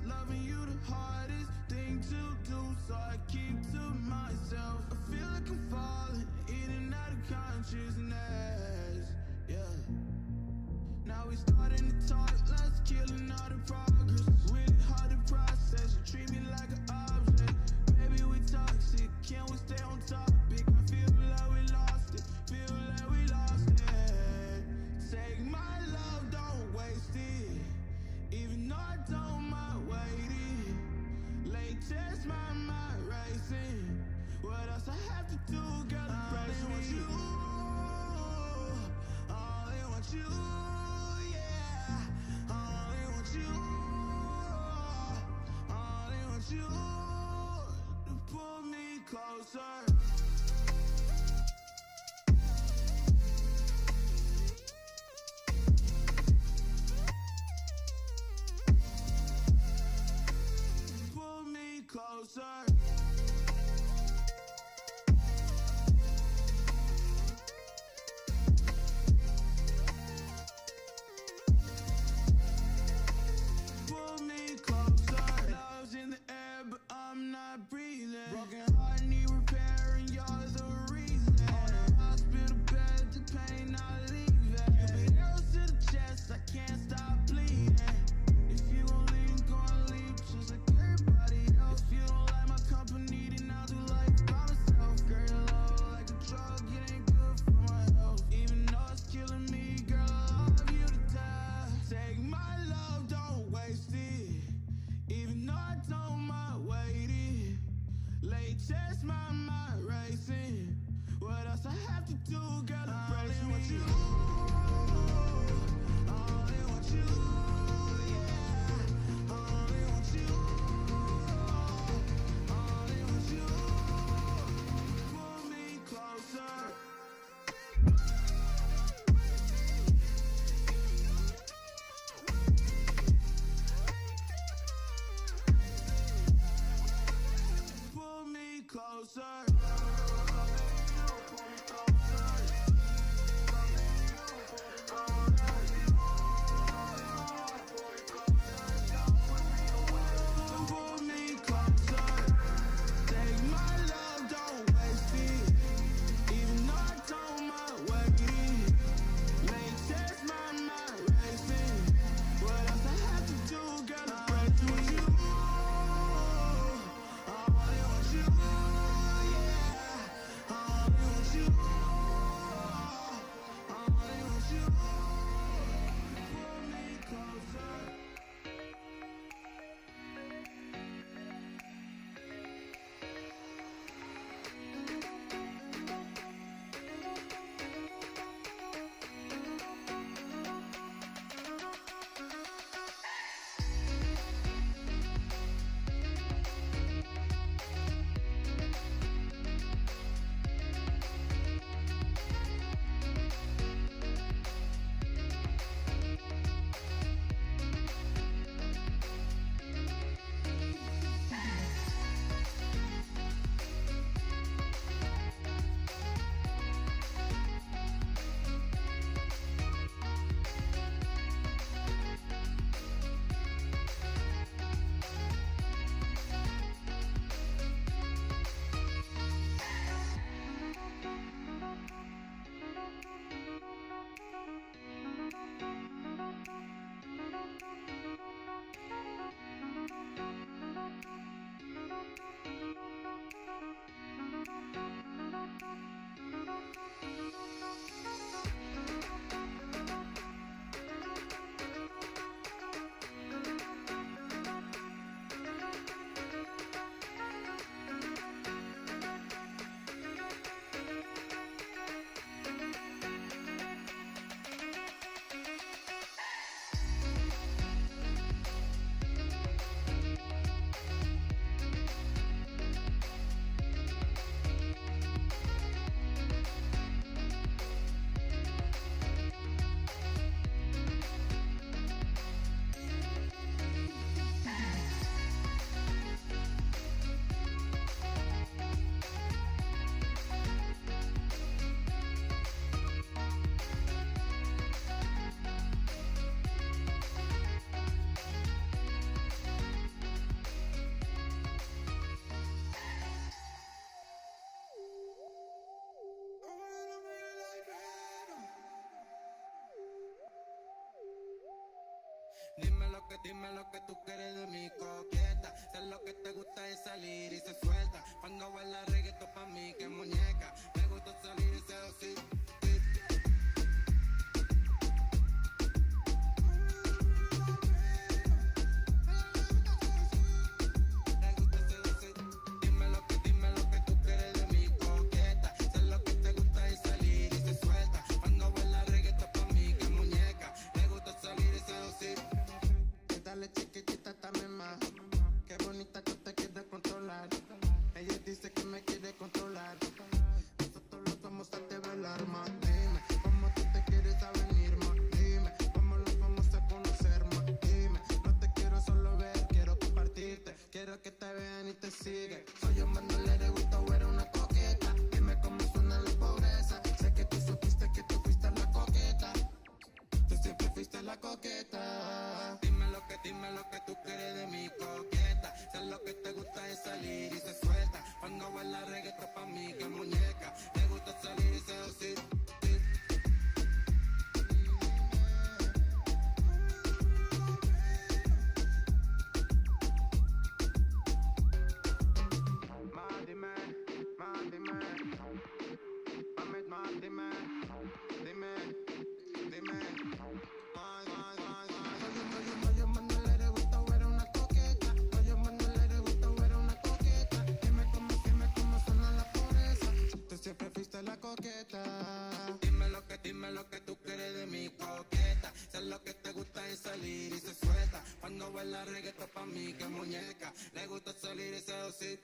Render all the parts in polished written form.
Loving you the hardest thing to do, so I keep to myself. I feel like I'm falling in and out of consciousness. Yeah. Now we starting to talk, let's killing all the progress. Really hard to process, you treat me like an object. Baby, we toxic, can we stay on topic? I feel like we lost it, feel like we lost it. Take my love, don't waste it. Even though I don't mind waiting. Late test, my mind racing. What else I have to do, girl, to brace me? I only want you. You to pull me closer. Pull me closer. Pull me closer. Love's in the air, but I'm not breathing. Broken heart need repairing, you're the reason. On a hospital bed, the pain not leaving. You been arrows to the chest, I can't stop bleeding. If you gon' leave, gon' leave just like everybody else. If you don't like my company, then I'll do life by myself. Girl, your love like a drug, it ain't good for my health. Even though it's killing me, girl, I love you to death. Take my love, don't waste it. Even though I don't mind waiting. Late test, my mind racing. What else I have to do, girl, to brace me? You. I only want you, yeah. I only want you. I only want you. Pull me closer. Pull me closer. Pull me closer. dime lo que tú quieres de mi coqueta. Sé lo que te gusta es salir y se suelta. Cuando baila reggaetón pa' mí que muñeca. Me gusta salir y seducir. Dime lo que tú quieres de mi coqueta. Sé lo que te gusta es salir y se suelta. Cuando baila reggaetón pa' mí que muñeca. Me gusta salir y seducir. Dale chiquitita, dame más. Qué bonita tú te quieres controlar. Ella dice que me quiere controlar. Nosotros los vamos a develar más. Dime cómo tú te quieres venir más. Dime cómo los vamos a conocer más. Dime, no te quiero solo ver, quiero compartirte. Quiero que te vean y te sigan. Soy un bandolero, le gusta ver una coqueta. Dime cómo suena la pobreza. Sé que tú supiste que tú fuiste la coqueta. Tú siempre fuiste la coqueta. Dime lo que tú quieres de mi coqueta. Sé lo que te gusta es salir y se suelta. Cuando baila reggaetón pa' mí que muñeca. Me gusta salir y seducir. Dime, soy un bandolero, le gusta ver una coqueta. Soy un bandolero, le gusta ver una coqueta. Dime cómo suena la pobreza. Tú siempre fuiste la coqueta. Dime lo que tú quieres de mi coqueta. Sé lo que te gusta es salir y se suelta. Cuando baila reggaetón pa' mí que muñeca. Le gusta salir y seducir.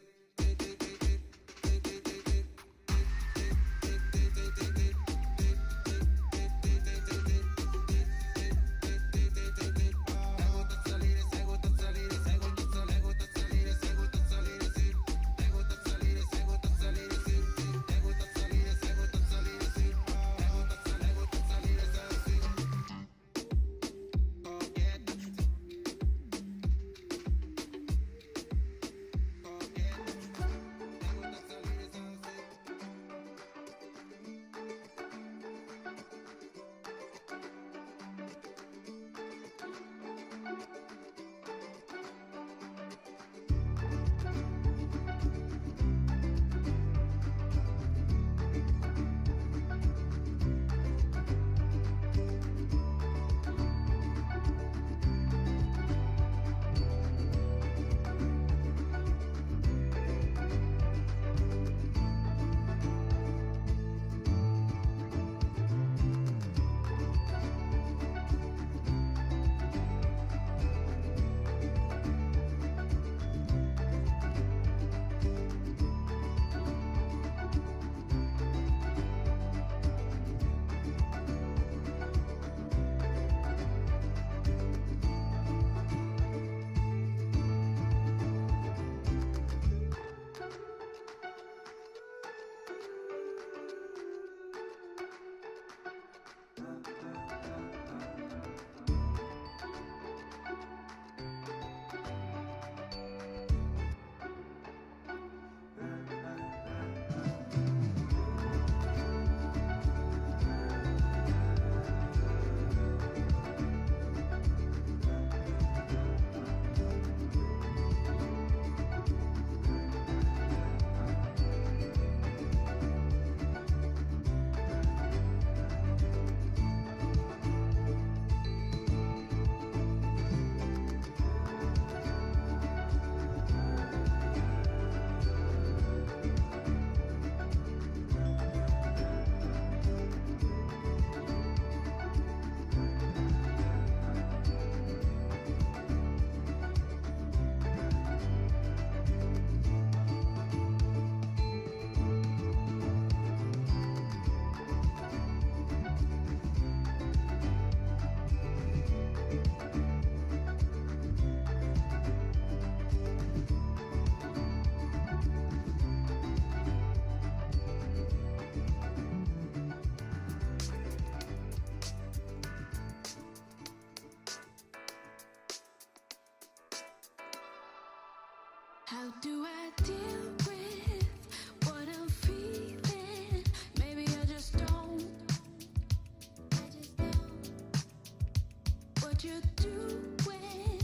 How do I deal with what I'm feeling? Maybe I just don't. What you're doing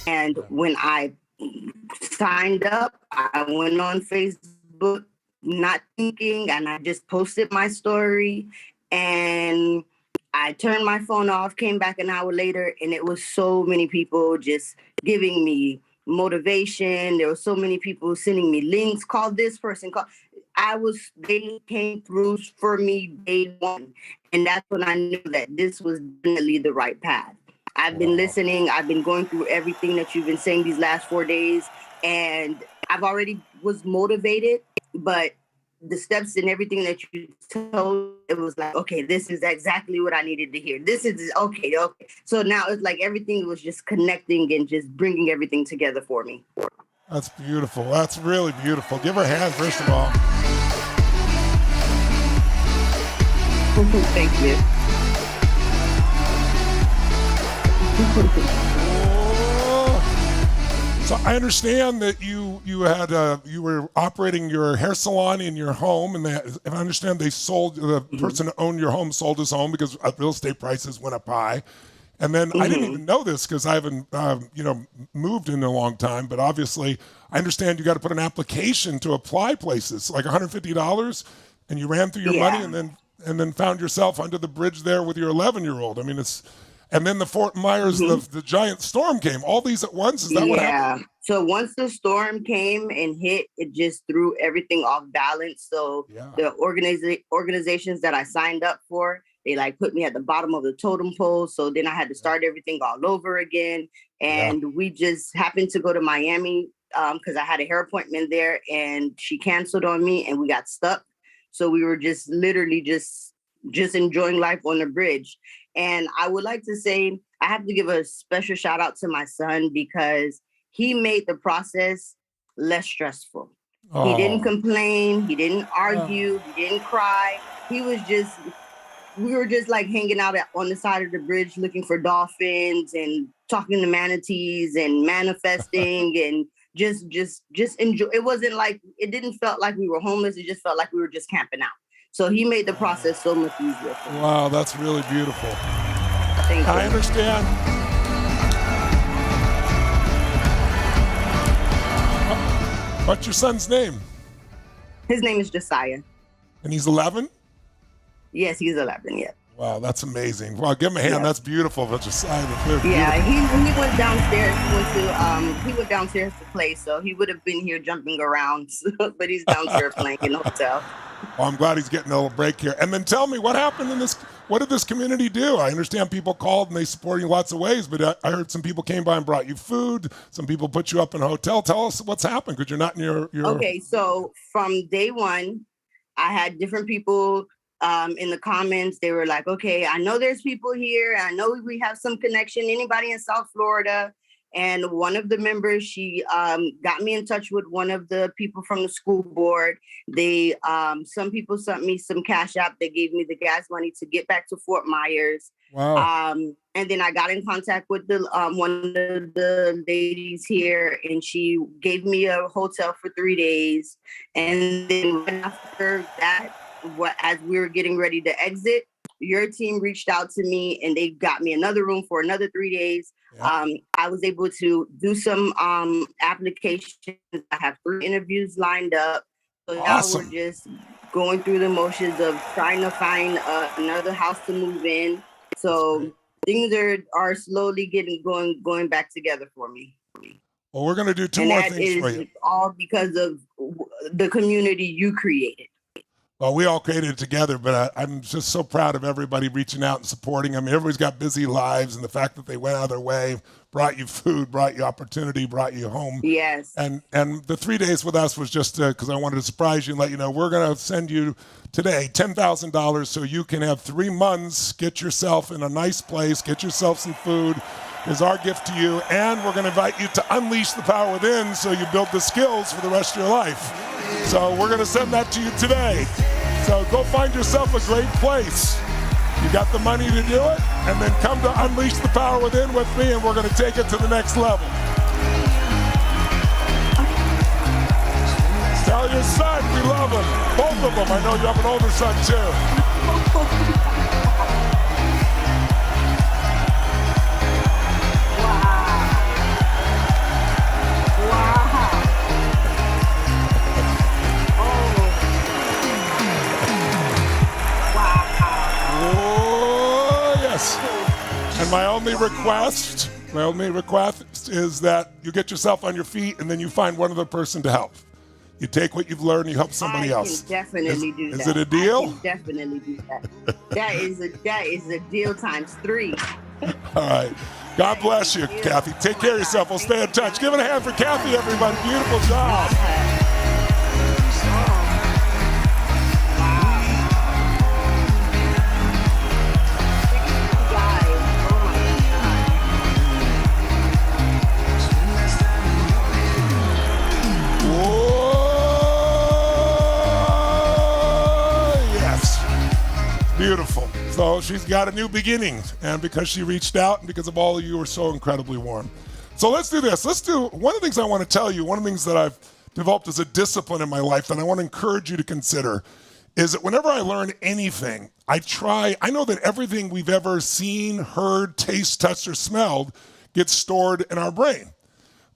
And when I signed up, I went on Facebook, not thinking, and I just posted my story. And I turned my phone off, came back an hour later, and it was so many people just giving me motivation. There were so many people sending me links. Call this person. They came through for me day one. And that's when I knew that this was definitely the right path. I've been listening. I've been going through everything that you've been saying these last 4 days. And I've already was motivated, but the steps and everything that you told, it was like, okay, this is exactly what I needed to hear. This is okay. So now it's like everything was just connecting and just bringing everything together for me. That's beautiful. That's really beautiful. Give her a hand, first of all. Thank you. So I understand that you were operating your hair salon in your home, and if I understand, the person who owned your home sold his home because real estate prices went up high. And then I didn't even know this because I haven't moved in a long time, but obviously I understand you got to put an application to apply places, like $150, and you ran through your money and then found yourself under the bridge there with your 11-year-old. I mean, and then the Fort Myers, the giant storm came. All these at once? Is that what happened? So once the storm came and hit, it just threw everything off balance. So the organizations that I signed up for, they like put me at the bottom of the totem pole. So then I had to start everything all over again. And we just happened to go to Miami because I had a hair appointment there, and she canceled on me and we got stuck. So we were just literally just enjoying life on the bridge. And I would like to say, I have to give a special shout out to my son because he made the process less stressful. He didn't complain. He didn't argue. He didn't cry. We were just like hanging out on the side of the bridge, looking for dolphins and talking to manatees and manifesting and just enjoy. It didn't felt like we were homeless. It just felt like we were just camping out. So he made the process so much easier for me. Wow, that's really beautiful. Thank you. I understand. What's your son's name? His name is Josiah. And he's 11? Yes, he's 11, yeah. Wow, that's amazing. Well, give him a hand. Yeah. That's beautiful. But Josiah, he went downstairs. He went downstairs to play, so he would have been here jumping around. But he's downstairs playing in the hotel. Well, I'm glad he's getting a little break here. And then tell me, what happened in this? What did this community do? I understand people called and they support you in lots of ways, but I heard some people came by and brought you food. Some people put you up in a hotel. Tell us what's happened because you're not in your. Okay, so from day one, I had different people in the comments. They were like, okay, I know there's people here. I know we have some connection. Anybody in South Florida? And one of the members, she got me in touch with one of the people from the school board. They, some people sent me some cash app. They gave me the gas money to get back to Fort Myers. Wow. And then I got in contact with the one of the ladies here, and she gave me a hotel for 3 days. And then right after that, as we were getting ready to exit, your team reached out to me and they got me another room for another 3 days. Yeah. I was able to do some applications. I have 3 interviews lined up. So awesome. Now we're just going through the motions of trying to find another house to move in. So things are slowly going back together for me. Well, we're going to do two more things for you. All because of the community you created. Well, we all created it together, but I'm just so proud of everybody reaching out and supporting. I mean, everybody's got busy lives, and the fact that they went out of their way, brought you food, brought you opportunity, brought you home. Yes. And the 3 days with us was just because I wanted to surprise you and let you know we're going to send you today $10,000 so you can have 3 months, get yourself in a nice place, get yourself some food. Is our gift to you, and we're going to invite you to unleash the power within so you build the skills for the rest of your life. So we're going to send that to you today. So go find yourself a great place. You got the money to do it, and then come to unleash the power within with me, and we're going to take it to the next level. Tell your son we love him, both of them. I know you have an older son too. And my only request is that you get yourself on your feet and then you find one other person to help. You take what you've learned and you help somebody else. I can definitely do that. Is it a deal? I can definitely do that. That is a deal times 3. All right. God bless you, Kathy. Take care of yourself. We'll stay in touch. Give it a hand for Kathy, everybody. Beautiful job. Beautiful. So she's got a new beginning, and because she reached out and because of all of you were so incredibly warm. So let's do this. One of the things I want to tell you, one of the things that I've developed as a discipline in my life that I want to encourage you to consider is that whenever I learn anything, I know that everything we've ever seen, heard, tasted, touched, or smelled gets stored in our brain.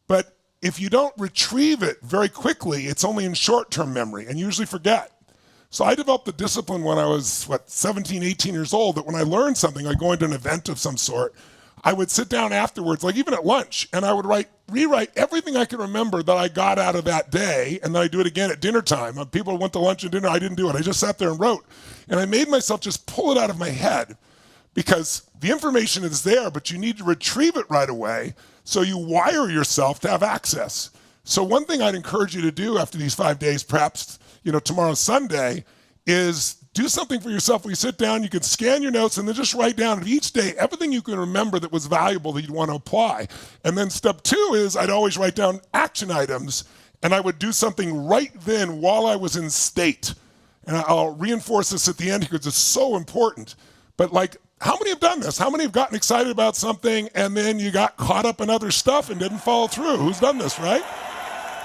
But if you don't retrieve it very quickly, it's only in short-term memory and you usually forget. So I developed the discipline when I was, 17, 18 years old, that when I learned something, like going to an event of some sort, I would sit down afterwards, like even at lunch, and I would rewrite everything I could remember that I got out of that day, and then I do it again at dinner time. People went to lunch and dinner, I didn't do it. I just sat there and wrote. And I made myself just pull it out of my head because the information is there, but you need to retrieve it right away, so you wire yourself to have access. So one thing I'd encourage you to do after these 5 days, perhaps tomorrow's Sunday, is do something for yourself where you sit down, you can scan your notes, and then just write down each day everything you can remember that was valuable that you'd want to apply. And then step 2 is I'd always write down action items, and I would do something right then while I was in state. And I'll reinforce this at the end because it's so important. But how many have done this? How many have gotten excited about something and then you got caught up in other stuff and didn't follow through? Who's done this, right?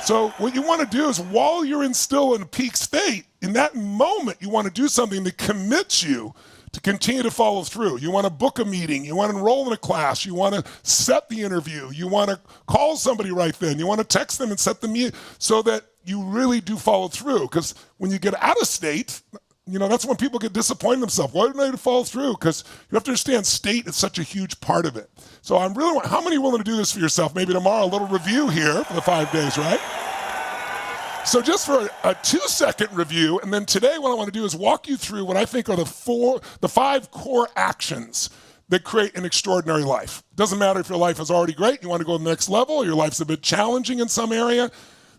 So what you want to do is while you're still in a peak state, in that moment, you want to do something that commits you to continue to follow through. You want to book a meeting. You want to enroll in a class. You want to set the interview. You want to call somebody right then. You want to text them and set the meeting so that you really do follow through. Because when you get out of state, that's when people get disappointed in themselves. Why didn't I follow through? Because you have to understand state is such a huge part of it. So how many are willing to do this for yourself? Maybe tomorrow, a little review here for the 5 days, right? So just for a 2-second review, and then today what I want to do is walk you through what I think are the 5 core actions that create an extraordinary life. Doesn't matter if your life is already great, you want to go to the next level, or your life's a bit challenging in some area.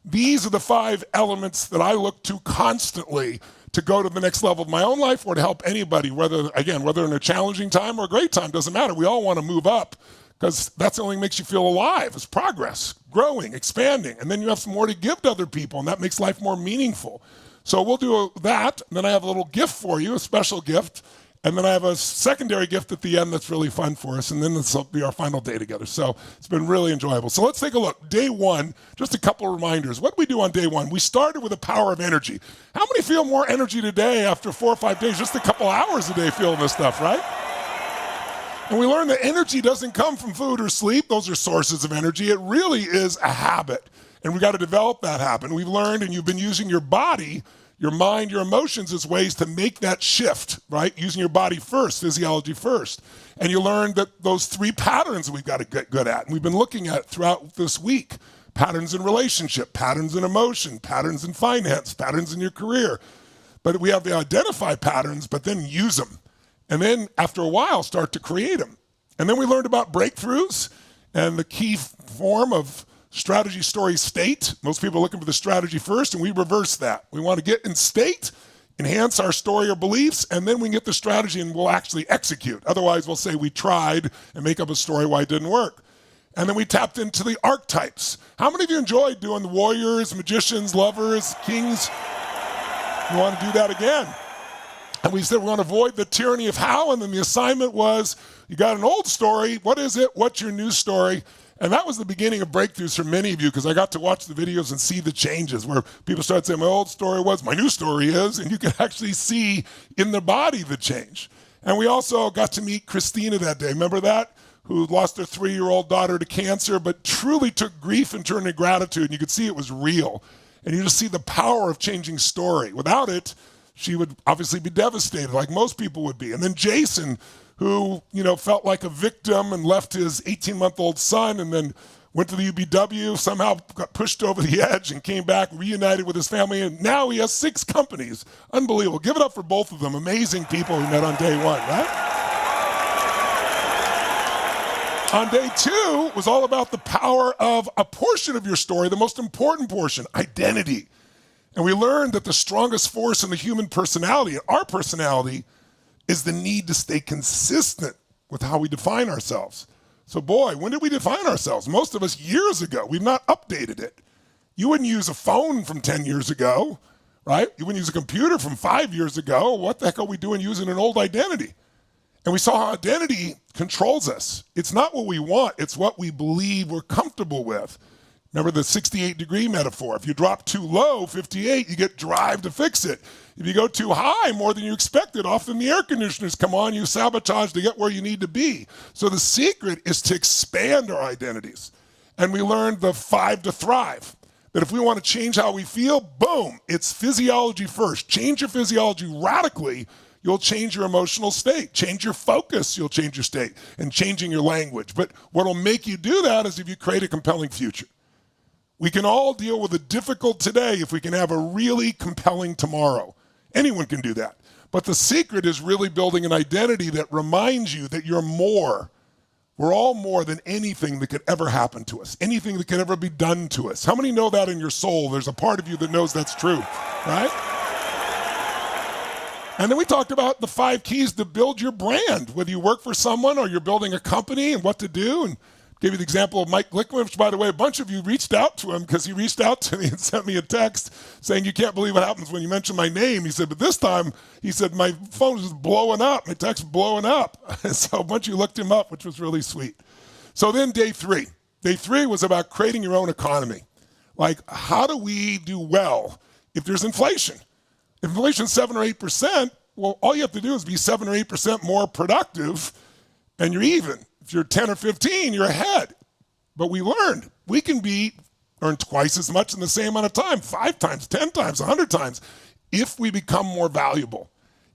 These are the 5 elements that I look to constantly to go to the next level of my own life or to help anybody, whether in a challenging time or a great time, doesn't matter. We all want to move up because that's the only thing that makes you feel alive. It's progress, growing, expanding, and then you have some more to give to other people, and that makes life more meaningful. So we'll do that, and then I have a little gift for you, a special gift, and then I have a secondary gift at the end that's really fun for us, and then this will be our final day together. So it's been really enjoyable. So let's take a look. Day 1, just a couple of reminders. What did we do on day 1? We started with the power of energy. How many feel more energy today after 4 or 5 days? Just a couple hours a day feeling this stuff, right? And we learned that energy doesn't come from food or sleep. Those are sources of energy. It really is a habit, and we got to develop that habit. We've learned, and you've been using your body, your mind, your emotions as ways to make that shift, right? Using your body first, physiology first. And you learned that those 3 patterns we've got to get good at. And we've been looking at throughout this week. Patterns in relationship, patterns in emotion, patterns in finance, patterns in your career. But we have to identify patterns, but then use them. And then after a while, start to create them. And then we learned about breakthroughs and the key form of strategy, story, state. Most people are looking for the strategy first, and we reverse that. We want to get in state, enhance our story or beliefs, and then we can get the strategy and we'll actually execute. Otherwise, we'll say we tried and make up a story why it didn't work. And then we tapped into the archetypes. How many of you enjoyed doing the warriors, magicians, lovers, kings? You want to do that again? And we said we want to avoid the tyranny of how, and then the assignment was, you got an old story, what is it? What's your new story? And that was the beginning of breakthroughs for many of you because I got to watch the videos and see the changes where people started saying, my old story was, my new story is, and you could actually see in the body the change. And we also got to meet Christina that day. Remember that? Who lost her 3-year-old daughter to cancer, but truly took grief and turned into gratitude. And you could see it was real. And you just see the power of changing story. Without it, she would obviously be devastated, like most people would be. And then Jason, who, felt like a victim and left his 18-month-old son and then went to the UBW, somehow got pushed over the edge and came back, reunited with his family, and now he has 6 companies. Unbelievable. Give it up for both of them. Amazing people we met on day 1, right? On day 2 was all about the power of a portion of your story, the most important portion, identity. And we learned that the strongest force in the human personality, in our personality, is the need to stay consistent with how we define ourselves. So boy, when did we define ourselves? Most of us years ago. We've not updated it. You wouldn't use a phone from 10 years ago, right? You wouldn't use a computer from 5 years ago. What the heck are we doing using an old identity? And we saw how identity controls us. It's not what we want, it's what we believe we're comfortable with. Remember the 68-degree metaphor. If you drop too low, 58, you get drive to fix it. If you go too high, more than you expected, often the air conditioners come on, you sabotage to get where you need to be. So the secret is to expand our identities. And we learned the 5 to thrive. That if we want to change how we feel, boom, it's physiology first. Change your physiology radically, you'll change your emotional state. Change your focus, you'll change your state. And changing your language. But what will make you do that is if you create a compelling future. We can all deal with a difficult today if we can have a really compelling tomorrow. Anyone can do that. But the secret is really building an identity that reminds you that you're more. We're all more than anything that could ever happen to us, anything that could ever be done to us. How many know that in your soul? There's a part of you that knows that's true, right? And then we talked about the 5 keys to build your brand, whether you work for someone or you're building a company and what to do. And gave you the example of Mike Glickman, which, by the way, a bunch of you reached out to him because he reached out to me and sent me a text saying, you can't believe what happens when you mention my name. He said, but this time, he said, my phone is blowing up. My text is blowing up. So a bunch of you looked him up, which was really sweet. So then day 3. Day 3 was about creating your own economy. Like, how do we do well if there's inflation? If inflation's 7 or 8%, well, all you have to do is be 7 or 8% more productive, and you're even. If you're 10 or 15, you're ahead. But we learned we can earn twice as much in the same amount of time, 5 times, 10 times, 100 times, if we become more valuable,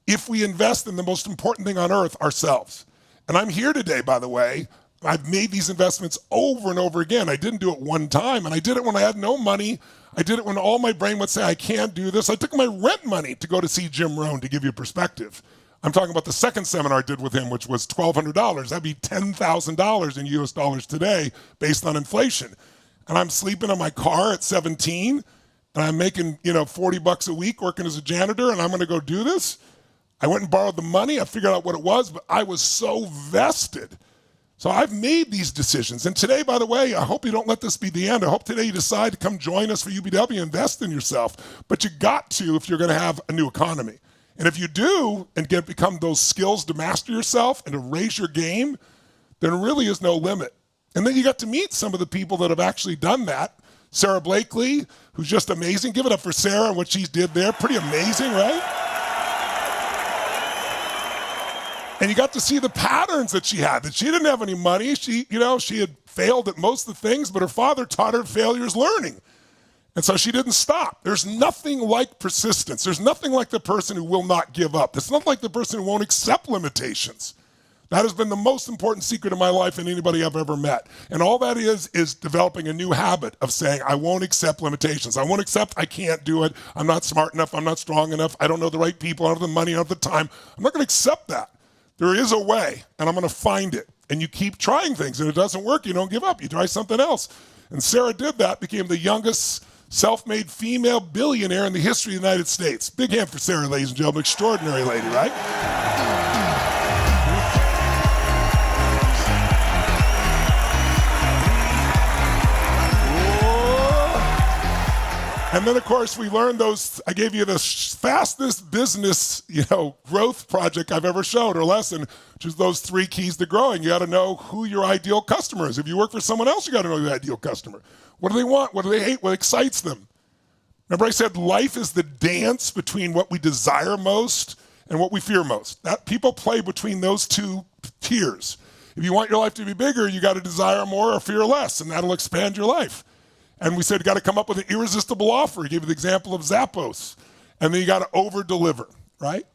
if we invest in the most important thing on earth, ourselves. And I'm here today, by the way. I've made these investments over and over again. I didn't do it one time, and I did it when I had no money. I did it when all my brain would say, I can't do this. I took my rent money to go to see Jim Rohn, to give you perspective. I'm talking about the second seminar I did with him, which was $1,200. That'd be $10,000 in US dollars today based on inflation. And I'm sleeping in my car at 17, and I'm making, $40 a week working as a janitor, and I'm going to go do this. I went and borrowed the money. I figured out what it was, but I was so vested. So I've made these decisions. And today, by the way, I hope you don't let this be the end. I hope today you decide to come join us for UBW, invest in yourself. But you got to if you're going to have a new economy. And if you do and become those skills to master yourself and to raise your game, there really is no limit. And then you got to meet some of the people that have actually done that. Sarah Blakely, who's just amazing. Give it up for Sarah and what she did there. Pretty amazing, right? And you got to see the patterns that she had, that she didn't have any money. She had failed at most of the things, but her father taught her failure's learning. And so she didn't stop. There's nothing like persistence. There's nothing like the person who will not give up. It's not like the person who won't accept limitations. That has been the most important secret of my life and anybody I've ever met. And all that is developing a new habit of saying, I won't accept limitations. I won't accept I can't do it. I'm not smart enough. I'm not strong enough. I don't know the right people. I don't have the money. I don't have the time. I'm not going to accept that. There is a way, and I'm going to find it. And you keep trying things, and it doesn't work. You don't give up. You try something else. And Sarah did that, became the youngest self-made female billionaire in the history of the United States. Big hand for Sarah, ladies and gentlemen. Extraordinary lady, right? And then, of course, we learned those. I gave you the fastest business, growth project I've ever showed, or lesson, which is those 3 keys to growing. You got to know who your ideal customer is. If you work for someone else, you got to know your ideal customer. What do they want? What do they hate? What excites them? Remember I said life is the dance between what we desire most and what we fear most. That people play between those 2 tiers. If you want your life to be bigger, you got to desire more or fear less, and that'll expand your life. And we said, you got to come up with an irresistible offer. He gave you the example of Zappos. And then you got to over-deliver, right?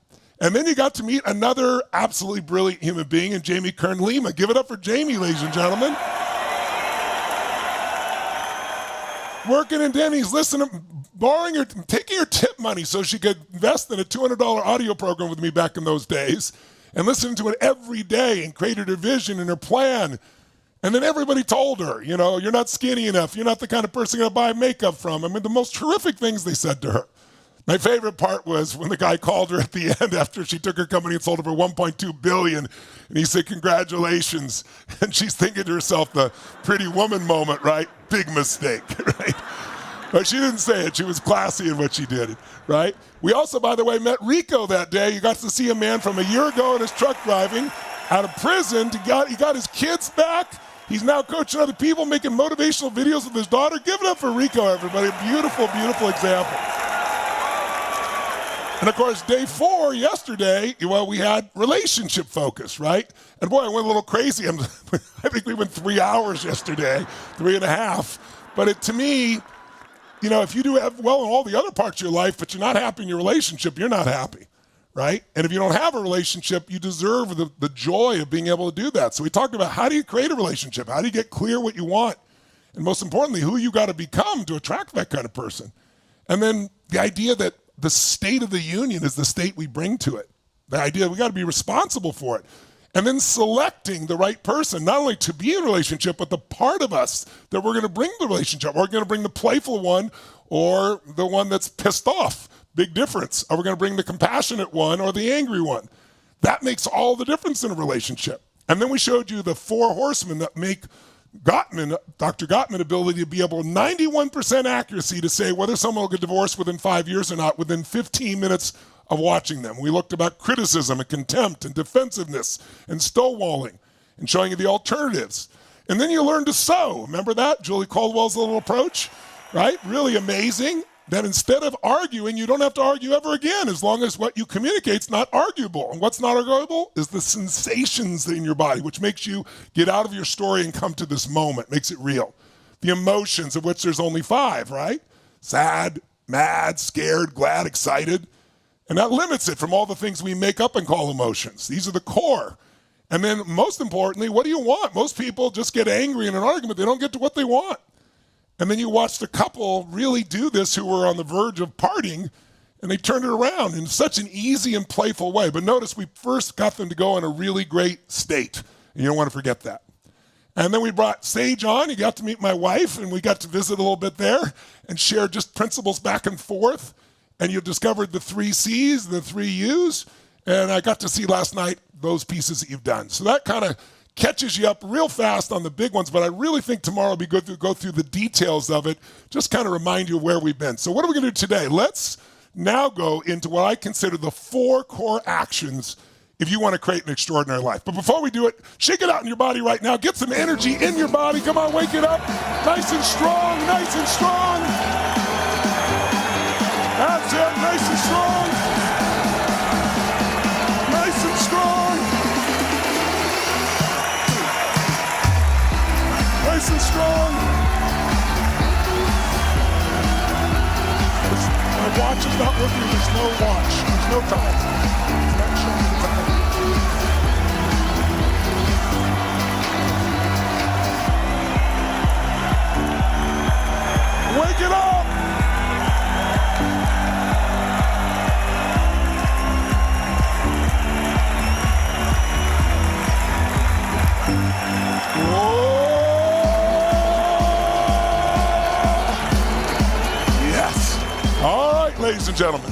And then you got to meet another absolutely brilliant human being in Jamie Kern-Lima. Give it up for Jamie, ladies and gentlemen. Working in Denny's, taking her tip money so she could invest in a $200 audio program with me back in those days, and listening to it every day and created her vision and her plan. And then everybody told her, you're not skinny enough. You're not the kind of person going to buy makeup from. I mean, the most horrific things they said to her. My favorite part was when the guy called her at the end after she took her company and sold it for $1.2 billion. And he said, congratulations. And she's thinking to herself, the pretty woman moment, right? Big mistake, right? But she didn't say it. She was classy in what she did, right? We also, by the way, met Rico that day. You got to see a man from a year ago in his truck driving out of prison. He got his kids back. He's now coaching other people, making motivational videos with his daughter. Give it up for Rico, everybody. A beautiful, beautiful example. And of course, day 4 yesterday, we had relationship focus, right? And boy, I went a little crazy. I think we went 3 hours yesterday, 3.5. But to me, if you do have well in all the other parts of your life, but you're not happy in your relationship, you're not happy, right? And if you don't have a relationship, you deserve the joy of being able to do that. So we talked about how do you create a relationship? How do you get clear what you want? And most importantly, who you got to become to attract that kind of person. And then the idea that the state of the union is the state we bring to it. The idea we got to be responsible for it. And then selecting the right person, not only to be in a relationship, but the part of us that we're going to bring the relationship. We're going to bring the playful one or the one that's pissed off. Big difference. Are we going to bring the compassionate one or the angry one? That makes all the difference in a relationship. And then we showed you the 4 horsemen that make Dr. Gottman ability to be able 91% accuracy to say whether someone will get divorced within 5 years or not within 15 minutes of watching them. We looked about criticism and contempt and defensiveness and stonewalling and showing you the alternatives. And then you learn to sew. Remember that? Julie Caldwell's little approach, right? Really amazing. That instead of arguing, you don't have to argue ever again as long as what you communicate is not arguable. And what's not arguable is the sensations in your body, which makes you get out of your story and come to this moment, makes it real. The emotions, of which there's only 5, right? Sad, mad, scared, glad, excited. And that limits it from all the things we make up and call emotions. These are the core. And then most importantly, what do you want? Most people just get angry in an argument. They don't get to what they want. And then you watched a couple really do this who were on the verge of parting, and they turned it around in such an easy and playful way. But notice we first got them to go in a really great state. And you don't want to forget that. And then we brought Sage on. You got to meet my wife, and we got to visit a little bit there and share just principles back and forth. And you discovered the 3 C's, the 3 U's. And I got to see last night those pieces that you've done. So that kind of catches you up real fast on the big ones, but I really think tomorrow will be good to go through the details of it, just kind of remind you of where we've been. So what are we going to do today? Let's now go into what I consider the 4 core actions if you want to create an extraordinary life. But before we do it, shake it out in your body right now. Get some energy in your body. Come on, wake it up. Nice and strong, nice and strong. That's it, nice and strong. Nice and strong. Nice and strong. My watch is not working. There's no watch. There's no time. It's not showing the time. Wake it up! Ladies and gentlemen,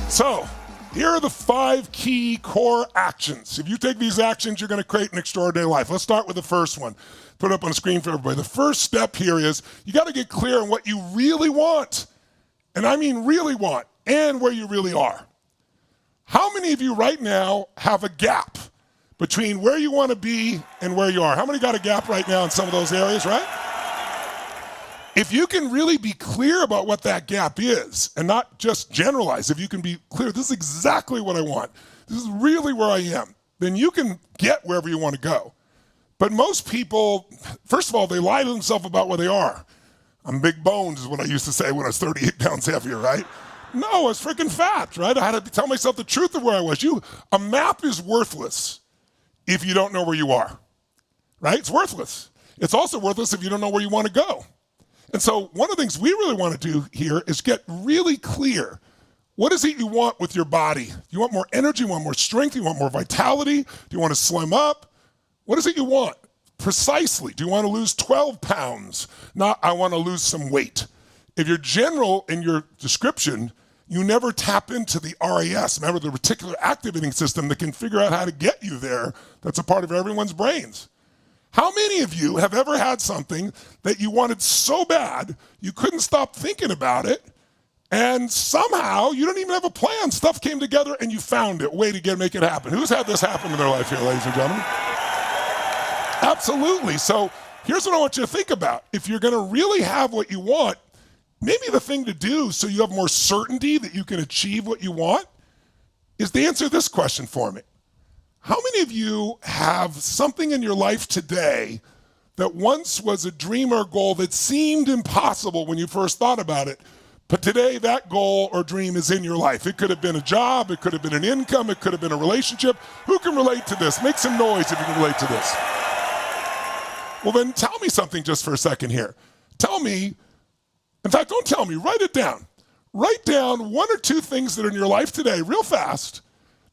so here are the 5 key core actions. If you take these actions, you're going to create an extraordinary life. Let's start with the first one. Put it up on the screen for everybody. The first step here is you got to get clear on what you really want, and I mean really want, and where you really are. How many of you right now have a gap between where you want to be and where you are? How many got a gap right now in some of those areas, right? If you can really be clear about what that gap is and not just generalize, if you can be clear, this is exactly what I want, this is really where I am, then you can get wherever you want to go. But most people, first of all, they lie to themselves about where they are. I'm big boned is what I used to say when I was 38 pounds heavier, right? No, I was freaking fat, right? I had to tell myself the truth of where I was. A map is worthless if you don't know where you are, right? It's worthless. It's also worthless if you don't know where you want to go. And so one of the things we really want to do here is get really clear. What is it you want with your body? Do you want more energy? You want more strength? You want more vitality? Do you want to slim up? What is it you want? Precisely. Do you want to lose 12 pounds? Not, I want to lose some weight. If you're general in your description, you never tap into the RAS, remember the reticular activating system that can figure out how to get you there. That's a part of everyone's brains. How many of you have ever had something that you wanted so bad, you couldn't stop thinking about it, and somehow you don't even have a plan, stuff came together and you found it, way to make it happen? Who's had this happen in their life here, ladies and gentlemen? Absolutely. So here's what I want you to think about. If you're gonna really have what you want, maybe the thing to do so you have more certainty that you can achieve what you want is to answer this question for me. How many of you have something in your life today that once was a dream or goal that seemed impossible when you first thought about it, but today that goal or dream is in your life? It could have been a job, it could have been an income, it could have been a relationship. Who can relate to this? Make some noise if you can relate to this. Well, then tell me something just for a second here. Tell me, in fact, don't tell me, write it down. Write down one or two things that are in your life today, real fast,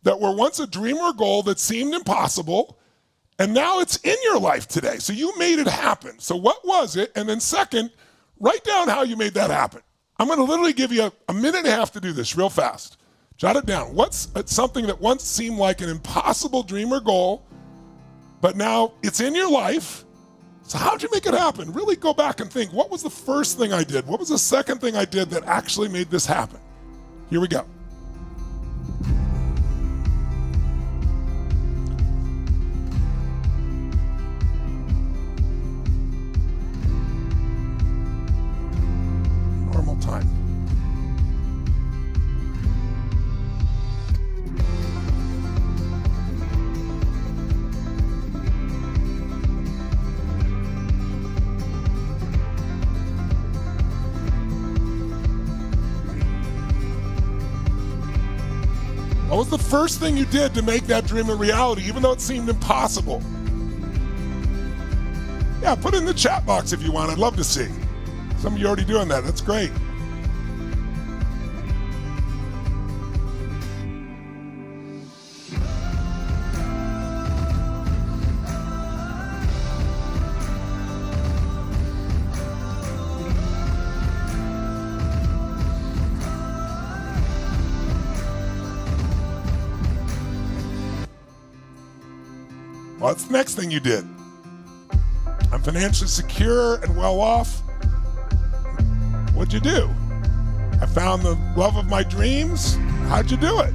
that were once a dream or goal that seemed impossible, and now it's in your life today. So you made it happen. So what was it? And then second, write down how you made that happen. I'm gonna literally give you a minute and a half to do this real fast. Jot it down. What's something that once seemed like an impossible dream or goal, but now it's in your life? So how'd you make it happen? Really go back and think, what was the first thing I did? What was the second thing I did that actually made this happen? Here we go. Normal time. What was the first thing you did to make that dream a reality, even though it seemed impossible? Yeah, put it in the chat box if you want. I'd love to see. Some of you are already doing that. That's great. What's the next thing you did? I'm financially secure and well off. What'd you do? I found the love of my dreams. How'd you do it?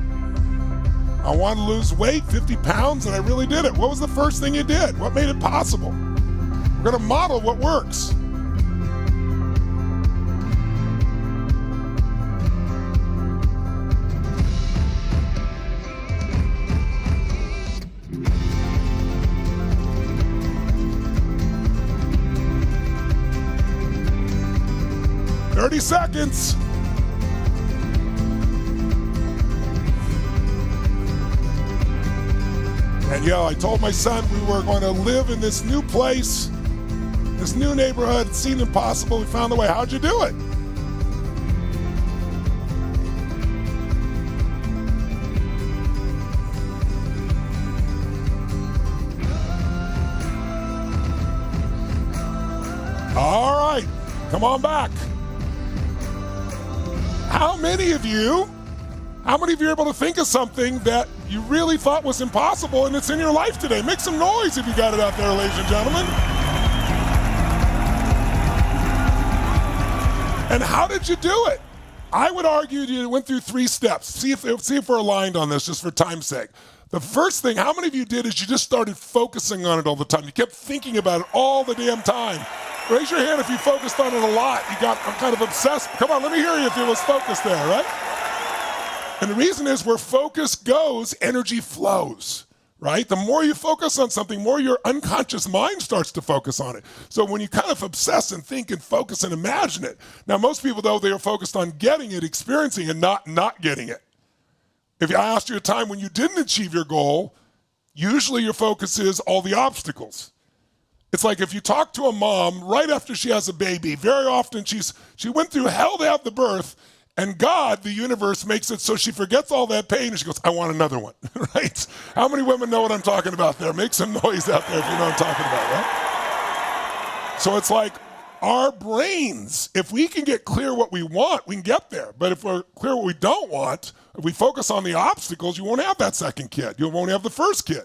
I want to lose weight, 50 pounds, and I really did it. What was the first thing you did? What made it possible? We're going to model what works. Seconds. And I told my son we were going to live in this new place, this new neighborhood. It seemed impossible. We found a way. How'd you do it? All right, come on back. How many of you are able to think of something that you really thought was impossible and it's in your life today? Make some noise if you got it out there, ladies and gentlemen. And how did you do it? I would argue you went through 3 steps. See if we're aligned on this, just for time's sake. The first thing, how many of you did is you just started focusing on it all the time. You kept thinking about it all the damn time. Raise your hand if you focused on it a lot. I'm kind of obsessed. Come on, let me hear you if you was focused there, right? And the reason is where focus goes, energy flows, right? The more you focus on something, more your unconscious mind starts to focus on it. So when you kind of obsess and think and focus and imagine it. Now, most people, though, they are focused on getting it, experiencing it, not getting it. If I asked you a time when you didn't achieve your goal, usually your focus is all the obstacles. It's like if you talk to a mom right after she has a baby, very often she went through hell to have the birth, and God, the universe, makes it so she forgets all that pain and she goes, I want another one, right? How many women know what I'm talking about there? Make some noise out there if you know what I'm talking about, right? So it's like our brains, if we can get clear what we want, we can get there. But if we're clear what we don't want, if we focus on the obstacles, you won't have that second kid. You won't have the first kid.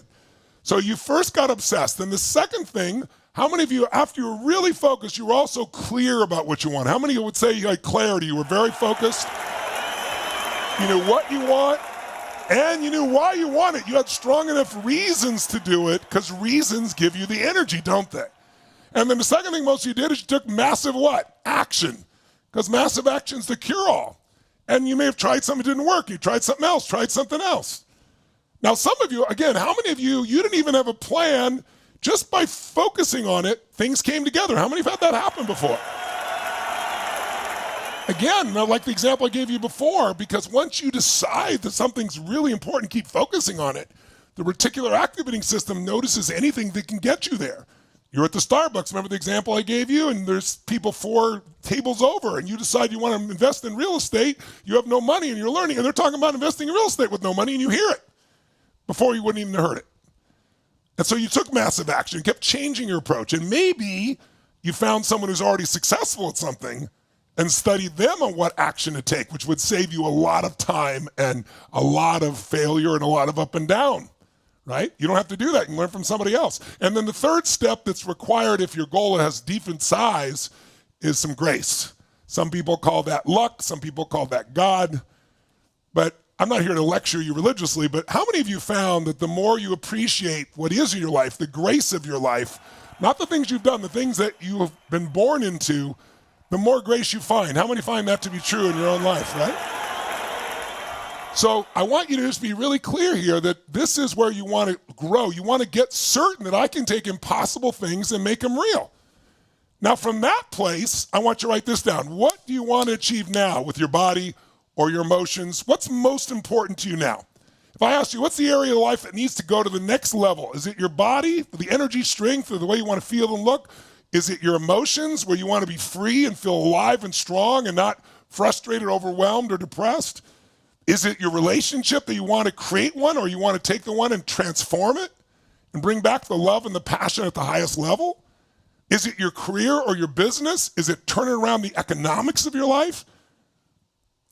So you first got obsessed. Then the second thing, how many of you, after you were really focused, you were also clear about what you want? How many of you would say you had clarity? You were very focused. You knew what you want, and you knew why you want it. You had strong enough reasons to do it, because reasons give you the energy, don't they? And then the second thing most of you did is you took massive what? Action. Because massive action is the cure-all. And you may have tried something that didn't work. You tried something else, tried something else. Now, some of you, again, how many of you didn't even have a plan? Just by focusing on it, things came together. How many have had that happen before? Again, like the example I gave you before, because once you decide that something's really important, keep focusing on it, the reticular activating system notices anything that can get you there. You're at the Starbucks, remember the example I gave you, and there's people 4 tables over, and you decide you want to invest in real estate, you have no money, and you're learning, and they're talking about investing in real estate with no money, and you hear it before you wouldn't even have heard it. And so you took massive action, kept changing your approach, and maybe you found someone who's already successful at something and studied them on what action to take, which would save you a lot of time and a lot of failure and a lot of up and down, right? You don't have to do that. You can learn from somebody else. And then the third step that's required if your goal has different size is some grace. Some people call that luck. Some people call that God. But I'm not here to lecture you religiously, but how many of you found that the more you appreciate what is in your life, the grace of your life, not the things you've done, the things that you have been born into, the more grace you find? How many find that to be true in your own life, right? So I want you to just be really clear here that this is where you want to grow. You want to get certain that I can take impossible things and make them real. Now from that place, I want you to write this down. What do you want to achieve now with your body or your emotions? What's most important to you now? If I ask you, what's the area of life that needs to go to the next level? Is it your body, the energy, strength, or the way you want to feel and look? Is it your emotions, where you want to be free and feel alive and strong and not frustrated, overwhelmed, or depressed? Is it your relationship that you want to create one, or you want to take the one and transform it and bring back the love and the passion at the highest level? Is it your career or your business? Is it turning around the economics of your life?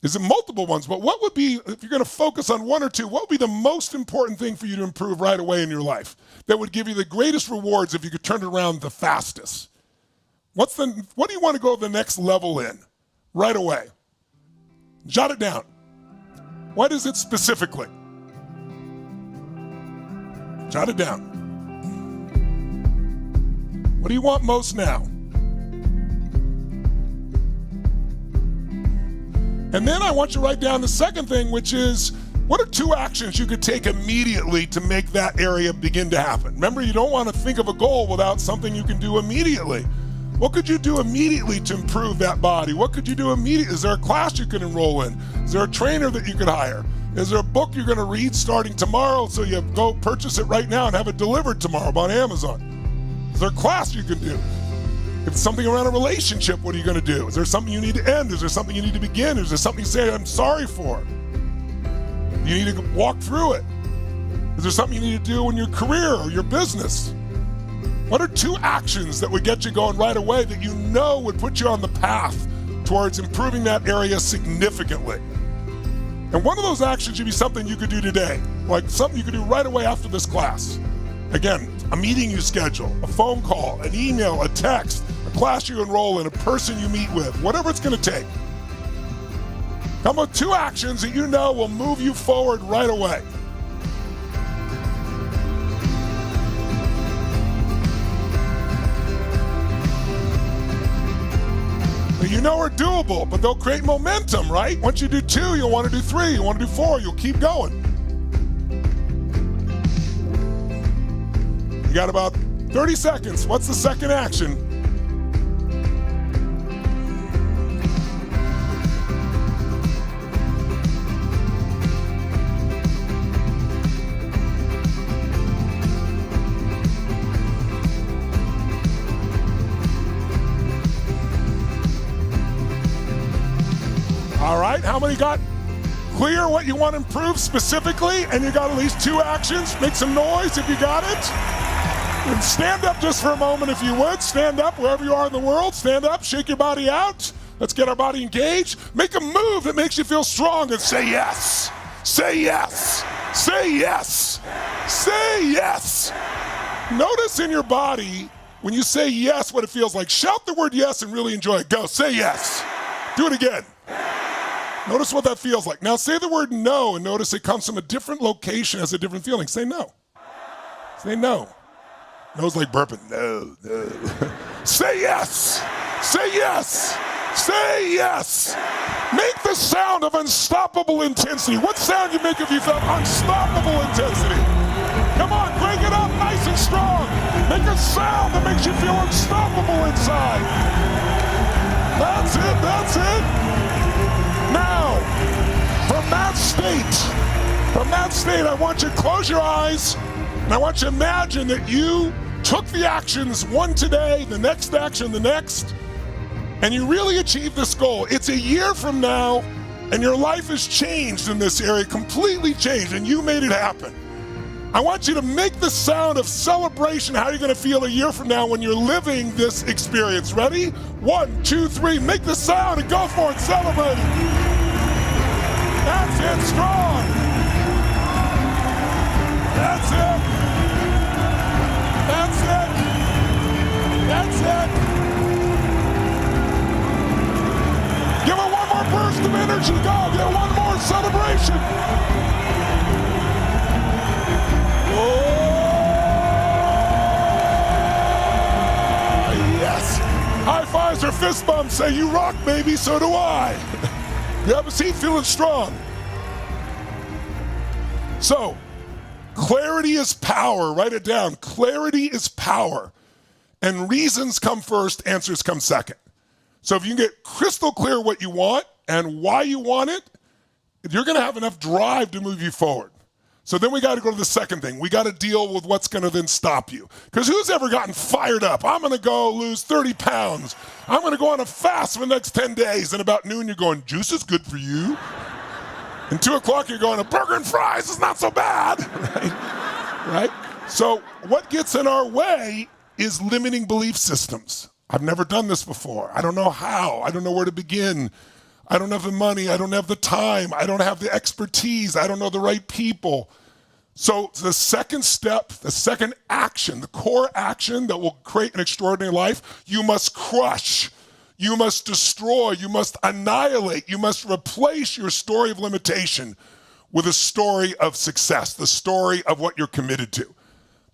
Is it multiple ones? But what would be, if you're going to focus on one or two, what would be the most important thing for you to improve right away in your life that would give you the greatest rewards if you could turn it around the fastest? What do you want to go to the next level in right away? Jot it down. What is it specifically? Jot it down. What do you want most now? And then I want you to write down the second thing, which is, what are 2 actions you could take immediately to make that area begin to happen? Remember, you don't want to think of a goal without something you can do immediately. What could you do immediately to improve that body? What could you do immediately? Is there a class you could enroll in? Is there a trainer that you could hire? Is there a book you're going to read starting tomorrow so you go purchase it right now and have it delivered tomorrow on Amazon? Is there a class you can do? If it's something around a relationship, what are you going to do? Is there something you need to end? Is there something you need to begin? Is there something you say, I'm sorry for? You need to walk through it. Is there something you need to do in your career or your business? What are 2 actions that would get you going right away that you know would put you on the path towards improving that area significantly? And one of those actions should be something you could do today, like something you could do right away after this class. Again, a meeting you schedule, a phone call, an email, a text, a class you enroll in, a person you meet with, whatever it's going to take. How about 2 actions that you know will move you forward right away? That you know are doable, but they'll create momentum, right? Once you do 2, you'll want to do 3, you'll want to do 4, you'll keep going. You got about 30 seconds. What's the second action? All right, how many got clear what you want to improve specifically? And you got at least 2 actions? Make some noise if you got it. And stand up just for a moment if you would. Stand up wherever you are in the world. Stand up, shake your body out. Let's get our body engaged. Make a move that makes you feel strong and say yes. Say yes. Say yes. Say yes. Notice in your body when you say yes what it feels like. Shout the word yes and really enjoy it. Go, say yes. Do it again. Notice what that feels like. Now say the word no and notice it comes from a different location, has a different feeling. Say no. Say no. No's like burping. No, no. Say yes. Say yes. Say yes. Make the sound of unstoppable intensity. What sound you make if you felt unstoppable intensity? Come on, crank it up nice and strong. Make a sound that makes you feel unstoppable inside. That's it, that's it. Now, from that state, I want you to close your eyes, and I want you to imagine that you took the actions, one today, the next action, the next, and you really achieved this goal. It's a year from now, and your life has changed in this area, completely changed, and you made it happen. I want you to make the sound of celebration, how you're going to feel a year from now when you're living this experience. Ready? 1, 2, 3. Make the sound and go for it. Celebrate it. That's it. Strong. That's it. That's it. That's it. Give it one more burst of energy. Go. Give it one more celebration. Yes! High fives or fist bumps say you rock, baby, so do I. You have a seat feeling strong. So, clarity is power. Write it down. Clarity is power. And reasons come first, answers come second. So if you can get crystal clear what you want and why you want it, you're going to have enough drive to move you forward. So then we got to go to the second thing. We got to deal with what's going to then stop you. Because who's ever gotten fired up? I'm going to go lose 30 pounds. I'm going to go on a fast for the next 10 days. And about noon, you're going, juice is good for you. And 2 o'clock, you're going, a burger and fries is not so bad. Right? So what gets in our way is limiting belief systems. I've never done this before. I don't know how. I don't know where to begin. I don't have the money, I don't have the time, I don't have the expertise, I don't know the right people. So the second step, the second action, the core action that will create an extraordinary life, you must crush, you must destroy, you must annihilate, you must replace your story of limitation with a story of success, the story of what you're committed to.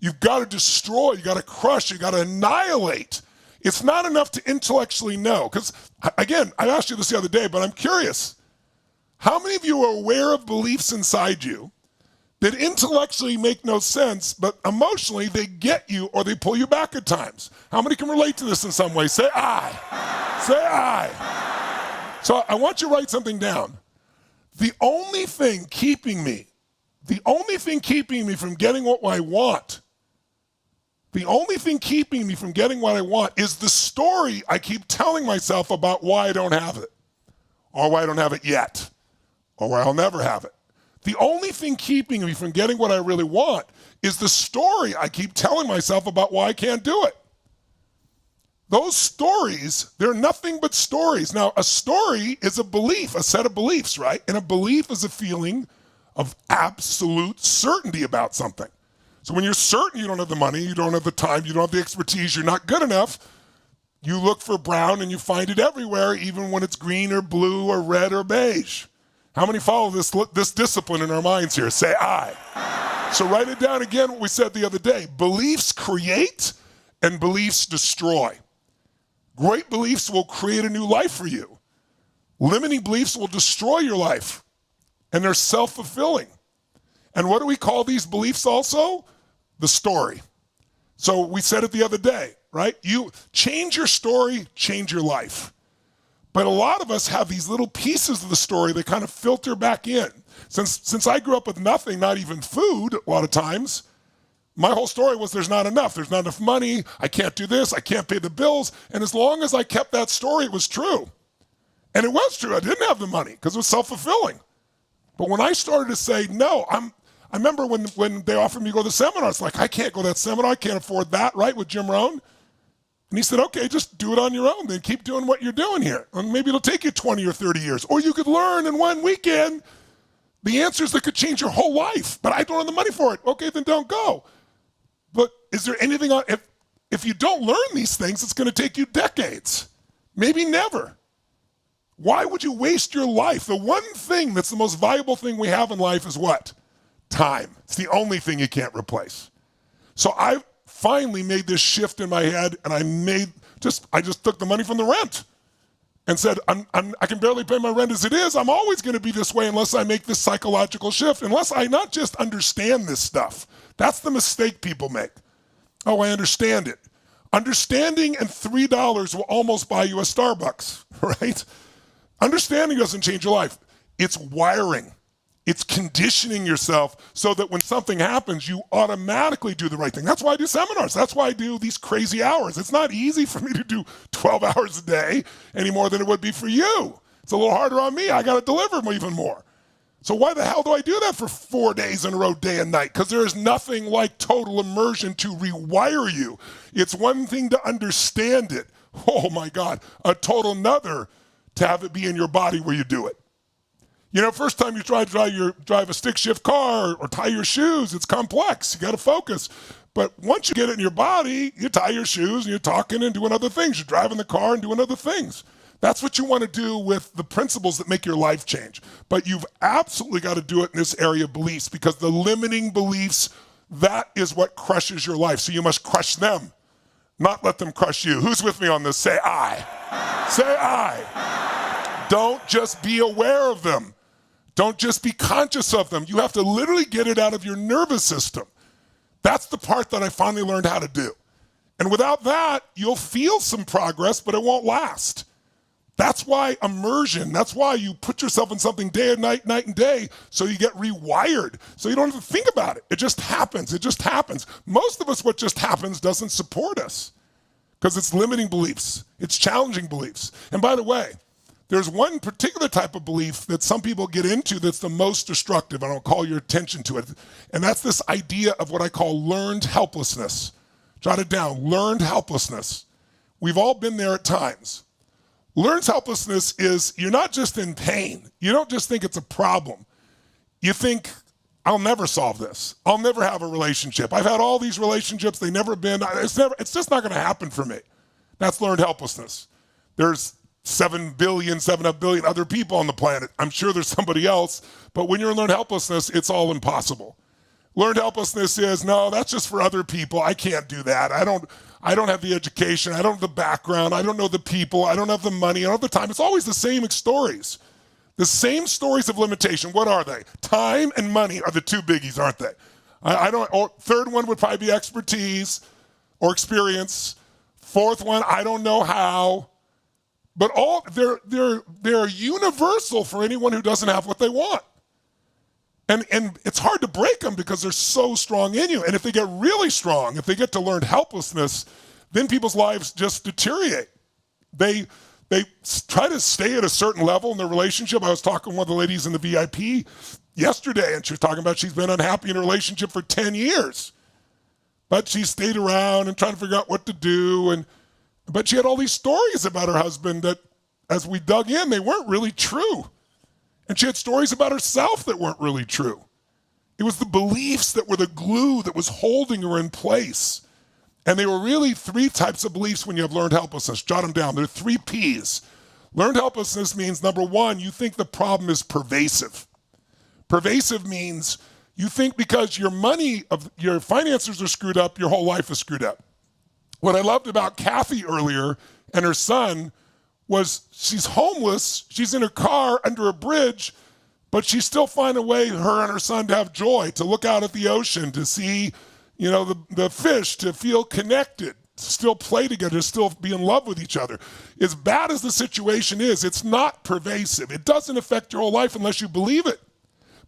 You've got to destroy, you got to crush, you got to annihilate. It's not enough to intellectually know, because again, I asked you this the other day, but I'm curious. How many of you are aware of beliefs inside you that intellectually make no sense, but emotionally they get you or they pull you back at times? How many can relate to this in some way? Say I. Say I. So I want you to write something down. The only thing keeping me from getting what I want, the only thing keeping me from getting what I want is the story I keep telling myself about why I don't have it, or why I don't have it yet, or why I'll never have it. The only thing keeping me from getting what I really want is the story I keep telling myself about why I can't do it. Those stories, they're nothing but stories. Now, a story is a belief, a set of beliefs, right? And a belief is a feeling of absolute certainty about something. So when you're certain you don't have the money, you don't have the time, you don't have the expertise, you're not good enough, you look for brown and you find it everywhere, even when it's green or blue or red or beige. How many follow this discipline in our minds here? Say I. So write it down again, what we said the other day. Beliefs create and beliefs destroy. Great beliefs will create a new life for you. Limiting beliefs will destroy your life, and they're self-fulfilling. And what do we call these beliefs also? The story. So we said it the other day, right? You change your story, change your life. But a lot of us have these little pieces of the story that kind of filter back in. Since I grew up with nothing, not even food, a lot of times, my whole story was there's not enough. There's not enough money. I can't do this. I can't pay the bills. And as long as I kept that story, it was true. And it was true. I didn't have the money because it was self-fulfilling. But when I started to say, no, I remember when they offered me to go to the seminar, it's like, I can't go to that seminar. I can't afford that, right, with Jim Rohn. And he said, okay, just do it on your own. Then keep doing what you're doing here. And maybe it'll take you 20 or 30 years. Or you could learn in one weekend the answers that could change your whole life. But I don't have the money for it. Okay, then don't go. But is there anything, if you don't learn these things, it's going to take you decades, maybe never. Why would you waste your life? The one thing that's the most valuable thing we have in life is what? Time. It's the only thing you can't replace. So I finally made this shift in my head, and I just took the money from the rent and said, I can barely pay my rent as it is. I'm always going to be this way unless I make this psychological shift, unless I not just understand this stuff. That's the mistake people make. Oh, I understand it. Understanding and $3 will almost buy you a Starbucks, right? Understanding doesn't change your life. It's wiring. It's conditioning yourself so that when something happens, you automatically do the right thing. That's why I do seminars. That's why I do these crazy hours. It's not easy for me to do 12 hours a day any more than it would be for you. It's a little harder on me. I got to deliver even more. So why the hell do I do that for 4 days in a row, day and night? Because there is nothing like total immersion to rewire you. It's one thing to understand it. Oh my God, a total nother to have it be in your body where you do it. You know, first time you try to drive a stick shift car or tie your shoes, it's complex. You got to focus. But once you get it in your body, you tie your shoes and you're talking and doing other things. You're driving the car and doing other things. That's what you want to do with the principles that make your life change. But you've absolutely got to do it in this area of beliefs, because the limiting beliefs, that is what crushes your life. So you must crush them, not let them crush you. Who's with me on this? Say I. Say I. Don't just be aware of them. Don't just be conscious of them. You have to literally get it out of your nervous system. That's the part that I finally learned how to do. And without that, you'll feel some progress, but it won't last. That's why immersion, that's why you put yourself in something day and night, night and day, so you get rewired. So you don't even think about it. It just happens. It just happens. Most of us, what just happens doesn't support us because it's limiting beliefs. It's challenging beliefs. And by the way, there's one particular type of belief that some people get into that's the most destructive, and I'll call your attention to it. And that's this idea of what I call learned helplessness. Jot it down, learned helplessness. We've all been there at times. Learned helplessness is you're not just in pain. You don't just think it's a problem. You think, I'll never solve this. I'll never have a relationship. I've had all these relationships. They've never been, it's just not going to happen for me. That's learned helplessness. There's 7 billion, 7.5 billion other people on the planet. I'm sure there's somebody else, but when you're in learned helplessness, it's all impossible. Learned helplessness is, no, that's just for other people. I can't do that. I don't have the education. I don't have the background. I don't know the people. I don't have the money. I don't have the time. It's always the same stories. The same stories of limitation. What are they? Time and money are the two biggies, aren't they? Third one would probably be expertise or experience. Fourth one, I don't know how. But they're universal for anyone who doesn't have what they want. And it's hard to break them because they're so strong in you. And if they get really strong, if they get to learned helplessness, then people's lives just deteriorate. They try to stay at a certain level in their relationship. I was talking to one of the ladies in the VIP yesterday, and she was talking about she's been unhappy in a relationship for 10 years. But she stayed around and trying to figure out what to do. But she had all these stories about her husband that, as we dug in, they weren't really true. And she had stories about herself that weren't really true. It was the beliefs that were the glue that was holding her in place. And they were really 3 types of beliefs when you have learned helplessness. Jot them down. There are 3 P's. Learned helplessness means, number 1, you think the problem is pervasive. Pervasive means you think because your finances are screwed up, your whole life is screwed up. What I loved about Kathy earlier and her son was she's homeless, she's in her car under a bridge, but she still find a way, her and her son, to have joy, to look out at the ocean, to see, the fish to feel connected, to still play together, to still be in love with each other. As bad as the situation is, it's not pervasive. It doesn't affect your whole life unless you believe it.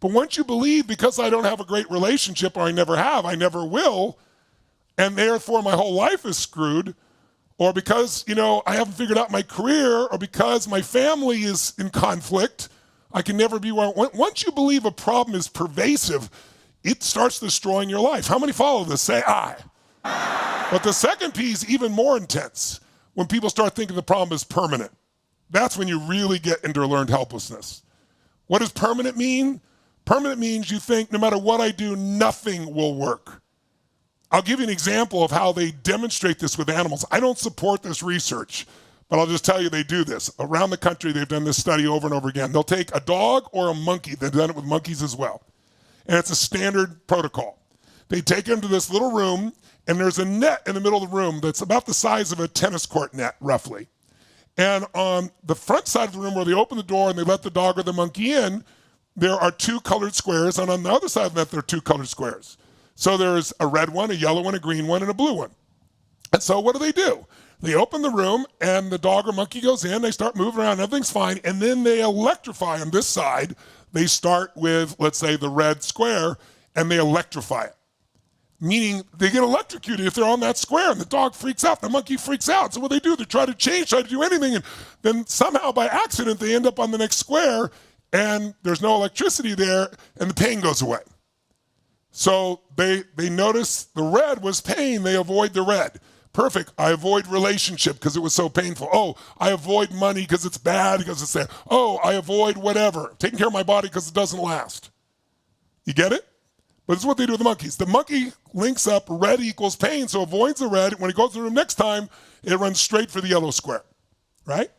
But once you believe, because I don't have a great relationship, or I never have, I never will, and therefore my whole life is screwed, or because, I haven't figured out my career, or because my family is in conflict, I can never be where I want. Once you believe a problem is pervasive, it starts destroying your life. How many follow this? Say I. But the second P is even more intense. When people start thinking the problem is permanent, that's when you really get into learned helplessness. What does permanent mean? Permanent means you think no matter what I do, nothing will work. I'll give you an example of how they demonstrate this with animals. I don't support this research, but I'll just tell you they do this. Around the country, they've done this study over and over again. They'll take a dog or a monkey. They've done it with monkeys as well. And it's a standard protocol. They take them to this little room, and there's a net in the middle of the room that's about the size of a tennis court net, roughly. And on the front side of the room where they open the door and they let the dog or the monkey in, there are 2 colored squares, and on the other side of that, there are 2 colored squares. So there's a red one, a yellow one, a green one, and a blue one. And so what do? They open the room, and the dog or monkey goes in, they start moving around, everything's fine, and then they electrify on this side. They start with, let's say, the red square, and they electrify it. Meaning they get electrocuted if they're on that square, and the dog freaks out, the monkey freaks out. So what they do, they try to change, try to do anything, and then somehow by accident they end up on the next square, and there's no electricity there, and the pain goes away. So they notice the red was pain, they avoid the red. Perfect, I avoid relationship because it was so painful. Oh, I avoid money because it's bad, because it's there. Oh, I avoid whatever, taking care of my body because it doesn't last. You get it? But it's what they do with the monkeys. The monkey links up red equals pain, so avoids the red. When it goes to the room next time, it runs straight for the yellow square, right?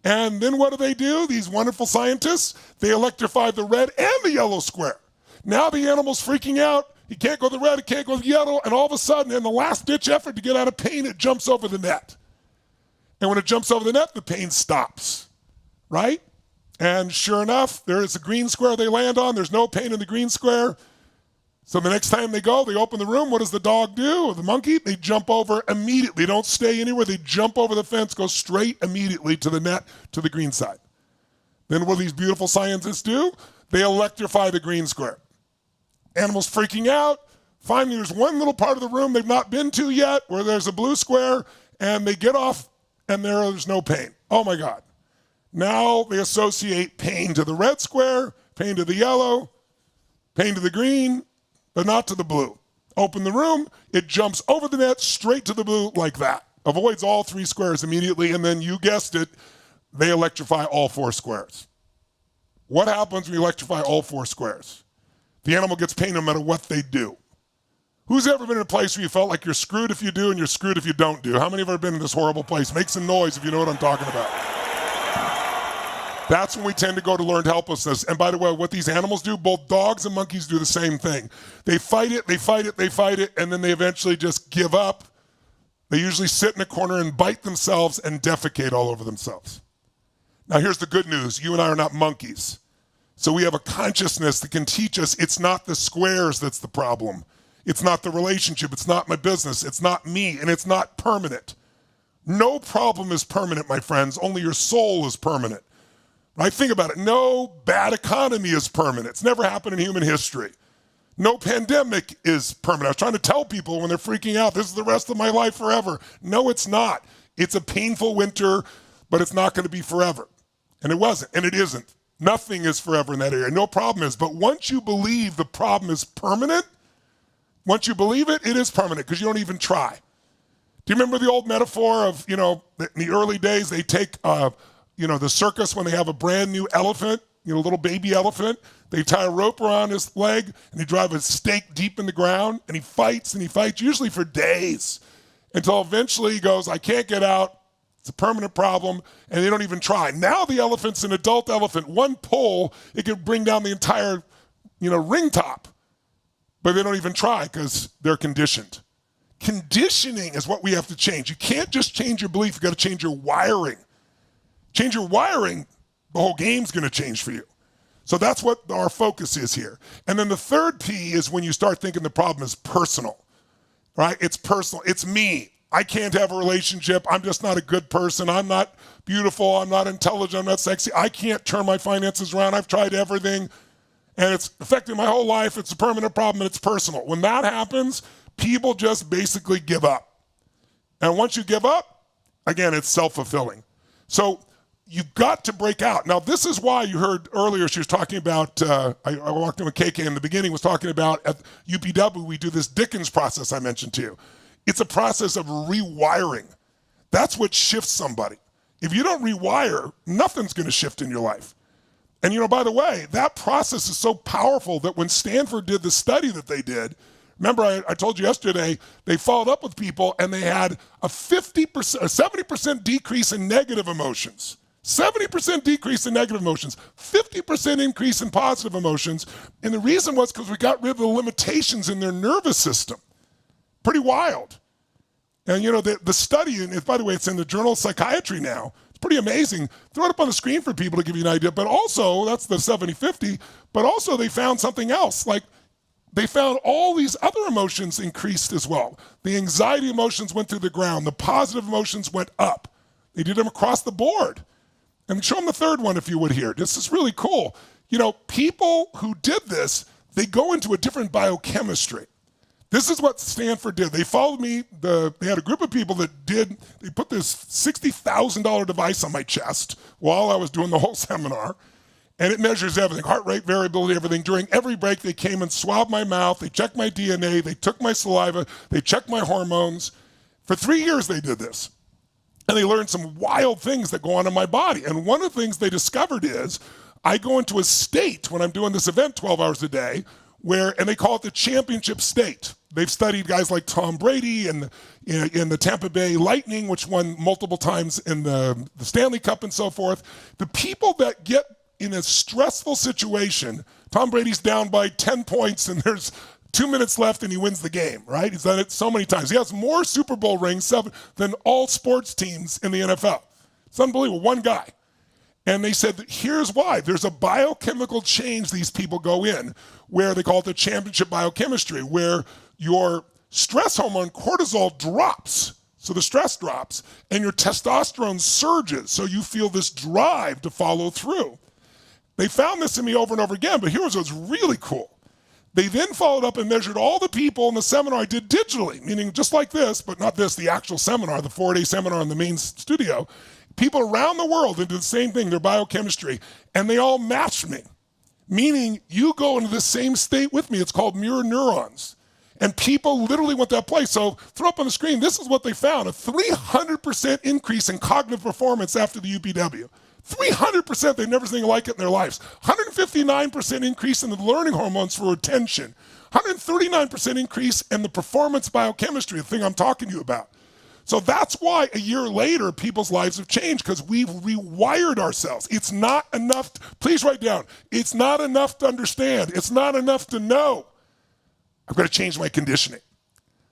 And then what do? These wonderful scientists, they electrify the red and the yellow square. Now the animal's freaking out. He can't go to the red, he can't go to the yellow, and all of a sudden, in the last-ditch effort to get out of pain, it jumps over the net. And when it jumps over the net, the pain stops, right? And sure enough, there is a green square they land on. There's no pain in the green square. So the next time they go, they open the room. What does the dog do? Or the monkey? They jump over immediately. They don't stay anywhere. They jump over the fence, go straight immediately to the net, to the green side. Then what do these beautiful scientists do? They electrify the green square. Animals freaking out. Finally, there's one little part of the room they've not been to yet where there's a blue square, and they get off, and there's no pain. Oh, my God. Now they associate pain to the red square, pain to the yellow, pain to the green, but not to the blue. Open the room, it jumps over the net straight to the blue like that. Avoids all 3 squares immediately, and then you guessed it, they electrify all 4 squares. What happens when you electrify all 4 squares? The animal gets pain no matter what they do. Who's ever been in a place where you felt like you're screwed if you do and you're screwed if you don't do? How many have ever been in this horrible place? Make some noise if you know what I'm talking about. That's when we tend to go to learned helplessness. And by the way, what these animals do, both dogs and monkeys do the same thing. They fight it, and then they eventually just give up. They usually sit in a corner and bite themselves and defecate all over themselves. Now here's the good news. You and I are not monkeys. So we have a consciousness that can teach us it's not the squares that's the problem. It's not the relationship. It's not my business. It's not me, and it's not permanent. No problem is permanent, my friends. Only your soul is permanent. Right? Think about it. No bad economy is permanent. It's never happened in human history. No pandemic is permanent. I was trying to tell people when they're freaking out, this is the rest of my life forever. No, it's not. It's a painful winter, but it's not going to be forever. And it wasn't, and it isn't. Nothing is forever in that area. No problem is. But once you believe the problem is permanent, once you believe it, it is permanent because you don't even try. Do you remember the old metaphor of, in the early days, they take, the circus when they have a brand new elephant, little baby elephant, they tie a rope around his leg and they drive a stake deep in the ground and he fights usually for days until eventually he goes, I can't get out. It's a permanent problem, and they don't even try. Now the elephant's an adult elephant. One pull, it can bring down the entire, ring top. But they don't even try because they're conditioned. Conditioning is what we have to change. You can't just change your belief. You've got to change your wiring. Change your wiring, the whole game's going to change for you. So that's what our focus is here. And then the third P is when you start thinking the problem is personal. right? It's personal. It's me. I can't have a relationship. I'm just not a good person. I'm not beautiful. I'm not intelligent. I'm not sexy. I can't turn my finances around. I've tried everything, and it's affecting my whole life. It's a permanent problem, and it's personal. When that happens, people just basically give up. And once you give up, again, it's self-fulfilling. So you've got to break out. Now, this is why you heard earlier she was talking about, I walked in with KK in the beginning, was talking about at UPW, we do this Dickens process I mentioned to you. It's a process of rewiring. That's what shifts somebody. If you don't rewire, nothing's going to shift in your life. And, by the way, that process is so powerful that when Stanford did the study that they did, remember I told you yesterday, they followed up with people and they had a 70% decrease in negative emotions. 70% decrease in negative emotions, 50% increase in positive emotions. And the reason was because we got rid of the limitations in their nervous system. Pretty wild. And the study, and by the way, it's in the Journal of Psychiatry now. It's pretty amazing. Throw it up on the screen for people to give you an idea. But also, that's the 70-50, but also they found something else. Like they found all these other emotions increased as well. The anxiety emotions went through the ground. The positive emotions went up. They did them across the board. And show them the third one if you would here. This is really cool. People who did this, they go into a different biochemistry. This is what Stanford did. They followed me. They had a group of people that they put this $60,000 device on my chest while I was doing the whole seminar. And it measures everything, heart rate, variability, everything. During every break, they came and swabbed my mouth. They checked my DNA. They took my saliva. They checked my hormones. For 3 years, they did this. And they learned some wild things that go on in my body. And one of the things they discovered is I go into a state when I'm doing this event 12 hours a day and they call it the championship state. They've studied guys like Tom Brady and in the Tampa Bay Lightning, which won multiple times in the Stanley Cup and so forth. The people that get in a stressful situation, Tom Brady's down by 10 points and there's 2 minutes left and he wins the game, right? He's done it so many times. He has more Super Bowl rings, 7, than all sports teams in the NFL. It's unbelievable, one guy. And they said, that here's why. There's a biochemical change these people go in where they call it the championship biochemistry, where your stress hormone cortisol drops. So the stress drops and your testosterone surges. So you feel this drive to follow through. They found this in me over and over again, but here's what's really cool. They then followed up and measured all the people in the seminar I did digitally, meaning just like this, but not this, the actual seminar, the 4-day seminar in the main studio. People around the world did the same thing, their biochemistry, and they all matched me, meaning you go into the same state with me. It's called mirror neurons. And people literally went that place. So throw up on the screen, this is what they found, a 300% increase in cognitive performance after the UPW. 300%, they've never seen like it in their lives. 159% increase in the learning hormones for attention. 139% increase in the performance biochemistry, the thing I'm talking to you about. So that's why a year later, people's lives have changed, because we've rewired ourselves. It's not enough, please write down, it's not enough to understand. It's not enough to know. I've got to change my conditioning.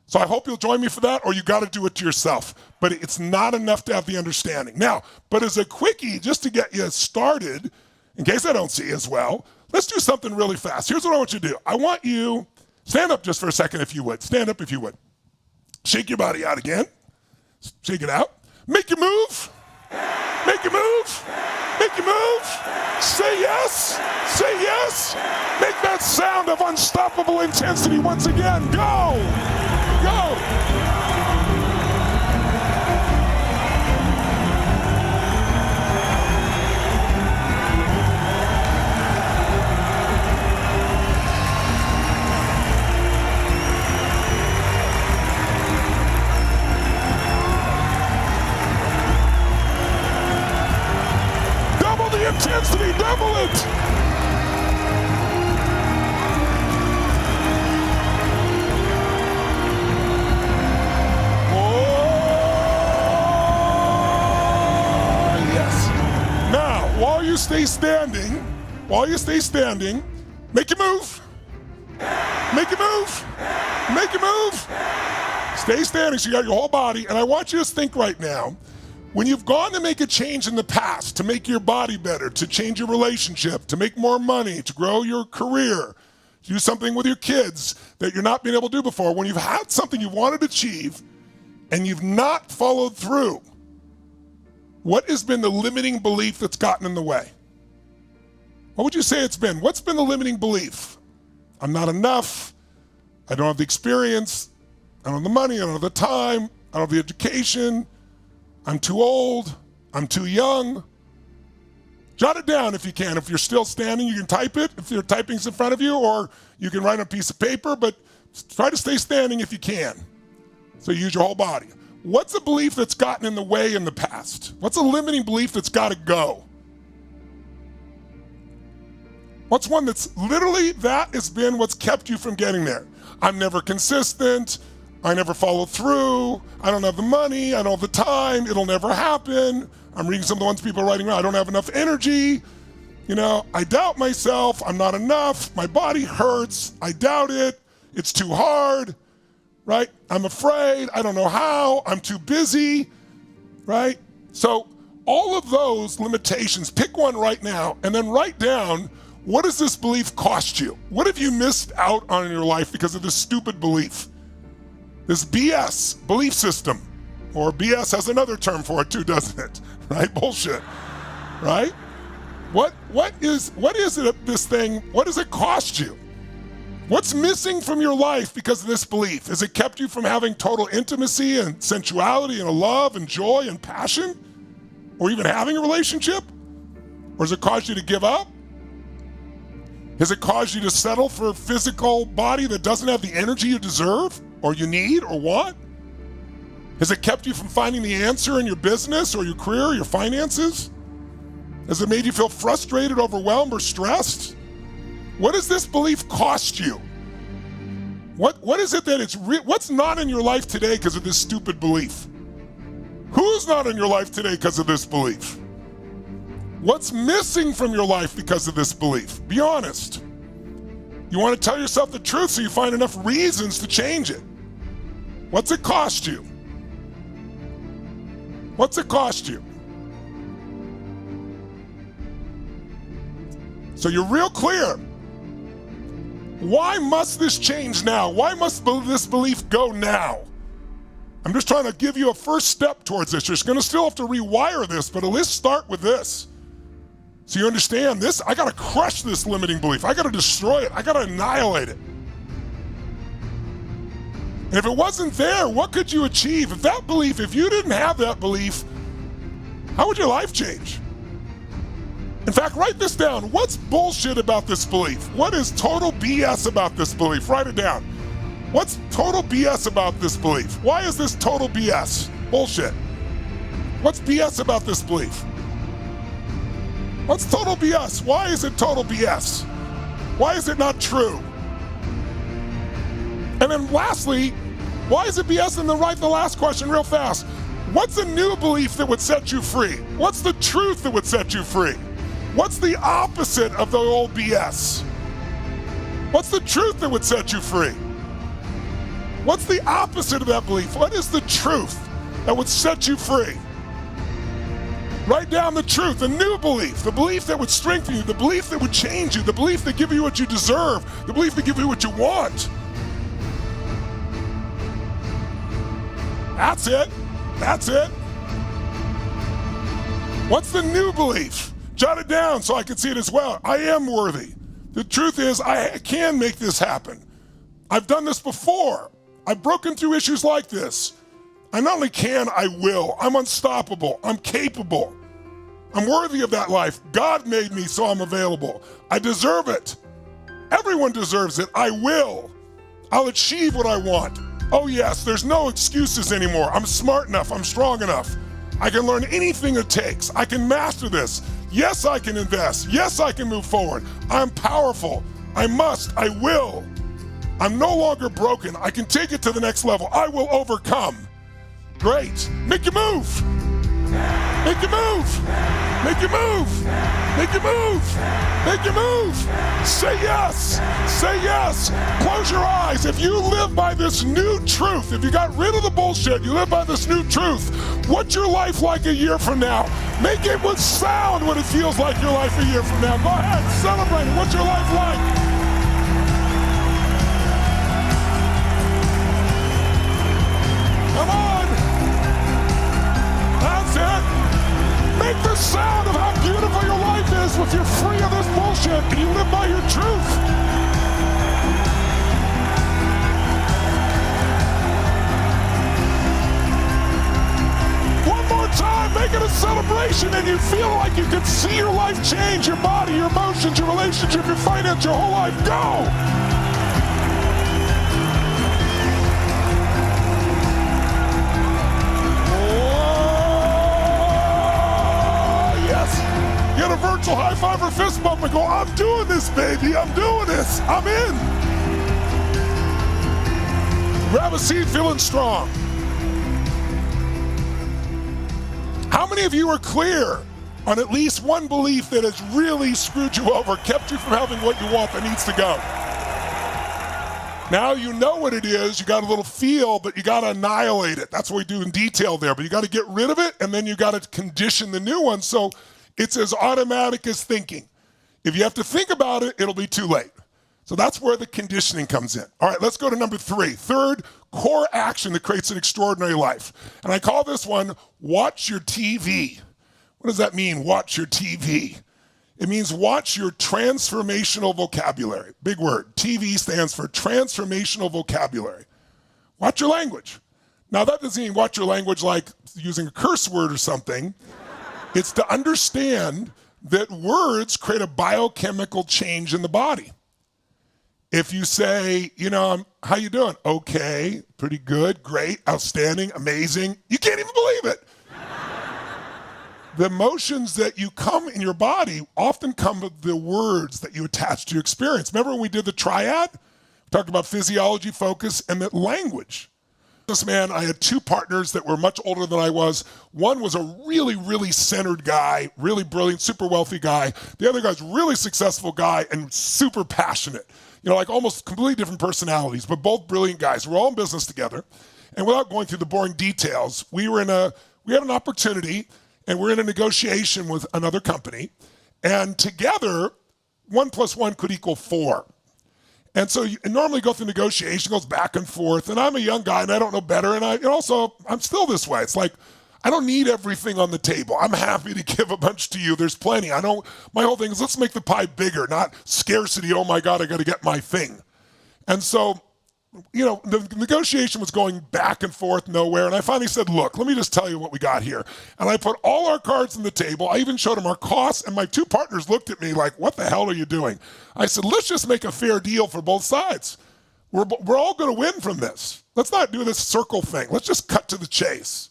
So I hope you'll join me for that, or you got to do it to yourself. But it's not enough to have the understanding. Now, but as a quickie, just to get you started, in case I don't see you as well, let's do something really fast. Here's what I want you to do. I want you, stand up just for a second if you would. Stand up if you would. Shake your body out again. Shake it out. Make your move. Make your move. Make your move. Say yes. Say yes. Make that sound of unstoppable intensity once again. Go. Go. Intensity, double it! Oh, yes. Now, while you stay standing, make your move. Make your move. Make your move. Stay standing so you got your whole body, and I want you to think right now, when you've gone to make a change in the past, to make your body better, to change your relationship, to make more money, to grow your career, do something with your kids that you're not being able to do before, when you've had something you wanted to achieve and you've not followed through, what has been the limiting belief that's gotten in the way? What would you say it's been? What's been the limiting belief? I'm not enough. I don't have the experience. I don't have the money. I don't have the time. I don't have the education. I'm too old. I'm too young. Jot it down if you can. If you're still standing, you can type it if your typing's in front of you, or you can write on a piece of paper, but try to stay standing if you can. So use your whole body. What's a belief that's gotten in the way in the past? What's a limiting belief that's got to go? What's one that's literally, that has been what's kept you from getting there? I'm never consistent. I never follow through. I don't have the money. I don't have the time. It'll never happen. I'm reading some of the ones people are writing now. I don't have enough energy. You know, I doubt myself. I'm not enough. My body hurts. I doubt it. It's too hard, right? I'm afraid. I don't know how. I'm too busy, right? So all of those limitations, pick one right now and then write down, what does this belief cost you? What have you missed out on in your life because of this stupid belief? This BS belief system, or BS has another term for it too, doesn't it? Right? Bullshit, right? What is it, this thing, what does it cost you? What's missing from your life because of this belief? Has it kept you from having total intimacy and sensuality and love and joy and passion? Or even having a relationship? Or has it caused you to give up? Has it caused you to settle for a physical body that doesn't have the energy you deserve or you need or want? Has it kept you from finding the answer in your business or your career or your finances? Has it made you feel frustrated, overwhelmed, or stressed? What does this belief cost you? What is it that what's not in your life today because of this stupid belief? Who's not in your life today because of this belief? What's missing from your life because of this belief? Be honest. You want to tell yourself the truth so you find enough reasons to change it. What's it cost you? What's it cost you? So you're real clear. Why must this change now? Why must this belief go now? I'm just trying to give you a first step towards this. You're going to still have to rewire this, but at least start with this. So you understand this? I got to crush this limiting belief. I got to destroy it. I got to annihilate it. And if it wasn't there, what could you achieve? If you didn't have that belief, how would your life change? In fact, write this down. What's bullshit about this belief? What is total BS about this belief? Write it down. What's total BS about this belief? Why is this total BS? Bullshit. What's BS about this belief? What's total BS? Why is it total BS? Why is it not true? And then lastly, why is it BS? And then write the last question real fast. What's a new belief that would set you free? What's the truth that would set you free? What's the opposite of the old BS? What's the truth that would set you free? What's the opposite of that belief? What is the truth that would set you free? Write down the truth, the new belief, the belief that would strengthen you, the belief that would change you, the belief that give you what you deserve, the belief that give you what you want. That's it. That's it. What's the new belief? Jot it down so I can see it as well. I am worthy. The truth is, I can make this happen. I've done this before. I've broken through issues like this. I not only can, I will. I'm unstoppable. I'm capable. I'm worthy of that life. God made me, so I'm available. I deserve it. Everyone deserves it. I will. I'll achieve what I want. Oh yes, there's no excuses anymore. I'm smart enough. I'm strong enough. I can learn anything it takes. I can master this. Yes, I can invest. Yes, I can move forward. I'm powerful. I must. I will. I'm no longer broken. I can take it to the next level. I will overcome. Great. Make your move. Make your move. Make your move. Make your move. Make your move. Say yes. Say yes. Close your eyes. If you live by this new truth, if you got rid of the bullshit, you live by this new truth, what's your life like a year from now? Make it with sound what it feels like your life a year from now. Go ahead, celebrate it. What's your life like? it, and you live by your truth. One more time, make it a celebration, and you feel like you can see your life change, your body, your emotions, your relationship, your finance, your whole life. Go! Get a virtual high five or fist bump and go, I'm doing this, baby. I'm doing this. I'm in. Grab a seat, feeling strong. How many of you are clear on at least one belief that has really screwed you over, kept you from having what you want that needs to go? Now you know what it is. You got a little feel, but you got to annihilate it. That's what we do in detail there. But you got to get rid of it, and then you got to condition the new one. So it's as automatic as thinking. If you have to think about it, it'll be too late. So that's where the conditioning comes in. All right, let's go to number 3. Third core action that creates an extraordinary life. And I call this one, watch your TV. What does that mean, watch your TV? It means watch your transformational vocabulary. Big word. TV stands for transformational vocabulary. Watch your language. Now that doesn't mean watch your language like using a curse word or something. It's to understand that words create a biochemical change in the body. If you say, how you doing? Okay, pretty good, great, outstanding, amazing, you can't even believe it. The emotions that you come in your body often come with the words that you attach to your experience. Remember when we did the triad? We talked about physiology, focus, and the language. This man, I had 2 partners that were much older than I was. One was a really, really centered guy, really brilliant, super wealthy guy. The other guy's really successful guy and super passionate. Like almost completely different personalities, but both brilliant guys. We're all in business together. And without going through the boring details, we had an opportunity, and we're in a negotiation with another company. And together, 1 + 1 could equal 4. And so you normally go through negotiation, goes back and forth, and I'm a young guy and I don't know better, and I'm still this way. It's like, I don't need everything on the table. I'm happy to give a bunch to you. There's plenty. My whole thing is let's make the pie bigger, not scarcity. Oh my God, I got to get my thing. And so, the negotiation was going back and forth nowhere, and I finally said, look, let me just tell you what we got here. And I put all our cards on the table. I even showed them our costs, and my 2 partners looked at me like, what the hell are you doing? I said, let's just make a fair deal for both sides. We're all going to win from this. Let's not do this circle thing. Let's just cut to the chase.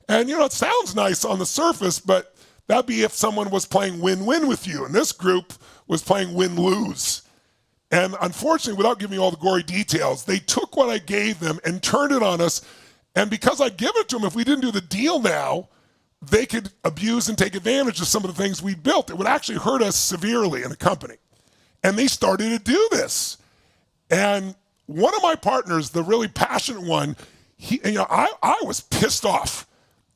And, it sounds nice on the surface, but that'd be if someone was playing win-win with you, and this group was playing win-lose. And unfortunately, without giving you all the gory details, they took what I gave them and turned it on us. And because I give it to them, if we didn't do the deal now, they could abuse and take advantage of some of the things we built. It would actually hurt us severely in the company. And they started to do this. And one of my partners, the really passionate one, I was pissed off.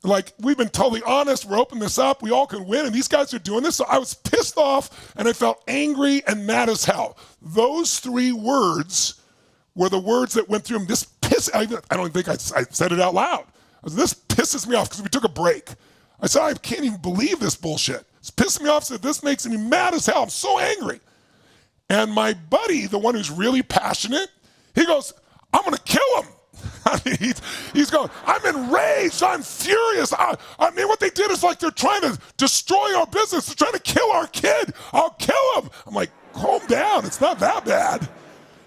Like, we've been totally honest, we're opening this up, we all can win, and these guys are doing this. So I was pissed off, and I felt angry and mad as hell. Those 3 words were the words that went through him. I don't think I said it out loud. This pisses me off, because we took a break. I said, I can't even believe this bullshit. It's pissing me off, so this makes me mad as hell. I'm so angry. And my buddy, the one who's really passionate, he goes, I'm gonna kill him. He's going, I'm enraged, I'm furious. I mean, what they did is like they're trying to destroy our business. They're trying to kill our kid. I'll kill him. I'm like, calm down, it's not that bad.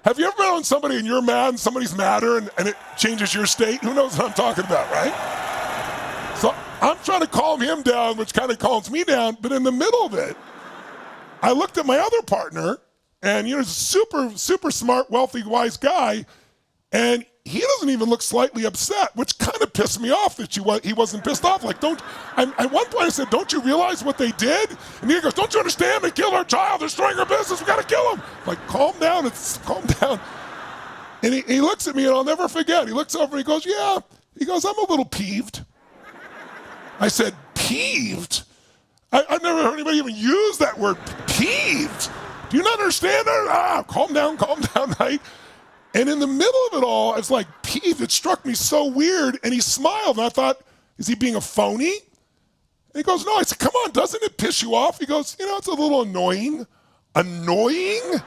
Have you ever been on somebody and you're mad and somebody's madder and it changes your state? Who knows what I'm talking about, right? So I'm trying to calm him down, which kind of calms me down, but in the middle of it, I looked at my other partner, and he's a super, super smart, wealthy, wise guy, and he doesn't even look slightly upset, which kind of pissed me off that he wasn't pissed off. Like, at one point I said, don't you realize what they did? And he goes, don't you understand? They killed our child, they're destroying our business, we gotta kill them. Like, calm down, calm down. And he looks at me, and I'll never forget. He looks over and he goes, yeah. He goes, I'm a little peeved. I said, peeved? I've never heard anybody even use that word, peeved. Do you not understand that? Calm down, right? And in the middle of it all, I was like peeved. It struck me so weird. And he smiled. And I thought, is he being a phony? And he goes, no. I said, come on, doesn't it piss you off? He goes, it's a little annoying. Annoying?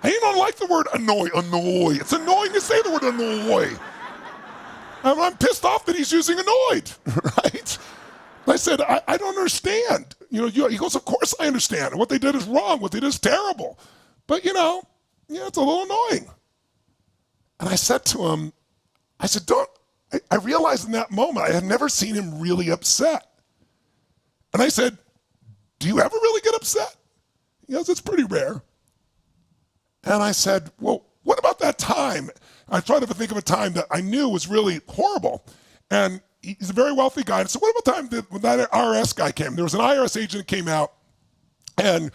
I even don't like the word annoy. It's annoying to say the word annoy. I'm pissed off that he's using annoyed, right? I said, I don't understand. He goes, of course I understand. What they did is wrong. What they did is terrible. But, it's a little annoying. And I said to him, I said, I realized in that moment I had never seen him really upset. And I said, do you ever really get upset? He goes, it's pretty rare. And I said, well, what about that time? I tried to think of a time that I knew was really horrible. And he's a very wealthy guy. And I said, what about the time when that IRS guy came? There was an IRS agent that came out, and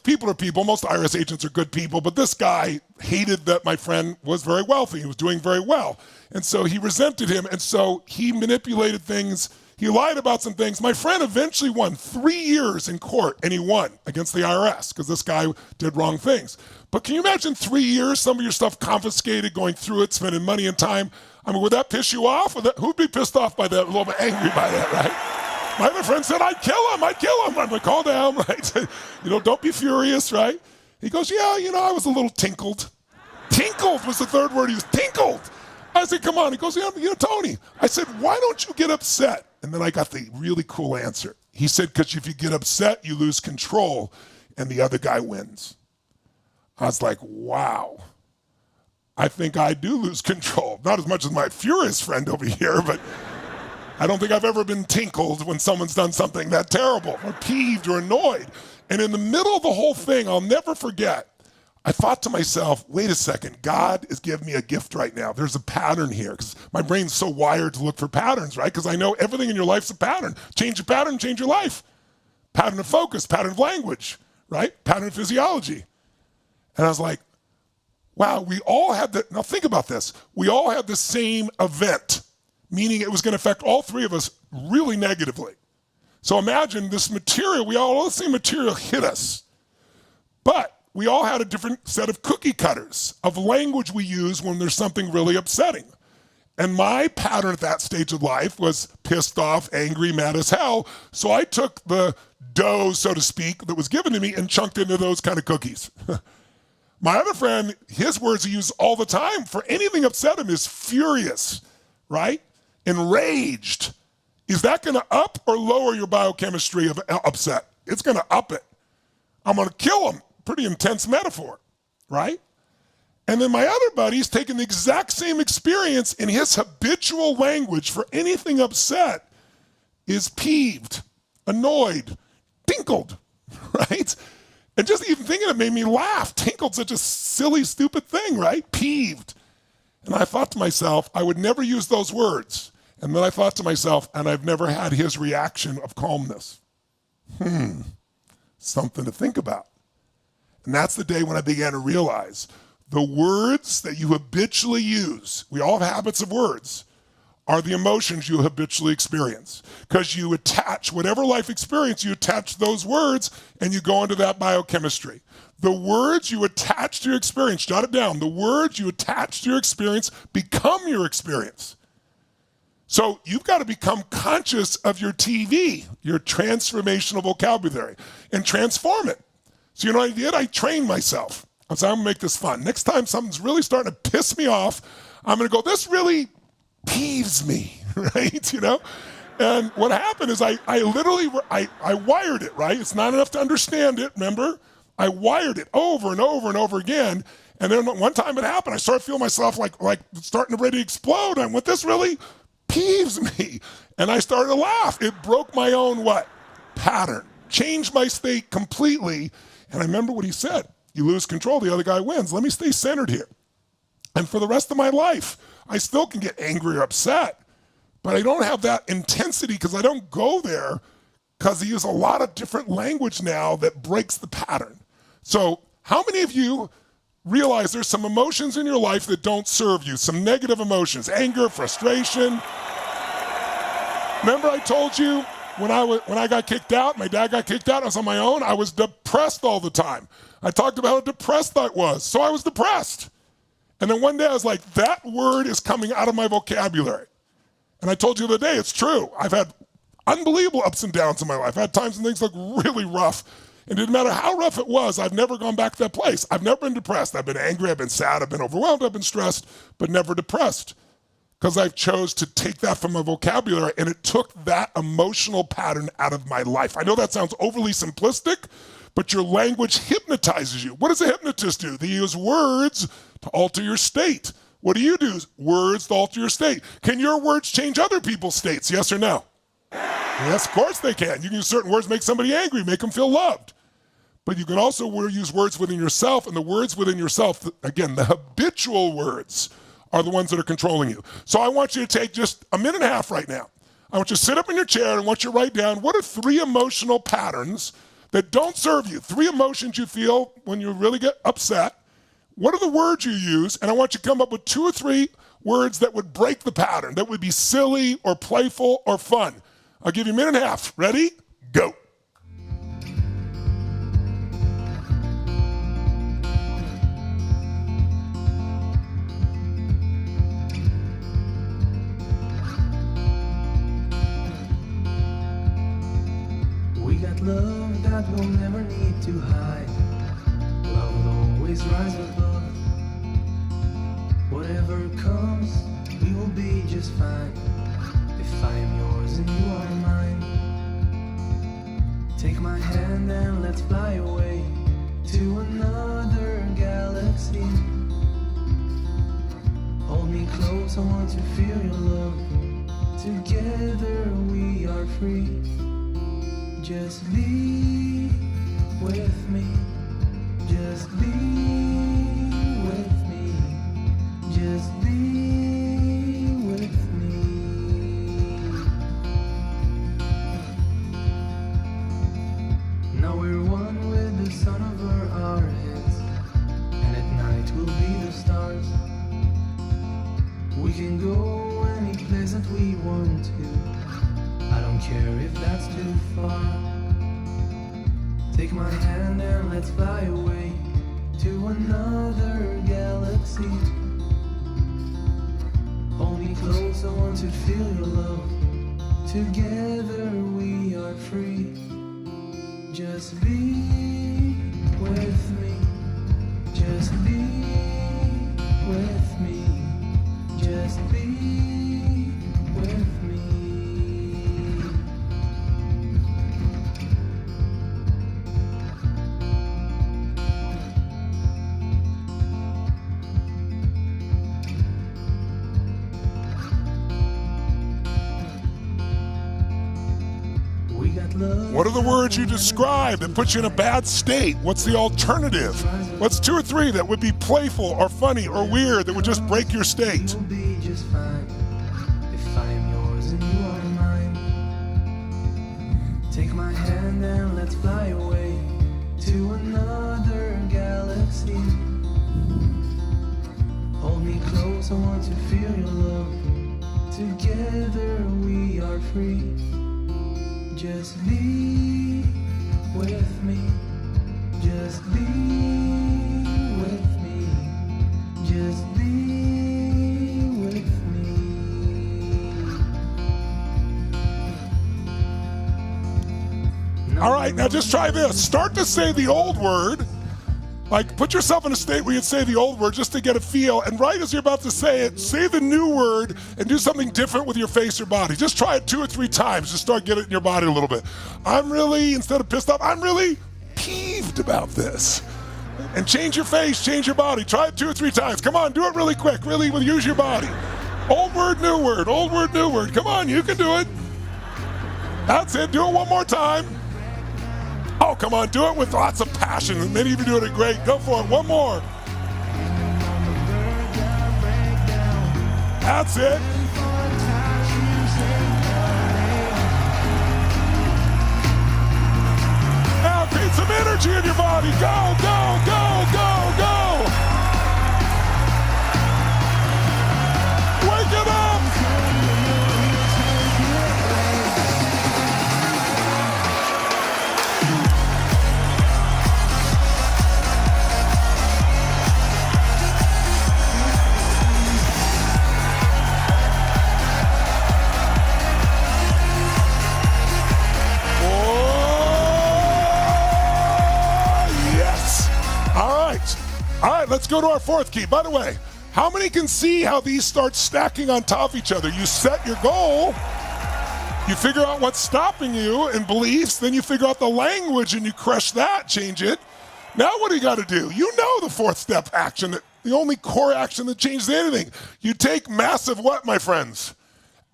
people are people. Most IRS agents are good people, but this guy hated that my friend was very wealthy. He was doing very well. And so he resented him, and so he manipulated things. He lied about some things. My friend eventually won 3 years in court, and he won against the IRS because this guy did wrong things. But can you imagine 3 years, some of your stuff confiscated, going through it, spending money and time? I mean, would that piss you off? Who'd be pissed off by that, a little bit angry by that, right? My other friend said, I'd kill him. I'm like, calm down, right? Don't be furious, right? He goes, yeah, I was a little tinkled. Tinkled was the third word he used, tinkled. I said, come on. He goes, Tony. I said, why don't you get upset? And then I got the really cool answer. He said, because if you get upset, you lose control, and the other guy wins. I was like, wow. I think I do lose control. Not as much as my furious friend over here, but I don't think I've ever been tinkled when someone's done something that terrible, or peeved or annoyed. And in the middle of the whole thing, I'll never forget, I thought to myself, wait a second, God is giving me a gift right now. There's a pattern here, because my brain's so wired to look for patterns, right? Because I know everything in your life's a pattern. Change your pattern, change your life. Pattern of focus, pattern of language, right? Pattern of physiology. And I was like, wow, we all had that. Now think about this. We all had the same event, meaning it was going to affect all three of us really negatively. So imagine this material, all the same material hit us. But we all had a different set of cookie cutters of language we use when there's something really upsetting. And my pattern at that stage of life was pissed off, angry, mad as hell. So I took the dough, so to speak, that was given to me and chunked into those kind of cookies. My other friend, his words he uses all the time for anything upset him is furious, right? Enraged. Is that going to up or lower your biochemistry of upset? It's going to up it. I'm going to kill him. Pretty intense metaphor, right? And then my other buddy's taking the exact same experience, in his habitual language for anything upset is peeved, annoyed, tinkled, right? And just even thinking it made me laugh. Tinkled's such a silly, stupid thing, right? Peeved. And I thought to myself, I would never use those words. And then I thought to myself, and I've never had his reaction of calmness. Something to think about. And that's the day when I began to realize the words that you habitually use, we all have habits of words, are the emotions you habitually experience. Because you attach, whatever life experience, you attach those words and you go into that biochemistry. The words you attach to your experience, jot it down, the words you attach to your experience become your experience. So you've got to become conscious of your TV, your transformational vocabulary, and transform it. So you know what I did? I trained myself. I said, I'm going to make this fun. Next time something's really starting to piss me off, I'm going to go, this really peeves me, right? And what happened is I literally wired it, right? It's not enough to understand it, remember? I wired it over and over and over again. And then one time it happened, I started feeling myself like starting to ready to explode. I went, this really peeves me. And I started to laugh. It broke my own what? Pattern. Changed my state completely. And I remember what he said. You lose control, the other guy wins. Let me stay centered here. And for the rest of my life, I still can get angry or upset, but I don't have that intensity because I don't go there, because I use a lot of different language now that breaks the pattern. So how many of you realize there's some emotions in your life that don't serve you, some negative emotions, anger, frustration? Remember I told you when I got kicked out, my dad got kicked out, I was on my own, I was depressed all the time. I talked about how depressed I was, so I was depressed. And then one day I was like, that word is coming out of my vocabulary. And I told you the other day, it's true. I've had unbelievable ups and downs in my life. I've had times when things look really rough. And it didn't matter how rough it was, I've never gone back to that place. I've never been depressed. I've been angry, I've been sad, I've been overwhelmed, I've been stressed, but never depressed. Because I chose to take that from my vocabulary, and it took that emotional pattern out of my life. I know that sounds overly simplistic, but your language hypnotizes you. What does a hypnotist do? They use words to alter your state. What do you do? Words to alter your state. Can your words change other people's states? Yes or no? Yes, of course they can. You can use certain words to make somebody angry, make them feel loved. But you can also use words within yourself, and the words within yourself, again, the habitual words are the ones that are controlling you. So I want you to take just a minute and a half right now. I want you to sit up in your chair and I want you to write down what are 3 emotional patterns that don't serve you. 3 emotions you feel when you really get upset. What are the words you use? And I want you to come up with 2 or 3 words that would break the pattern, that would be silly or playful or fun. I'll give you a minute and a half. Ready? Go. We got love that we'll never need to hide. Love will always rise above. Whatever comes, we will be just fine. If I am yours and you are mine. Take my hand and let's fly away to another galaxy. Hold me close, I want to feel your love. Together we are free. Just be with me. Just be with me. Just be with me. Now we're one with the sun over our heads, and at night we'll be the stars. We can go any place that we want to. I don't care if that's too far. Take my hand and let's fly away to another galaxy. Hold me close, I want to feel your love. Together we are free. Just be with me. Just be with me. Just be with me. What are the words you describe that put you in a bad state? What's the alternative? What's 2 or 3 that would be playful or funny or weird that would just break your state? We'll be just fine if I am yours and you are mine. Take my hand and let's fly away to another galaxy. Hold me close, I want to feel your love. Together we are free. Just be with me. Just be with me. Just be with me. All right, now just try this. Start to say the old word. Like, put yourself in a state where you'd say the old word just to get a feel, and right as you're about to say it, say the new word and do something different with your face or body. Just try it 2 or 3 times. Just start getting it in your body a little bit. I'm really, instead of pissed off, I'm really peeved about this. And change your face, change your body. Try it 2 or 3 times. Come on, do it really quick. Really, use your body. Old word, new word. Old word, new word. Come on, you can do it. That's it. Do it one more time. Oh, come on, do it with lots of passion. Many of you doing it great. Go for it. One more. That's it. Now create some energy in your body. Go, go, go, go, go. Wake it up. let's go to our fourth key. By the way, how many can see how these start stacking on top of each other? You set your goal, you figure out what's stopping you and beliefs, then you figure out the language and you crush that, change it. Now what do you got to do? You know the fourth step action, the only core action that changes anything. You take massive what, my friends?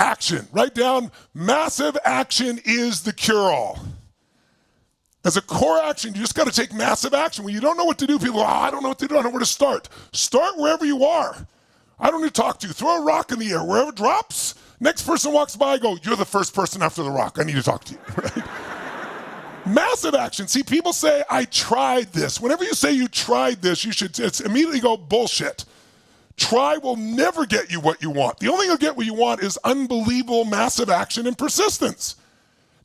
Action. Write down, massive action is the cure-all. As a core action, you just got to take massive action. When you don't know what to do, people go, I don't know what to do, I don't know where to start. Start wherever you are. I don't need to talk to you. Throw a rock in the air. Wherever it drops, next person walks by, go, you're the first person after the rock. I need to talk to you. Right? Massive action. See, people say, I tried this. Whenever you say you tried this, you should immediately go, bullshit. Try will never get you what you want. The only thing you'll get what you want is unbelievable massive action and persistence.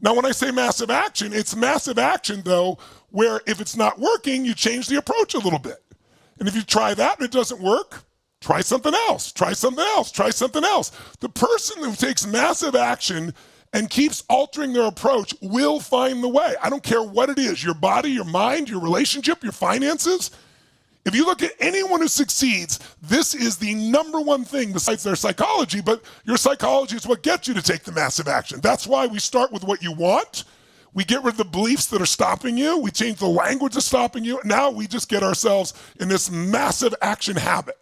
Now, when I say massive action, it's massive action, though, where if it's not working, you change the approach a little bit. And if you try that and it doesn't work, try something else, try something else, try something else. The person who takes massive action and keeps altering their approach will find the way. I don't care what it is, your body, your mind, your relationship, your finances. If you look at anyone who succeeds, this is the number one thing besides their psychology, but your psychology is what gets you to take the massive action. That's why we start with what you want. We get rid of the beliefs that are stopping you. We change the language that's stopping you. Now we just get ourselves in this massive action habit.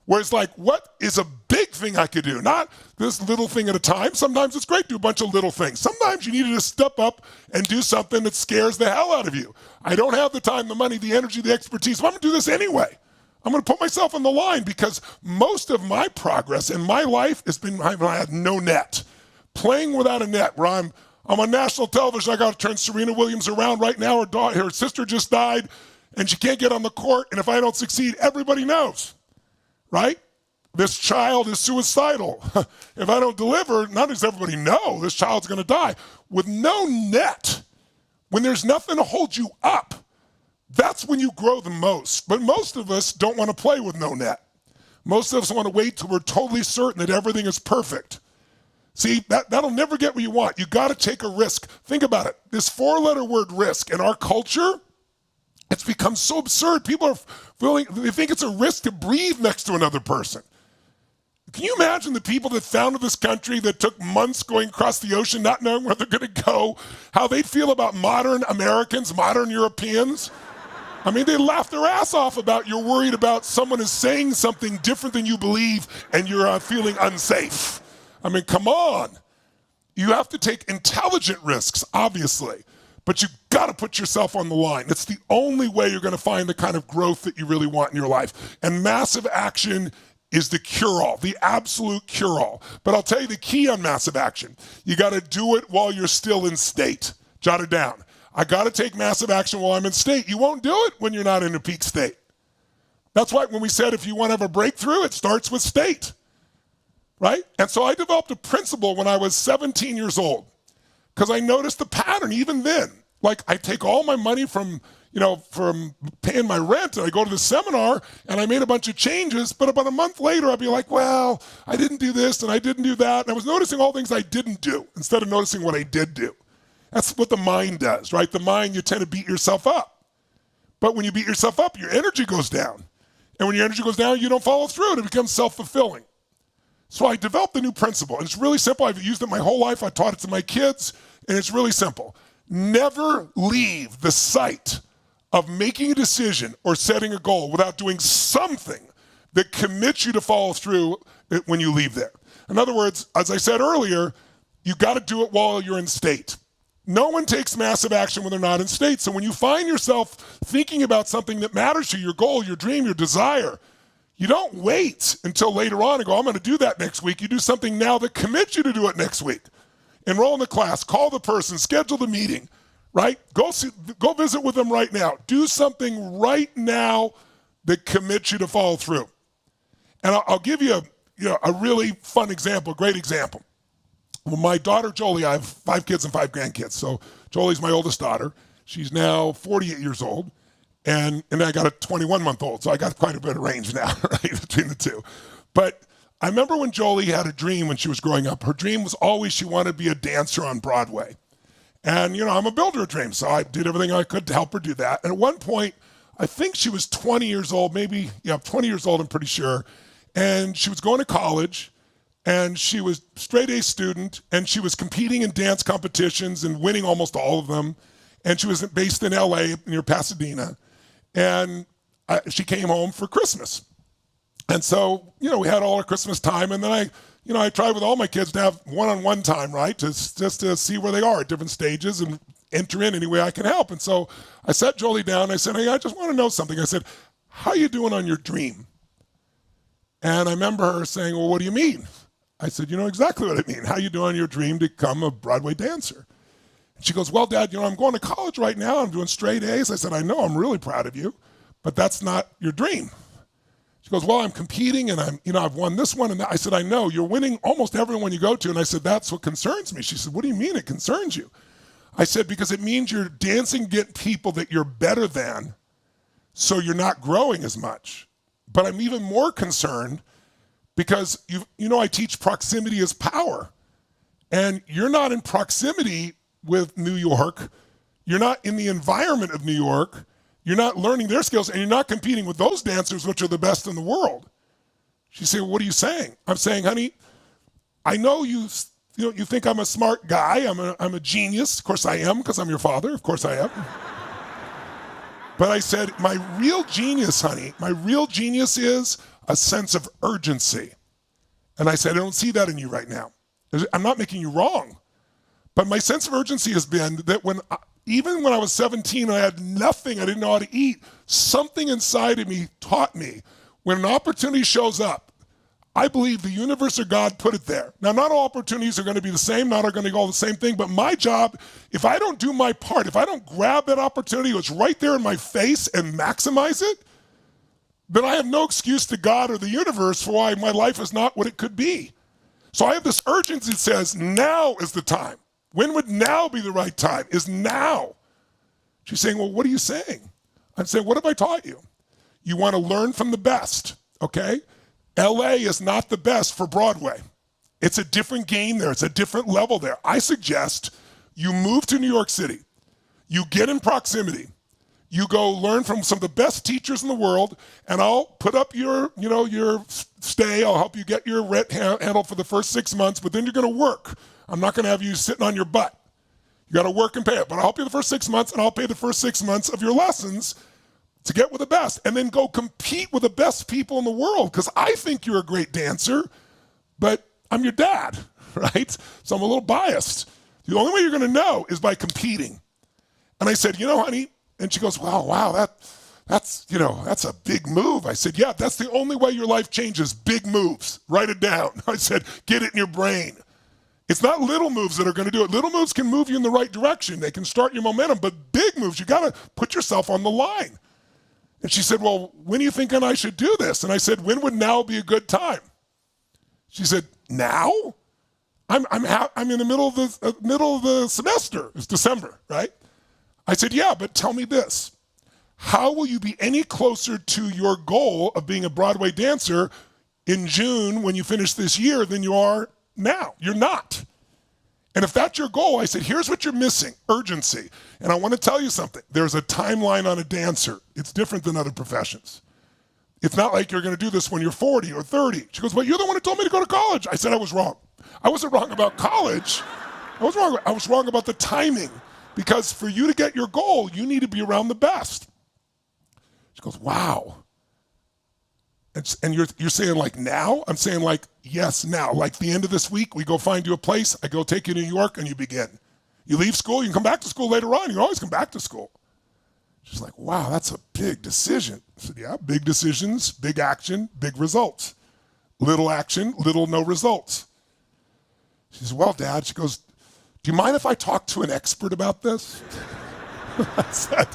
Whereas like, what is a big thing I could do? Not this little thing at a time. Sometimes it's great to do a bunch of little things. Sometimes you need to just step up and do something that scares the hell out of you. I don't have the time, the money, the energy, the expertise, but I'm gonna do this anyway. I'm gonna put myself on the line because most of my progress in my life has been, I had no net. Playing without a net, where I'm on national television, I gotta turn Serena Williams around right now. Her sister just died and she can't get on the court, and if I don't succeed, everybody knows. Right? This child is suicidal. If I don't deliver, not does everybody know this child's gonna die. With no net, when there's nothing to hold you up, that's when you grow the most. But most of us don't wanna play with no net. Most of us wanna wait till we're totally certain that everything is perfect. See, that'll never get what you want. You gotta take a risk. Think about it. This 4-letter word risk in our culture, it's become so absurd. People are they think it's a risk to breathe next to another person. Can you imagine the people that founded this country that took months going across the ocean, not knowing where they're gonna go, how they feel about modern Americans, modern Europeans? I mean, they laugh their ass off about you're worried about someone is saying something different than you believe and you're feeling unsafe. I mean, come on. You have to take intelligent risks, obviously. But you gotta put yourself on the line. It's the only way you're gonna find the kind of growth that you really want in your life. And massive action is the cure-all, the absolute cure-all. But I'll tell you the key on massive action. You gotta do it while you're still in state. Jot it down. I gotta take massive action while I'm in state. You won't do it when you're not in a peak state. That's why when we said if you wanna have a breakthrough, it starts with state, right? And so I developed a principle when I was 17 years old. Because I noticed the pattern even then. Like I take all my money from paying my rent and I go to the seminar and I made a bunch of changes, but about a month later I'd be like, well, I didn't do this and I didn't do that. And I was noticing all things I didn't do instead of noticing what I did do. That's what the mind does, right? The mind, you tend to beat yourself up. But when you beat yourself up, your energy goes down. And when your energy goes down, you don't follow through. It becomes self-fulfilling. So I developed a new principle, and it's really simple. I've used it my whole life. I taught it to my kids, and it's really simple. Never leave the site of making a decision or setting a goal without doing something that commits you to follow through when you leave there. In other words, as I said earlier, you got to do it while you're in state. No one takes massive action when they're not in state. So when you find yourself thinking about something that matters to you, your goal, your dream, your desire, you don't wait until later on and go, I'm going to do that next week. You do something now that commits you to do it next week. Enroll in the class, call the person, schedule the meeting, right? Go visit with them right now. Do something right now that commits you to follow through. And I'll give you a really fun example, a great example. Well, my daughter Jolie, I have 5 kids and 5 grandkids. So Jolie's my oldest daughter. She's now 48 years old. And I got a 21-month-old, so I got quite a bit of range now, right, between the two. But I remember when Jolie had a dream when she was growing up. Her dream was always she wanted to be a dancer on Broadway. And, I'm a builder of dreams, so I did everything I could to help her do that. And at one point, I think she was 20 years old, maybe, 20 years old, I'm pretty sure. And she was going to college, and she was straight A student, and she was competing in dance competitions and winning almost all of them. And she was based in LA near Pasadena. And she came home for Christmas. And so, we had all our Christmas time, and then I tried with all my kids to have one-on-one time, right? Just to see where they are at different stages and enter in any way I can help. And so I sat Jolie down, and I said, hey, I just want to know something. I said, how you doing on your dream? And I remember her saying, well, what do you mean? I said, you know exactly what I mean. How you doing on your dream to become a Broadway dancer? And she goes, well, Dad, I'm going to college right now. I'm doing straight A's. I said, I know, I'm really proud of you, but that's not your dream. She goes, well, I'm competing, and I've won this one and that. I said, I know, you're winning almost everyone you go to. And I said, that's what concerns me. She said, what do you mean it concerns you? I said, because it means you're dancing, get people that you're better than, so you're not growing as much. But I'm even more concerned because I teach proximity is power. And you're not in proximity with New York. You're not in the environment of New York. You're not learning their skills, and you're not competing with those dancers, which are the best in the world. She said, well, what are you saying? I'm saying, honey, I know you think I'm a smart guy. I'm a genius. Of course I am, because I'm your father. Of course I am. But I said, my real genius, honey, my real genius is a sense of urgency. And I said, I don't see that in you right now. I'm not making you wrong. But my sense of urgency has been that even when I was 17, I had nothing, I didn't know how to eat, something inside of me taught me, when an opportunity shows up, I believe the universe or God put it there. Now, not all opportunities are going to be the same, not all going to go the same thing, but my job, if I don't do my part, if I don't grab that opportunity, it's right there in my face and maximize it, then I have no excuse to God or the universe for why my life is not what it could be. So I have this urgency that says, now is the time. When would now be the right time? Is now. She's saying, well, what are you saying? I'm saying, what have I taught you? You want to learn from the best, okay? LA is not the best for Broadway. It's a different game there. It's a different level there. I suggest you move to New York City. You get in proximity. You go learn from some of the best teachers in the world, and I'll put up your stay. I'll help you get your rent handled for the first 6 months, but then you're going to work. I'm not going to have you sitting on your butt. You got to work and pay it, but I'll help you the first 6 months, and I'll pay the first 6 months of your lessons to get with the best, and then go compete with the best people in the world, because I think you're a great dancer, but I'm your dad, right? So I'm a little biased. The only way you're going to know is by competing. And I said, honey, and she goes, wow, that's a big move. I said, yeah, that's the only way your life changes, big moves. Write it down. I said, get it in your brain. It's not little moves that are going to do it. Little moves can move you in the right direction. They can start your momentum, but big moves, you got to put yourself on the line. And she said, well, when are you thinking I should do this? And I said, when would now be a good time? She said, now? I'm in the middle of the semester. It's December, right? I said, yeah, but tell me this. How will you be any closer to your goal of being a Broadway dancer in June when you finish this year than you are now? You're not. And if that's your goal, I said, here's what you're missing, urgency. And I want to tell you something. There's a timeline on a dancer. It's different than other professions. It's not like you're going to do this when you're 40 or 30. She goes, well, you're the one who told me to go to college. I said I was wrong. I wasn't wrong about college. I was wrong about the timing. Because for you to get your goal, you need to be around the best. She goes, wow. And you're saying like now? I'm saying like, yes, now. Like the end of this week, we go find you a place. I go take you to New York and you begin. You leave school, you can come back to school later on. You can always come back to school. She's like, wow, that's a big decision. I said, yeah, big decisions, big action, big results. Little action, little no results. She says, well, Dad, she goes, do you mind if I talk to an expert about this? I said,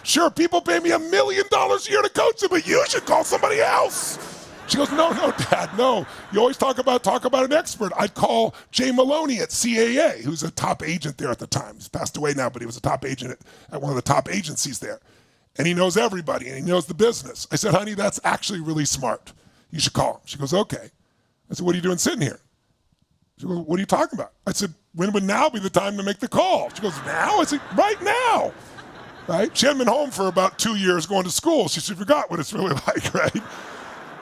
sure, people pay me $1 million a year to coach them, but you should call somebody else. She goes, no, Dad, no. You always talk about an expert. I'd call Jay Maloney at CAA, who's a top agent there at the time. He's passed away now, but he was a top agent at one of the top agencies there. And he knows everybody, and he knows the business. I said, honey, that's actually really smart. You should call him. She goes, okay. I said, what are you doing sitting here? She goes, what are you talking about? I said, when would now be the time to make the call? She goes, now? I said, right now. right? She hadn't been home for about 2 years going to school. She forgot what it's really like, right?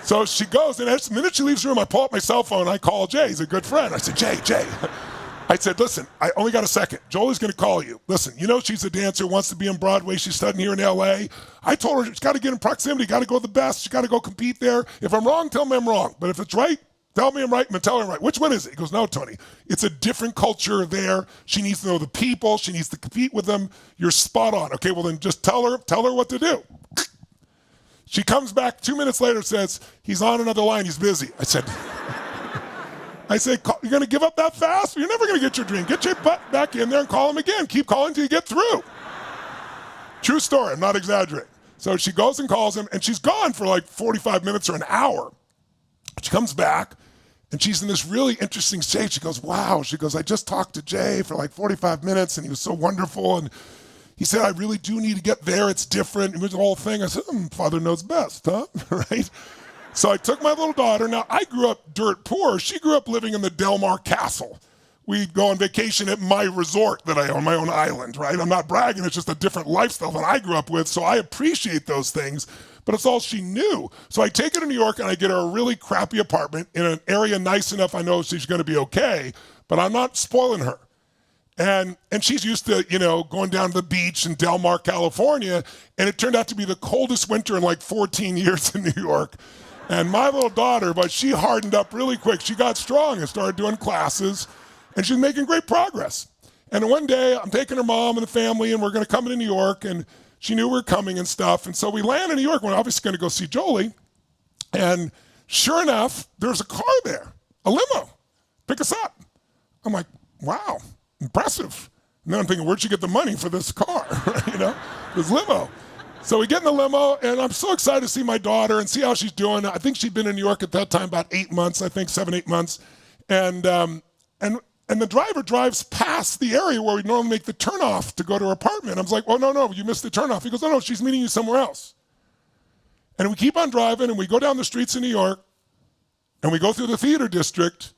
So she goes, and the minute she leaves the room, I pull up my cell phone, I call Jay. He's a good friend. I said, Jay. I said, listen, I only got a second. Jolie's going to call you. Listen, you know she's a dancer, wants to be on Broadway. She's studying here in L.A. I told her she's got to get in proximity, got to go the best. She's got to go compete there. If I'm wrong, tell me I'm wrong. But if it's right, tell me I'm right, and tell her I'm right. Which one is it? He goes, no, Tony. It's a different culture there. She needs to know the people. She needs to compete with them. You're spot on. Okay, well then just tell her what to do. She comes back 2 minutes later, says, he's on another line, he's busy. I said, you're going to give up that fast? You're never going to get your dream. Get your butt back in there and call him again. Keep calling until you get through. True story, I'm not exaggerating. So she goes and calls him, and she's gone for like 45 minutes or an hour. She comes back, and she's in this really interesting state. She goes, wow. She goes, I just talked to Jay for like 45 minutes, and he was so wonderful, and he said, I really do need to get there. It's different. It was the whole thing. I said, father knows best, huh? Right? So I took my little daughter. Now, I grew up dirt poor. She grew up living in the Del Mar Castle. We'd go on vacation at my resort that I own, my own island, right? I'm not bragging. It's just a different lifestyle than I grew up with. So I appreciate those things, but it's all she knew. So I take her to New York, and I get her a really crappy apartment in an area nice enough I know she's going to be okay, but I'm not spoiling her. And she's used to, going down to the beach in Del Mar, California, and it turned out to be the coldest winter in like 14 years in New York. And my little daughter, but she hardened up really quick. She got strong and started doing classes, and she's making great progress. And one day, I'm taking her mom and the family, and we're going to come into New York, and she knew we were coming and stuff. And so we land in New York. We're obviously going to go see Jolie. And sure enough, there's a car there, a limo, pick us up. I'm like, wow. Impressive. And then I'm thinking, where'd you get the money for this car? This limo. So we get in the limo, and I'm so excited to see my daughter and see how she's doing. I think she'd been in New York at that time about 8 months, 7, 8 months. And the driver drives past the area where we normally make the turnoff to go to her apartment. I was like, oh, no, you missed the turnoff. He goes, no, she's meeting you somewhere else. And we keep on driving, and we go down the streets of New York, and we go through the theater district,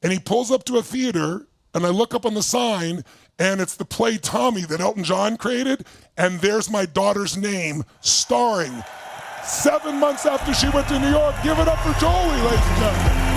and he pulls up to a theater, and I look up on the sign, and it's the play Tommy that Elton John created, and there's my daughter's name starring 7 months after she went to New York. Give it up for Jolie, ladies and gentlemen.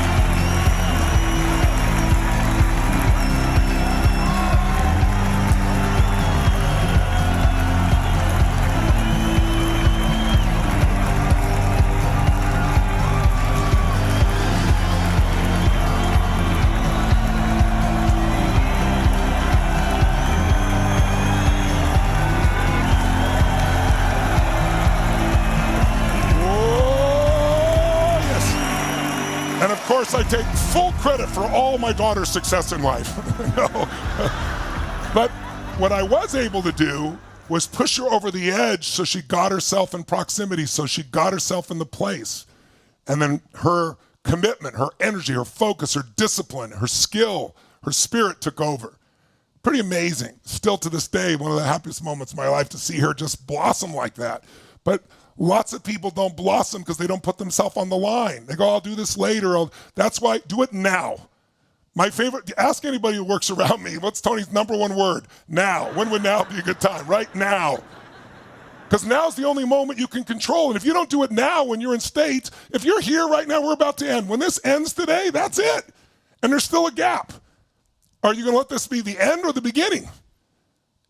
And of course, I take full credit for all my daughter's success in life. No. But what I was able to do was push her over the edge so she got herself in proximity, so she got herself in the place. And then her commitment, her energy, her focus, her discipline, her skill, her spirit took over. Pretty amazing. Still to this day, one of the happiest moments of my life to see her just blossom like that. But lots of people don't blossom because they don't put themselves on the line. They go, I'll do this later. That's why, do it now. My favorite, ask anybody who works around me, what's Tony's number one word? Now. When would now be a good time? Right now. Because now's the only moment you can control. And if you don't do it now when you're in state, if you're here right now, we're about to end. When this ends today, that's it. And there's still a gap. Are you going to let this be the end or the beginning?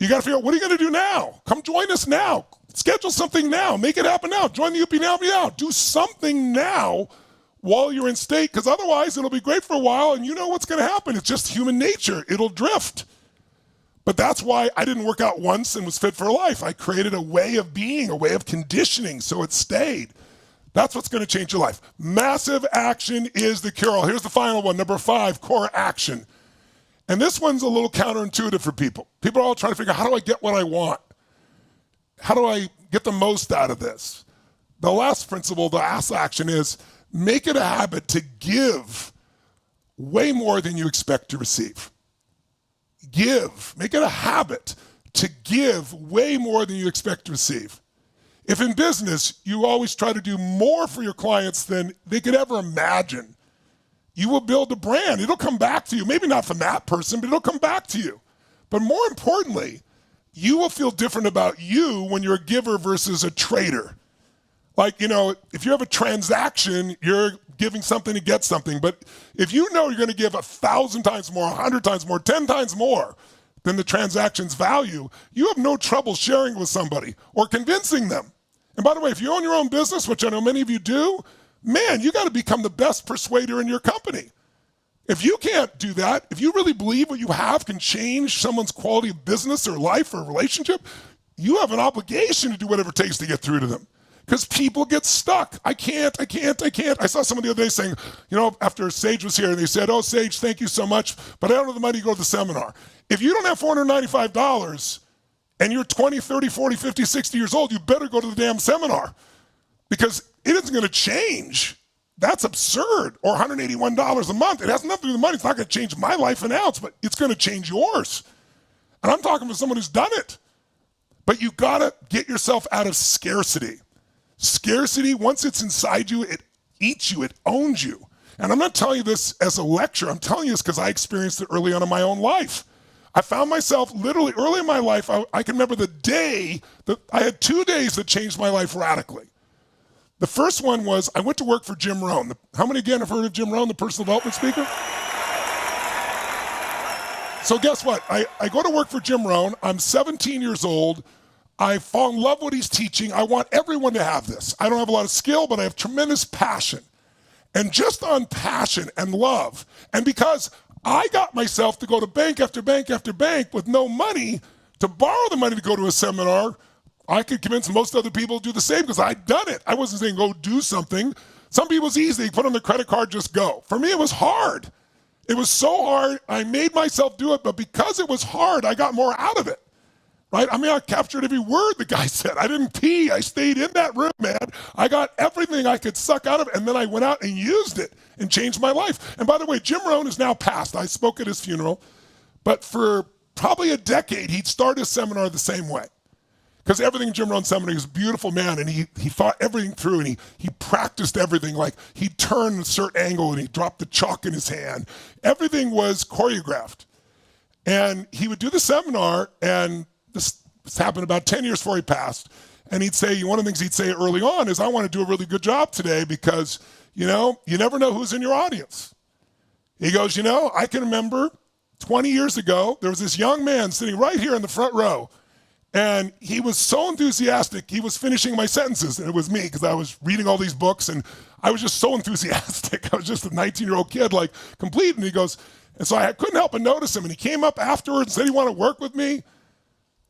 You got to figure out, what are you going to do now? Come join us now. Schedule something now. Make it happen now. Join the UP Now. Do something now while you're in state, because otherwise it'll be great for a while, and you know what's going to happen. It's just human nature. It'll drift. But that's why I didn't work out once and was fit for life. I created a way of being, a way of conditioning, so it stayed. That's what's going to change your life. Massive action is the cure-all. Here's the final one, number 5, core action. And this one's a little counterintuitive for people. People are all trying to figure out, how do I get what I want? How do I get the most out of this? The last principle, the last action is make it a habit to give way more than you expect to receive. Give. Make it a habit to give way more than you expect to receive. If in business, you always try to do more for your clients than they could ever imagine, you will build a brand. It'll come back to you. Maybe not from that person, but it'll come back to you. But more importantly, you will feel different about you when you're a giver versus a trader. Like, if you have a transaction, you're giving something to get something. But if you know you're going to give 1,000 times more, 100 times more, 10 times more than the transaction's value, you have no trouble sharing with somebody or convincing them. And by the way, if you own your own business, which I know many of you do, man, you got to become the best persuader in your company. If you can't do that, if you really believe what you have can change someone's quality of business or life or relationship, you have an obligation to do whatever it takes to get through to them. Because people get stuck. I can't. I saw someone the other day saying, after Sage was here, and they said, oh, Sage, thank you so much, but I don't have the money to go to the seminar. If you don't have $495 and you're 20, 30, 40, 50, 60 years old, you better go to the damn seminar because it isn't going to change. That's absurd. Or $181 a month. It has nothing to do with the money. It's not going to change my life an ounce, but it's going to change yours. And I'm talking to someone who's done it. But you got to get yourself out of scarcity. Scarcity, once it's inside you, it eats you, it owns you. And I'm not telling you this as a lecture. I'm telling you this because I experienced it early on in my own life. I found myself literally early in my life, I can remember the day that I had 2 days that changed my life radically. The first one was I went to work for Jim Rohn. How many again have heard of Jim Rohn, the personal development speaker? So guess what? I go to work for Jim Rohn. I'm 17 years old. I fall in love with what he's teaching. I want everyone to have this. I don't have a lot of skill, but I have tremendous passion. And just on passion and love, and because I got myself to go to bank after bank after bank with no money to borrow the money to go to a seminar, I could convince most other people to do the same because I'd done it. I wasn't saying go do something. Some people it's easy. They put on their credit card, just go. For me, it was hard. It was so hard. I made myself do it, but because it was hard, I got more out of it. Right? I mean, I captured every word the guy said. I didn't pee. I stayed in that room, man. I got everything I could suck out of it, and then I went out and used it and changed my life. And by the way, Jim Rohn is now passed. I spoke at his funeral. But for probably a decade, he'd start his seminar the same way. Because everything in Jim Rohn's seminar, he was a beautiful man, and he thought everything through, and he practiced everything. Like, he'd turn a certain angle, and he'd drop the chalk in his hand. Everything was choreographed. And he would do the seminar, and this happened about 10 years before he passed. And he'd say, one of the things he'd say early on is, I want to do a really good job today because, you never know who's in your audience. He goes, I can remember 20 years ago, there was this young man sitting right here in the front row. And he was so enthusiastic, he was finishing my sentences. And it was me because I was reading all these books and I was just so enthusiastic. I was just a 19-year-old kid, like complete. And he goes, and so I couldn't help but notice him. And he came up afterwards and said he wanted to work with me.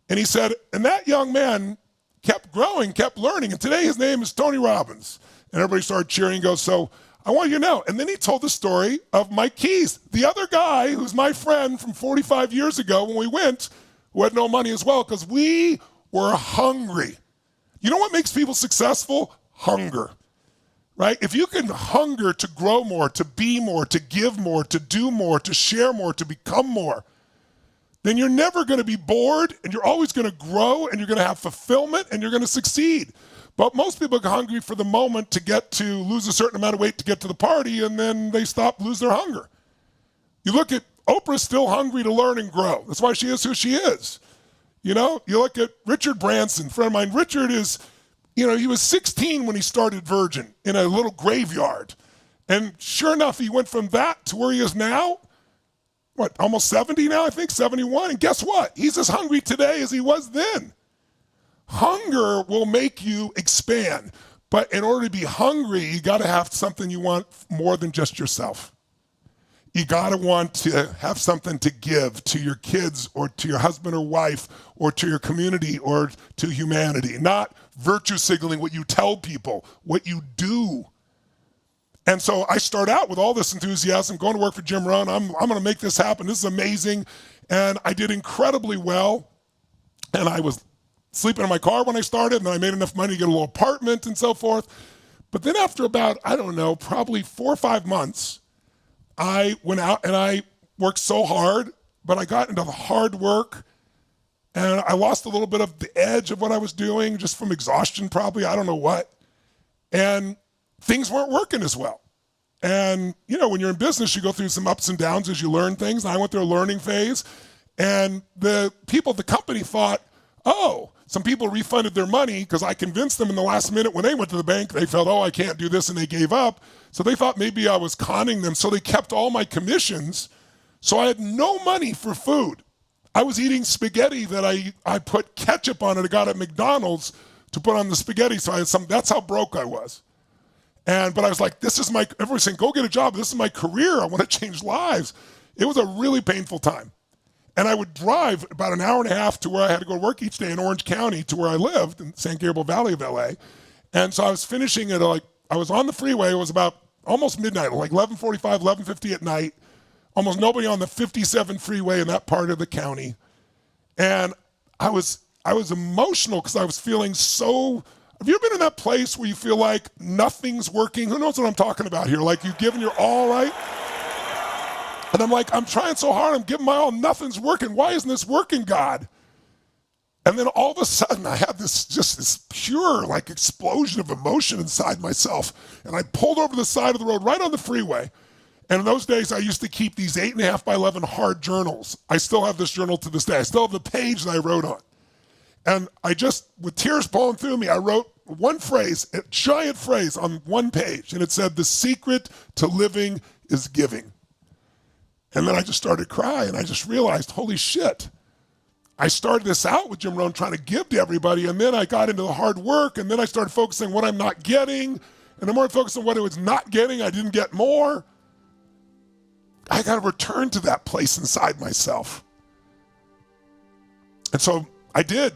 And he said, and that young man kept growing, kept learning. And today his name is Tony Robbins. And everybody started cheering and goes, so I want you to know. And then he told the story of Mike Keys, the other guy who's my friend from 45 years ago when we went, who had no money as well, because we were hungry. You know what makes people successful? Hunger, right? If you can hunger to grow more, to be more, to give more, to do more, to share more, to become more, then you're never going to be bored, and you're always going to grow, and you're going to have fulfillment, and you're going to succeed. But most people are hungry for the moment to lose a certain amount of weight to get to the party, and then they lose their hunger. You look at Oprah's still hungry to learn and grow. That's why she is who she is. You look at Richard Branson, a friend of mine. Richard is, he was 16 when he started Virgin in a little graveyard. And sure enough, he went from that to where he is now. Almost 70 now, I think, 71. And guess what? He's as hungry today as he was then. Hunger will make you expand. But in order to be hungry, you got to have something you want more than just yourself. You got to want to have something to give to your kids or to your husband or wife or to your community or to humanity. Not virtue signaling what you tell people, what you do. And so I start out with all this enthusiasm, going to work for Jim Rohn. I'm going to make this happen. This is amazing. And I did incredibly well. And I was sleeping in my car when I started, and then I made enough money to get a little apartment and so forth. But then after about, probably 4 or 5 months, I went out and I worked so hard, but I got into the hard work and I lost a little bit of the edge of what I was doing just from exhaustion probably, I don't know what. And things weren't working as well. And, when you're in business, you go through some ups and downs as you learn things. And I went through a learning phase and the people at the company thought oh, some people refunded their money because I convinced them in the last minute when they went to the bank, they felt, oh, I can't do this, and they gave up. So they thought maybe I was conning them, so they kept all my commissions. So I had no money for food. I was eating spaghetti that I put ketchup on it. I got at McDonald's to put on the spaghetti. So I had that's how broke I was. But I was like, everyone's saying, go get a job. This is my career. I want to change lives. It was a really painful time. And I would drive about an hour and a half to where I had to go to work each day in Orange County to where I lived in San Gabriel Valley of LA. And so I was finishing at I was on the freeway. It was about almost midnight, like 11:45, 11:50 at night. Almost nobody on the 57 freeway in that part of the county. And I was emotional because I was feeling so. Have you ever been in that place where you feel like nothing's working? Who knows what I'm talking about here? Like you've given your all, right? And I'm like, I'm trying so hard. I'm giving my all. Nothing's working. Why isn't this working, God? And then all of a sudden I had this pure like explosion of emotion inside myself. And I pulled over the side of the road right on the freeway. And in those days, I used to keep these 8.5 by 11 hard journals. I still have this journal to this day. I still have the page that I wrote on. And I just, with tears pouring through me, I wrote one phrase, a giant phrase on one page. And it said, the secret to living is giving. And then I just started crying. I just realized, holy shit. I started this out with Jim Rohn trying to give to everybody. And then I got into the hard work. And then I started focusing on what I'm not getting. And the more I focused on what I was not getting, I didn't get more. I got to return to that place inside myself. And so I did.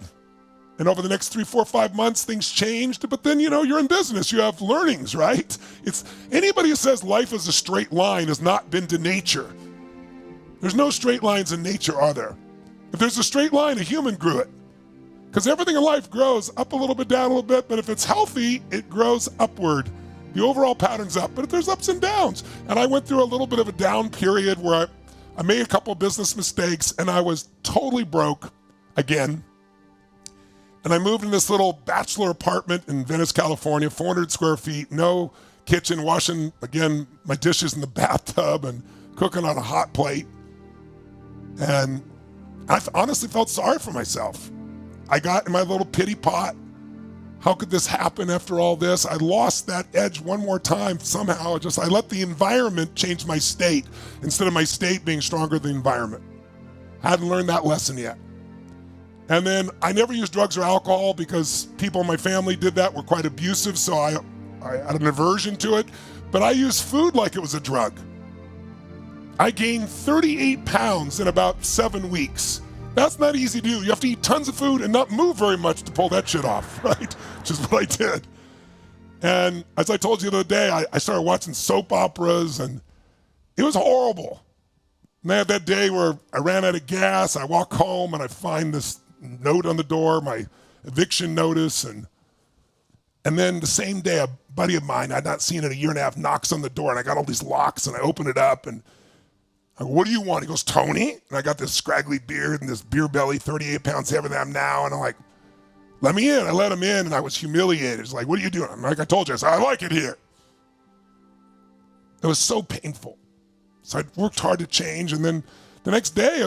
And over the next 3, 4, 5 months, things changed. But then, you're in business. You have learnings, right? It's anybody who says life is a straight line has not been to nature. There's no straight lines in nature, are there? If there's a straight line, a human grew it. Because everything in life grows up a little bit, down a little bit. But if it's healthy, it grows upward. The overall pattern's up, but there's ups and downs. And I went through a little bit of a down period where I made a couple of business mistakes and I was totally broke again. And I moved in this little bachelor apartment in Venice, California, 400 square feet, no kitchen, washing, again, my dishes in the bathtub and cooking on a hot plate. And I honestly felt sorry for myself. I got in my little pity pot. How could this happen after all this? I lost that edge one more time somehow. I let the environment change my state instead of my state being stronger than the environment. I hadn't learned that lesson yet. And then I never used drugs or alcohol because people in my family did that, were quite abusive, so I had an aversion to it. But I used food like it was a drug. I gained 38 pounds in about 7 weeks. That's not easy to do. You have to eat tons of food and not move very much to pull that shit off, right? Which is what I did. And as I told you the other day, I started watching soap operas and it was horrible. And I had that day where I ran out of gas. I walk home and I find this note on the door, my eviction notice. And then the same day, a buddy of mine I'd not seen in a year and a half knocks on the door and I got all these locks and I open it up and I go, what do you want? He goes, Tony. And I got this scraggly beard and this beer belly, 38 pounds heavier than I am now. And I'm like, let me in. I let him in and I was humiliated. He's like, what are you doing? I'm like, I told you. I said, I like it here. It was so painful. So I worked hard to change. And then the next day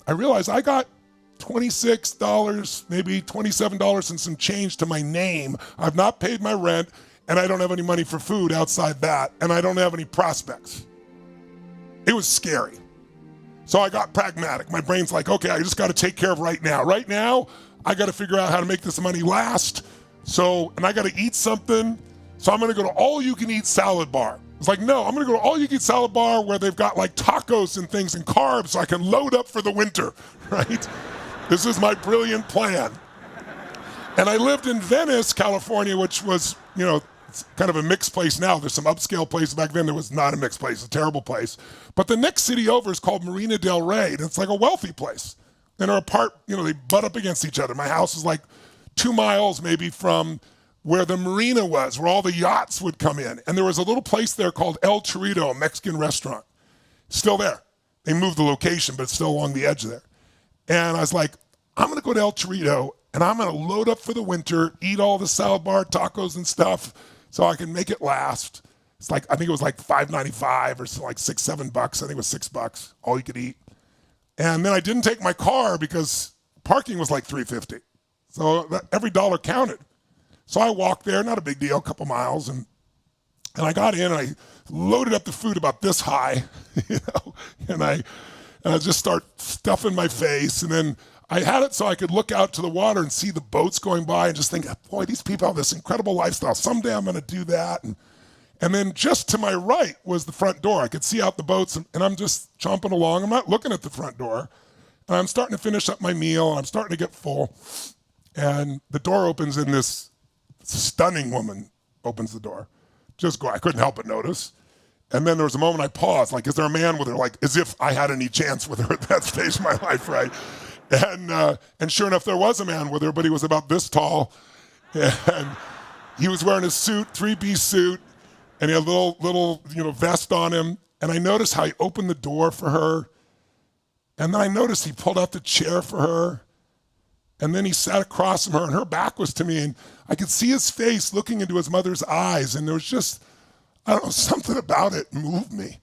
I realized I got $26, maybe $27 and some change to my name. I've not paid my rent and I don't have any money for food outside that. And I don't have any prospects. It was scary. So I got pragmatic. My brain's like, okay, I just got to take care of right now. Right now, I got to figure out how to make this money last. And I got to eat something. So I'm going to go to all-you-can-eat salad bar. It's like, no, I'm going to go to all-you-can-eat salad bar where they've got like tacos and things and carbs so I can load up for the winter, right? This is my brilliant plan. And I lived in Venice, California, which was, it's kind of a mixed place now. There's some upscale places. Back then there was not a mixed place, a terrible place. But the next city over is called Marina del Rey, and it's like a wealthy place. And they're apart, they butt up against each other. My house is like 2 miles maybe from where the marina was, where all the yachts would come in. And there was a little place there called El Chorrito, a Mexican restaurant. Still there. They moved the location, but it's still along the edge there. And I was like, I'm going to go to El Chorrito, and I'm going to load up for the winter, eat all the salad bar, tacos and stuff, so I can make it last. It's like, I think it was like $5.95 or so, like $6, $7. I think it was $6, all you could eat. And then I didn't take my car because parking was like $3.50. So every dollar counted. So I walked there, not a big deal, a couple miles, and I got in and I loaded up the food about this high, and I just start stuffing my face, and then I had it so I could look out to the water and see the boats going by and just think, boy, these people have this incredible lifestyle. Someday I'm going to do that. And then just to my right was the front door. I could see out the boats, and I'm just chomping along. I'm not looking at the front door. And I'm starting to finish up my meal, and I'm starting to get full. And the door opens, and this stunning woman opens the door. I couldn't help but notice. And then there was a moment I paused, like, is there a man with her? Like, as if I had any chance with her at that stage of my life, right? And sure enough, there was a man with her, but he was about this tall. And he was wearing a suit, 3-piece suit, and he had a little vest on him. And I noticed how he opened the door for her. And then I noticed he pulled out the chair for her. And then he sat across from her, and her back was to me. And I could see his face looking into his mother's eyes. And there was just, I don't know, something about it moved me.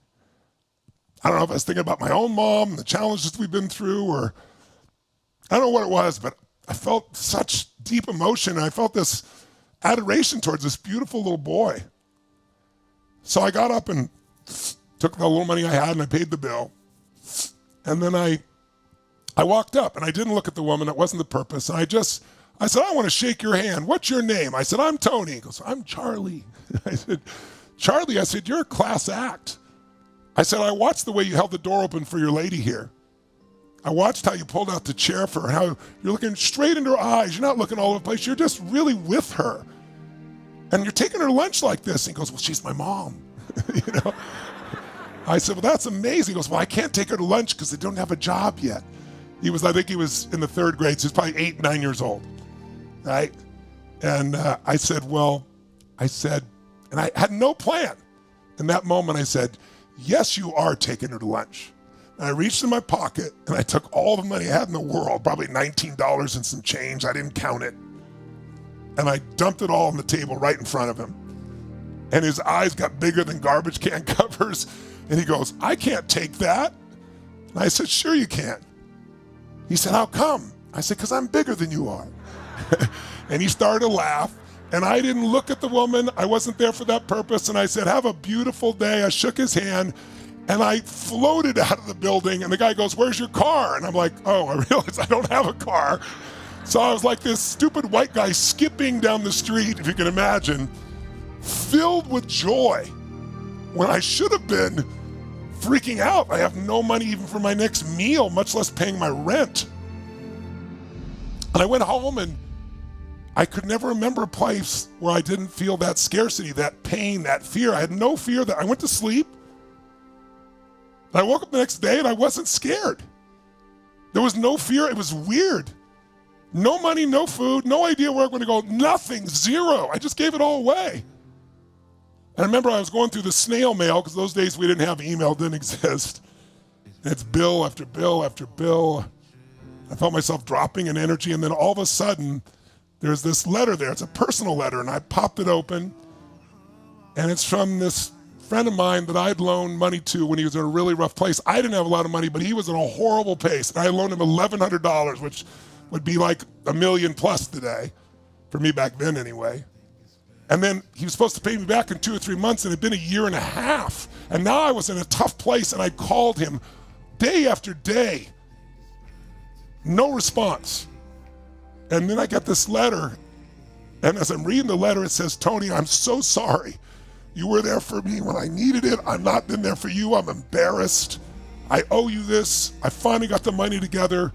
I don't know if I was thinking about my own mom and the challenges we've been through, or I don't know what it was, but I felt such deep emotion. And I felt this adoration towards this beautiful little boy. So I got up and took the little money I had and I paid the bill. And then I walked up and I didn't look at the woman. That wasn't the purpose. And I said, I want to shake your hand. What's your name? I said, I'm Tony. He goes, I'm Charlie. I said, Charlie, I said, you're a class act. I said, I watched the way you held the door open for your lady here. I watched how you pulled out the chair for her, how you're looking straight into her eyes. You're not looking all over the place. You're just really with her. And you're taking her lunch like this. And he goes, well, she's my mom. I said, well, that's amazing. He goes, well, I can't take her to lunch because they don't have a job yet. I think he was in the 3rd grade, so he's probably 8, 9 years old, right? And I said, and I had no plan. In that moment, I said, yes, you are taking her to lunch. And I reached in my pocket, and I took all the money I had in the world, probably $19 and some change. I didn't count it. And I dumped it all on the table right in front of him. And his eyes got bigger than garbage can covers. And he goes, I can't take that. And I said, sure you can. He said, how come? I said, because I'm bigger than you are. And he started to laugh. And I didn't look at the woman. I wasn't there for that purpose. And I said, have a beautiful day. I shook his hand. And I floated out of the building. And the guy goes, where's your car? And I'm like, oh, I realized I don't have a car. So I was like this stupid white guy skipping down the street, if you can imagine, filled with joy, when I should have been freaking out. I have no money even for my next meal, much less paying my rent. And I went home, and I could never remember a place where I didn't feel that scarcity, that pain, that fear. I had no fear. That I went to sleep, and I woke up the next day, and I wasn't scared. There was no fear. It was weird. No money, no food, no idea where I'm going to go, nothing, zero. I just gave it all away. And I remember I was going through the snail mail, because those days we didn't have email, didn't exist. And it's bill after bill after bill. I felt myself dropping in energy, and then all of a sudden, there's this letter there. It's a personal letter, and I popped it open, and it's from this friend of mine that I'd loaned money to when he was in a really rough place. I didn't have a lot of money, but he was in a horrible place, and I loaned him $1,100, which would be like $1 million plus today, for me back then anyway. And then he was supposed to pay me back in 2 or 3 months, and it had been a year and a half. And now I was in a tough place, and I called him day after day. No response. And then I got this letter, and as I'm reading the letter, it says, Tony, I'm so sorry. You were there for me when I needed it. I've not been there for you. I'm embarrassed. I owe you this. I finally got the money together.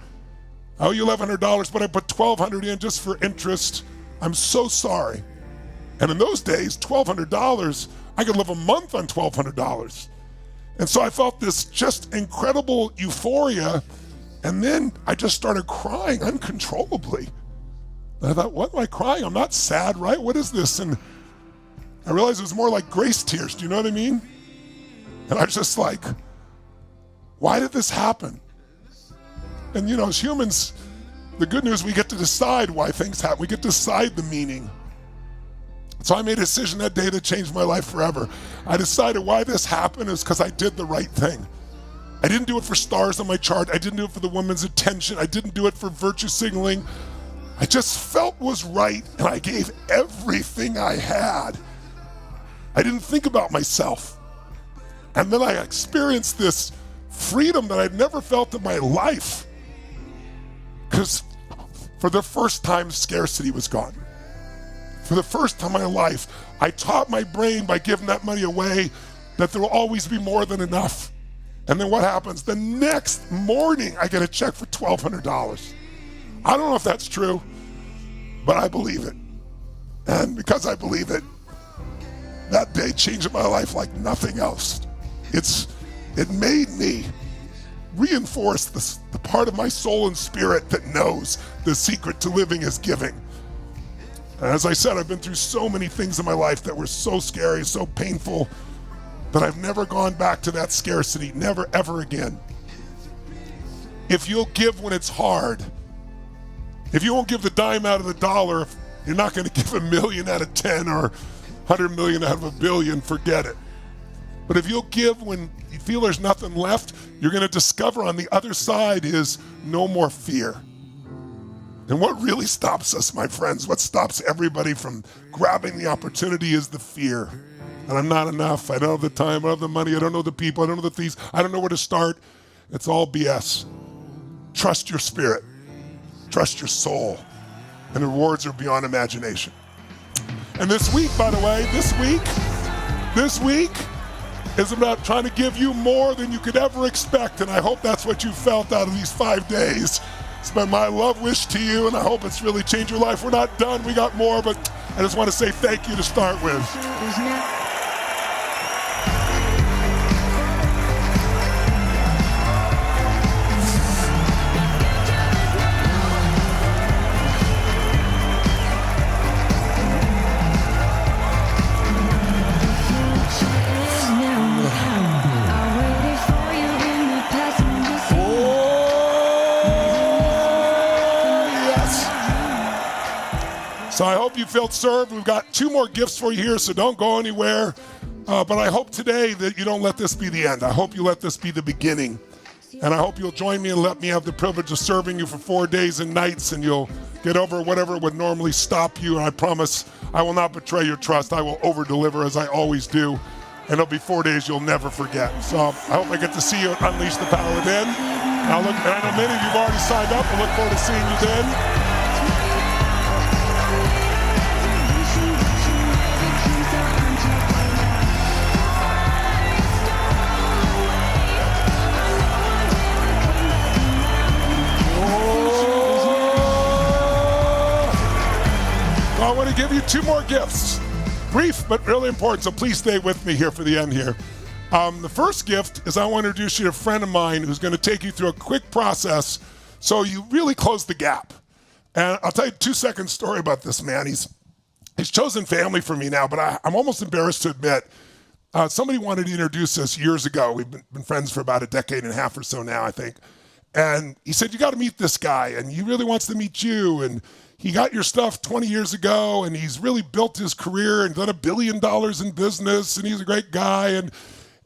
I owe you $1,100, but I put $1,200 in just for interest. I'm so sorry. And in those days, $1,200, I could live a month on $1,200. And so I felt this just incredible euphoria. And then I just started crying uncontrollably. And I thought, what am I crying? I'm not sad, right? What is this? And I realized it was more like grace tears. Do you know what I mean? And I was just like, why did this happen? And as humans, the good news, we get to decide why things happen. We get to decide the meaning. So I made a decision that day that changed my life forever. I decided why this happened is because I did the right thing. I didn't do it for stars on my chart. I didn't do it for the woman's attention. I didn't do it for virtue signaling. I just felt was right, and I gave everything I had. I didn't think about myself. And then I experienced this freedom that I'd never felt in my life. Because for the first time, scarcity was gone. For the first time in my life, I taught my brain by giving that money away that there will always be more than enough. And then what happens? The next morning, I get a check for $1,200. I don't know if that's true, but I believe it. And because I believe it, that day changed my life like nothing else. It made me reinforce the part of my soul and spirit that knows the secret to living is giving. And as I said, I've been through so many things in my life that were so scary, so painful, but I've never gone back to that scarcity, never, ever again. If you'll give when it's hard, if you won't give the dime out of the dollar, if you're not going to give 1 million out of 10 or 100 million out of 1 billion, forget it. But if you'll give when you feel there's nothing left, you're going to discover on the other side is no more fear. And what really stops us, my friends, what stops everybody from grabbing the opportunity is the fear. And I'm not enough. I don't have the time. I don't have the money. I don't know the people. I don't know the things. I don't know where to start. It's all BS. Trust your spirit. Trust your soul. And the rewards are beyond imagination. And this week, by the way, this week is about trying to give you more than you could ever expect. And I hope that's what you felt out of these 5 days. It's been my love wish to you, and I hope it's really changed your life. We're not done. We got more, but I just want to say thank you to start with. So I hope you felt served. We've got 2 more gifts for you here, so don't go anywhere. But I hope today that you don't let this be the end. I hope you let this be the beginning. And I hope you'll join me and let me have the privilege of serving you for 4 days and nights, and you'll get over whatever would normally stop you. And I promise I will not betray your trust. I will over-deliver as I always do. And it'll be 4 days you'll never forget. So I hope I get to see you Unleash the Power Within. And I know many of you have already signed up. I look forward to seeing you then. I want to give you 2 more gifts. Brief, but really important, so please stay with me here for the end here. The first gift is I want to introduce you to a friend of mine who's going to take you through a quick process so you really close the gap. And I'll tell you a 2-second story about this man. He's chosen family for me now, but I'm almost embarrassed to admit somebody wanted to introduce us years ago. We've been friends for about a decade and a half or so now, I think. And he said, you got to meet this guy, and he really wants to meet you. And he got your stuff 20 years ago, and he's really built his career and done $1 billion in business, and he's a great guy.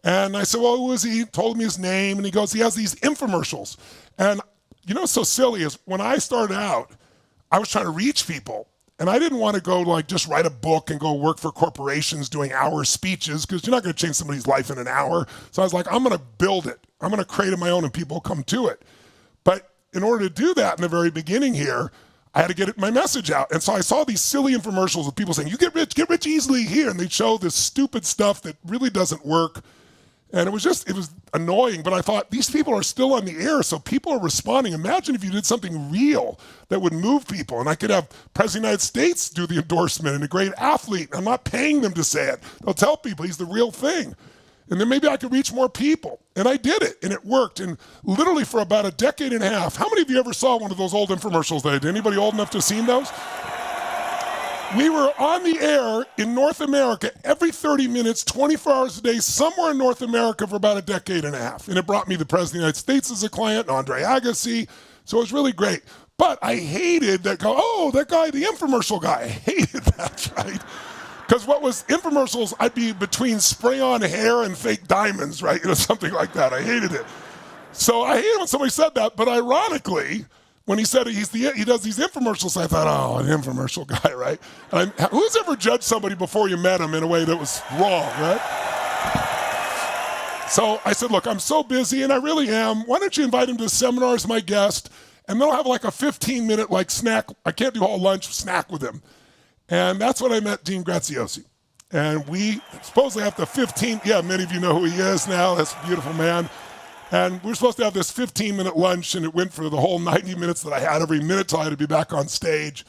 And I said, well, who is he? He told me his name, and he goes, he has these infomercials. And you know what's so silly is when I started out, I was trying to reach people, and I didn't want to go like just write a book and go work for corporations doing hour speeches, because you're not going to change somebody's life in an hour. So I was like, I'm going to build it. I'm going to create it my own, and people come to it. But in order to do that in the very beginning here, I had to get my message out. And so I saw these silly infomercials with people saying, you get rich easily here. And they'd show this stupid stuff that really doesn't work. And it was annoying, but I thought these people are still on the air, so people are responding. Imagine if you did something real that would move people, and I could have President of the United States do the endorsement and a great athlete. I'm not paying them to say it. They'll tell people he's the real thing. And then maybe I could reach more people. And I did it, and it worked. And literally for about a decade and a half, how many of you ever saw one of those old infomercials that I did? Anybody old enough to have seen those? We were on the air in North America every 30 minutes, 24 hours a day, somewhere in North America for about a decade and a half. And it brought me the President of the United States as a client, Andre Agassi. So it was really great. But I hated that guy, the infomercial guy. I hated that, right? Because what was infomercials, I'd be between spray-on hair and fake diamonds, right? Something like that. I hated it. So I hated when somebody said that, but ironically, when he said he does these infomercials, I thought, oh, an infomercial guy, right? Who's ever judged somebody before you met him in a way that was wrong, right? So I said, look, I'm so busy, and I really am. Why don't you invite him to the seminar as my guest, and then I'll have like a 15-minute like snack. I can't do all lunch snack with him. And that's when I met Dean Graziosi. And we supposedly have many of you know who he is now. That's a beautiful man. And we were supposed to have this 15-minute lunch, and it went for the whole 90 minutes that I had every minute till I had to be back on stage.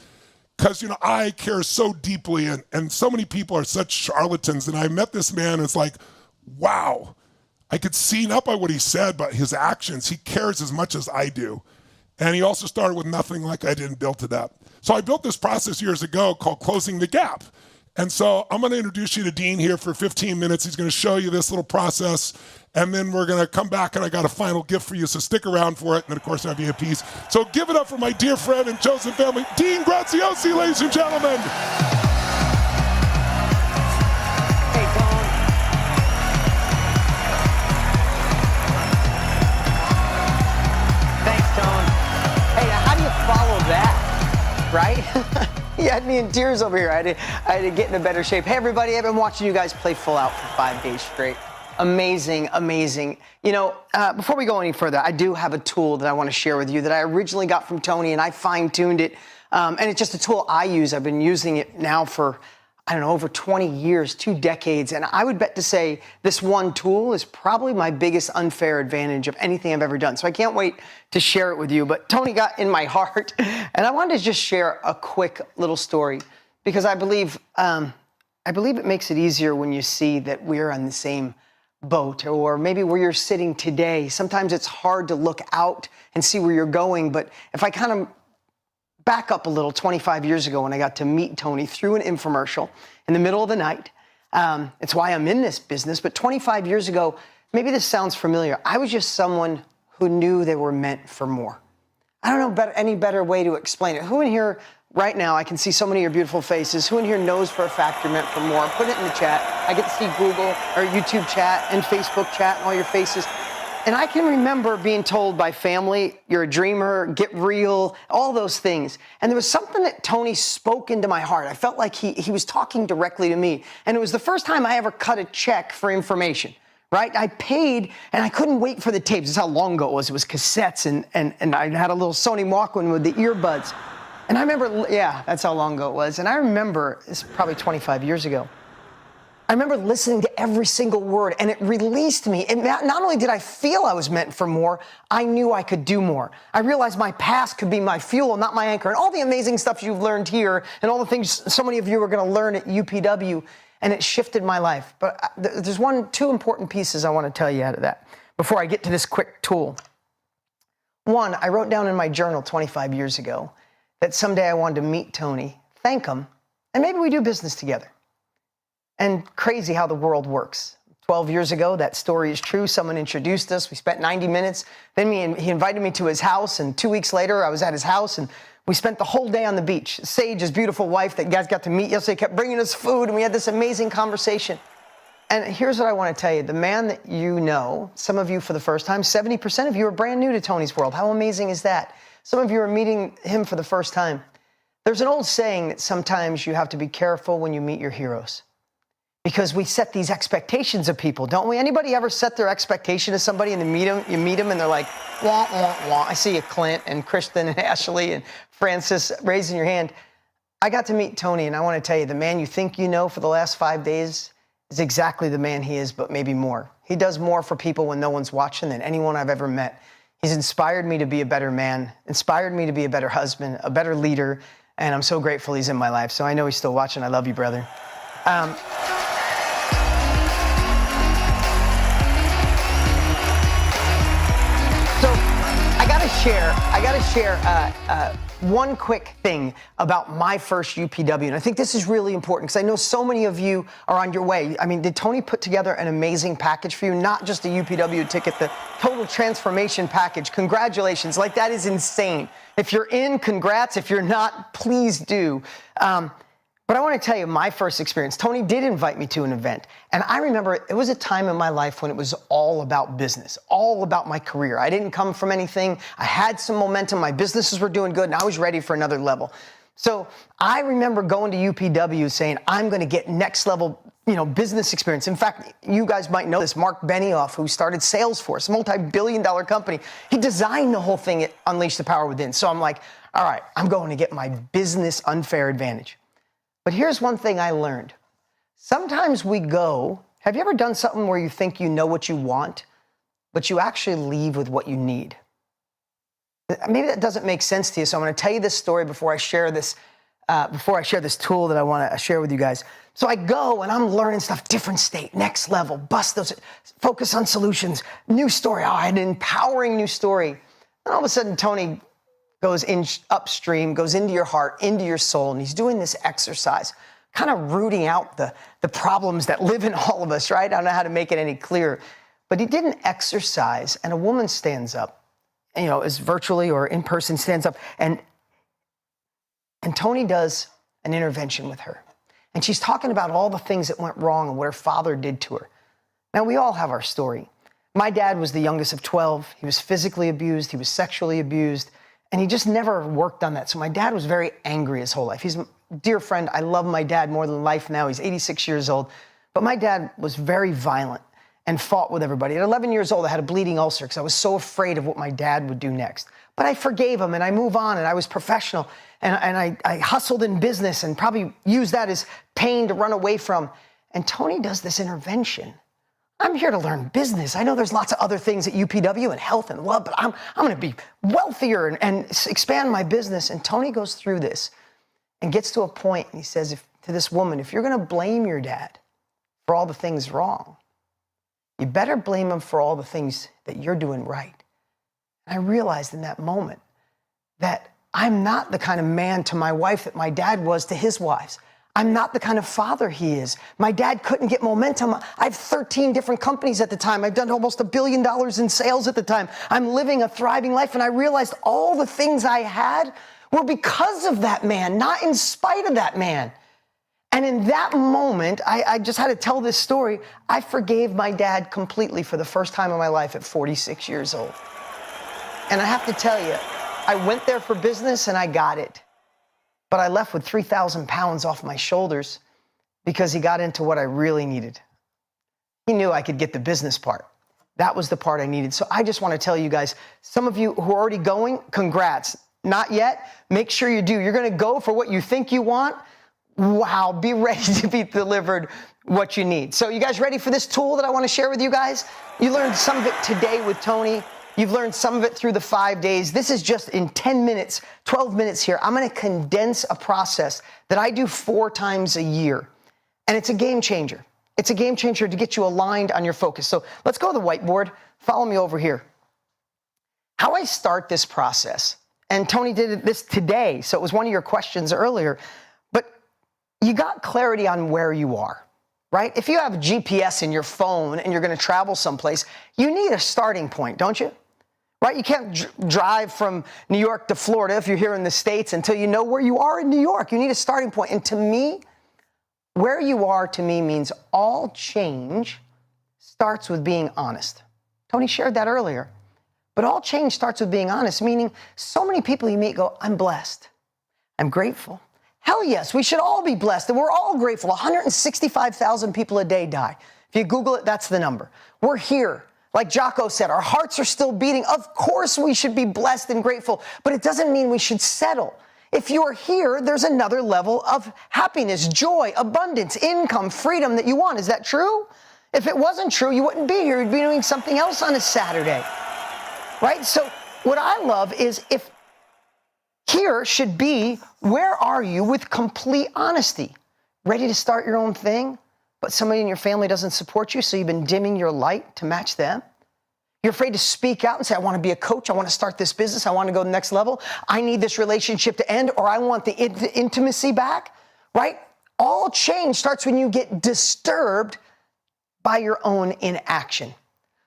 Because, I care so deeply, and so many people are such charlatans. And I met this man, and it's like, wow. I could see, not by what he said, but his actions. He cares as much as I do. And he also started with nothing, like I didn't build it up. So I built this process years ago called Closing the Gap. And so I'm going to introduce you to Dean here for 15 minutes. He's going to show you this little process. And then we're going to come back, and I got a final gift for you, so stick around for it. And then, of course, I have VIPs. So give it up for my dear friend and chosen family, Dean Graziosi, ladies and gentlemen. Right? You had me in tears over here. I had to get in a better shape. Hey, everybody, I've been watching you guys play full out for 5 days straight. Amazing, amazing. Before we go any further, I do have a tool that I want to share with you that I originally got from Tony, and I fine-tuned it. And it's just a tool I use. I've been using it now for, over 20 years, 2 decades. And I would bet to say this one tool is probably my biggest unfair advantage of anything I've ever done. So I can't wait to share it with you. But Tony got in my heart, and I wanted to just share a quick little story because I believe it makes it easier when you see that we're on the same boat, or maybe where you're sitting today. Sometimes it's hard to look out and see where you're going. But if I kind of back up a little, 25 years ago when I got to meet Tony through an infomercial in the middle of the night. It's why I'm in this business. But 25 years ago, maybe this sounds familiar. I was just someone who knew they were meant for more. I don't know any better way to explain it. Who in here right now, I can see so many of your beautiful faces. Who in here knows for a fact you're meant for more? Put it in the chat. I get to see Google or YouTube chat and Facebook chat and all your faces. And I can remember being told by family, you're a dreamer, get real, all those things. And there was something that Tony spoke into my heart. I felt like he was talking directly to me. And it was the first time I ever cut a check for information, right? I paid, and I couldn't wait for the tapes. This is how long ago it was. It was cassettes, and I had a little Sony Walkman with the earbuds. And I remember, yeah, that's how long ago it was. And I remember, it's probably 25 years ago, I remember listening to every single word, and it released me. And not only did I feel I was meant for more, I knew I could do more. I realized my past could be my fuel, not my anchor. And all the amazing stuff you've learned here, and all the things so many of you are going to learn at UPW, and it shifted my life. But there's two important pieces I want to tell you out of that before I get to this quick tool. One, I wrote down in my journal 25 years ago that someday I wanted to meet Tony, thank him, and maybe we do business together. And crazy how the world works. 12 years ago, that story is true. Someone introduced us. We spent 90 minutes. Then he invited me to his house, and 2 weeks later, I was at his house, and we spent the whole day on the beach. Sage, his beautiful wife that you guys got to meet yesterday, kept bringing us food, and we had this amazing conversation. And here's what I want to tell you. The man that you know, some of you for the first time, 70% of you are brand new to Tony's world. How amazing is that? Some of you are meeting him for the first time. There's an old saying that sometimes you have to be careful when you meet your heroes. Because we set these expectations of people, don't we? Anybody ever set their expectation of somebody and you meet them and they're like, wah, wah, wah. I see you, Clint and Kristen and Ashley and Francis raising your hand. I got to meet Tony, and I want to tell you, the man you think you know for the last 5 days is exactly the man he is, but maybe more. He does more for people when no one's watching than anyone I've ever met. He's inspired me to be a better man, inspired me to be a better husband, a better leader, and I'm so grateful he's in my life. So I know he's still watching. I love you, brother. I gotta share one quick thing about my first UPW, and I think this is really important because I know so many of you are on your way. I mean, did Tony put together an amazing package for you? Not just a UPW ticket, the total transformation package. Congratulations, like that is insane. If you're in, congrats. If you're not, please do. But I want to tell you my first experience. Tony did invite me to an event. And I remember it was a time in my life when it was all about business, all about my career. I didn't come from anything. I had some momentum. My businesses were doing good, and I was ready for another level. So I remember going to UPW saying, I'm going to get next level, business experience. In fact, you guys might know this, Mark Benioff, who started Salesforce, a multi-billion-dollar company. He designed the whole thing at Unleash the Power Within. So I'm like, all right, I'm going to get my business unfair advantage. But here's one thing I learned. Sometimes have you ever done something where you think you know what you want, but you actually leave with what you need? Maybe that doesn't make sense to you, so I'm going to tell you this story before I share this tool that I want to share with you guys. So I go and I'm learning stuff, different state, next level, bust those, focus on solutions, new story. Oh, I had an empowering new story. And all of a sudden, Tony goes upstream, goes into your heart, into your soul, and he's doing this exercise, kind of rooting out the problems that live in all of us, right? I don't know how to make it any clearer. But he did an exercise, and a woman stands up, is virtually or in person stands up, and Tony does an intervention with her. And she's talking about all the things that went wrong and what her father did to her. Now, we all have our story. My dad was the youngest of 12. He was physically abused. He was sexually abused. And he just never worked on that. So my dad was very angry his whole life. He's a dear friend. I love my dad more than life now. He's 86 years old. But my dad was very violent and fought with everybody. At 11 years old, I had a bleeding ulcer because I was so afraid of what my dad would do next. But I forgave him, and I move on, and I was professional, and I hustled in business and probably used that as pain to run away from. And Tony does this intervention. I'm here to learn business. I know there's lots of other things at UPW and health and love, but I'm going to be wealthier and expand my business. And Tony goes through this and gets to a point, and he says to this woman, if you're going to blame your dad for all the things wrong, you better blame him for all the things that you're doing right. And I realized in that moment that I'm not the kind of man to my wife that my dad was to his wives. I'm not the kind of father he is. My dad couldn't get momentum. I have 13 different companies at the time. I've done almost $1 billion in sales at the time. I'm living a thriving life, and I realized all the things I had were because of that man, not in spite of that man. And in that moment, I just had to tell this story. I forgave my dad completely for the first time in my life at 46 years old. And I have to tell you, I went there for business and I got it. But I left with 3,000 pounds off my shoulders because he got into what I really needed. He knew I could get the business part. That was the part I needed. So I just want to tell you guys, some of you who are already going, congrats. Not yet, make sure you do. You're going to go for what you think you want. Wow, be ready to be delivered what you need. So you guys ready for this tool that I want to share with you guys? You learned some of it today with Tony. You've learned some of it through the 5 days. This is just in 10 minutes, 12 minutes here. I'm going to condense a process that I do 4 times a year. And it's a game changer. It's a game changer to get you aligned on your focus. So let's go to the whiteboard. Follow me over here. How I start this process, and Tony did this today, so it was one of your questions earlier, but you got clarity on where you are. Right? If you have GPS in your phone and you're going to travel someplace, you need a starting point, don't you? Right? You can't drive from New York to Florida if you're here in the States until you know where you are in New York. You need a starting point. And to me, where you are to me means all change starts with being honest. Tony shared that earlier. But all change starts with being honest, meaning so many people you meet go, I'm blessed. I'm grateful. Hell yes, we should all be blessed, and we're all grateful. 165,000 people a day die. If you Google it, that's the number. We're here. Like Jocko said, our hearts are still beating. Of course we should be blessed and grateful, but it doesn't mean we should settle. If you're here, there's another level of happiness, joy, abundance, income, freedom that you want. Is that true? If it wasn't true, you wouldn't be here. You'd be doing something else on a Saturday, right? So what I love is if here should be, where are you with complete honesty? Ready to start your own thing, but somebody in your family doesn't support you, so you've been dimming your light to match them? You're afraid to speak out and say, I want to be a coach, I want to start this business, I want to go to the next level, I need this relationship to end, or I want the intimacy back, right? All change starts when you get disturbed by your own inaction.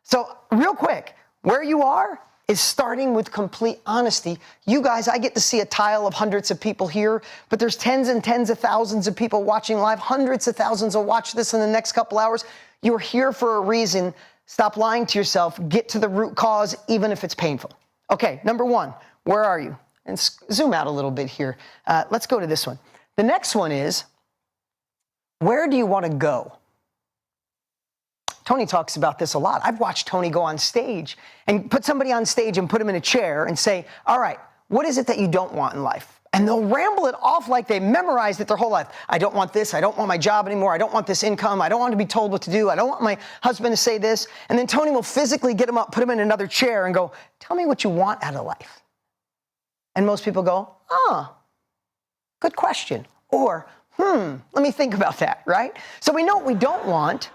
So real quick, where you are is starting with complete honesty. You guys, I get to see a tile of hundreds of people here, but there's tens and tens of thousands of people watching live. Hundreds of thousands will watch this in the next couple hours. You're here for a reason. Stop lying to yourself. Get to the root cause, even if it's painful. Okay, number one, where are you? And zoom out a little bit here. Let's go to this one. The next one is, where do you want to go? Tony talks about this a lot. I've watched Tony go on stage and put somebody on stage and put them in a chair and say, all right, what is it that you don't want in life? And they'll ramble it off like they memorized it their whole life. I don't want this. I don't want my job anymore. I don't want this income. I don't want to be told what to do. I don't want my husband to say this. And then Tony will physically get them up, put them in another chair and go, tell me what you want out of life. And most people go, good question. Or, let me think about that, right? So we know what we don't want.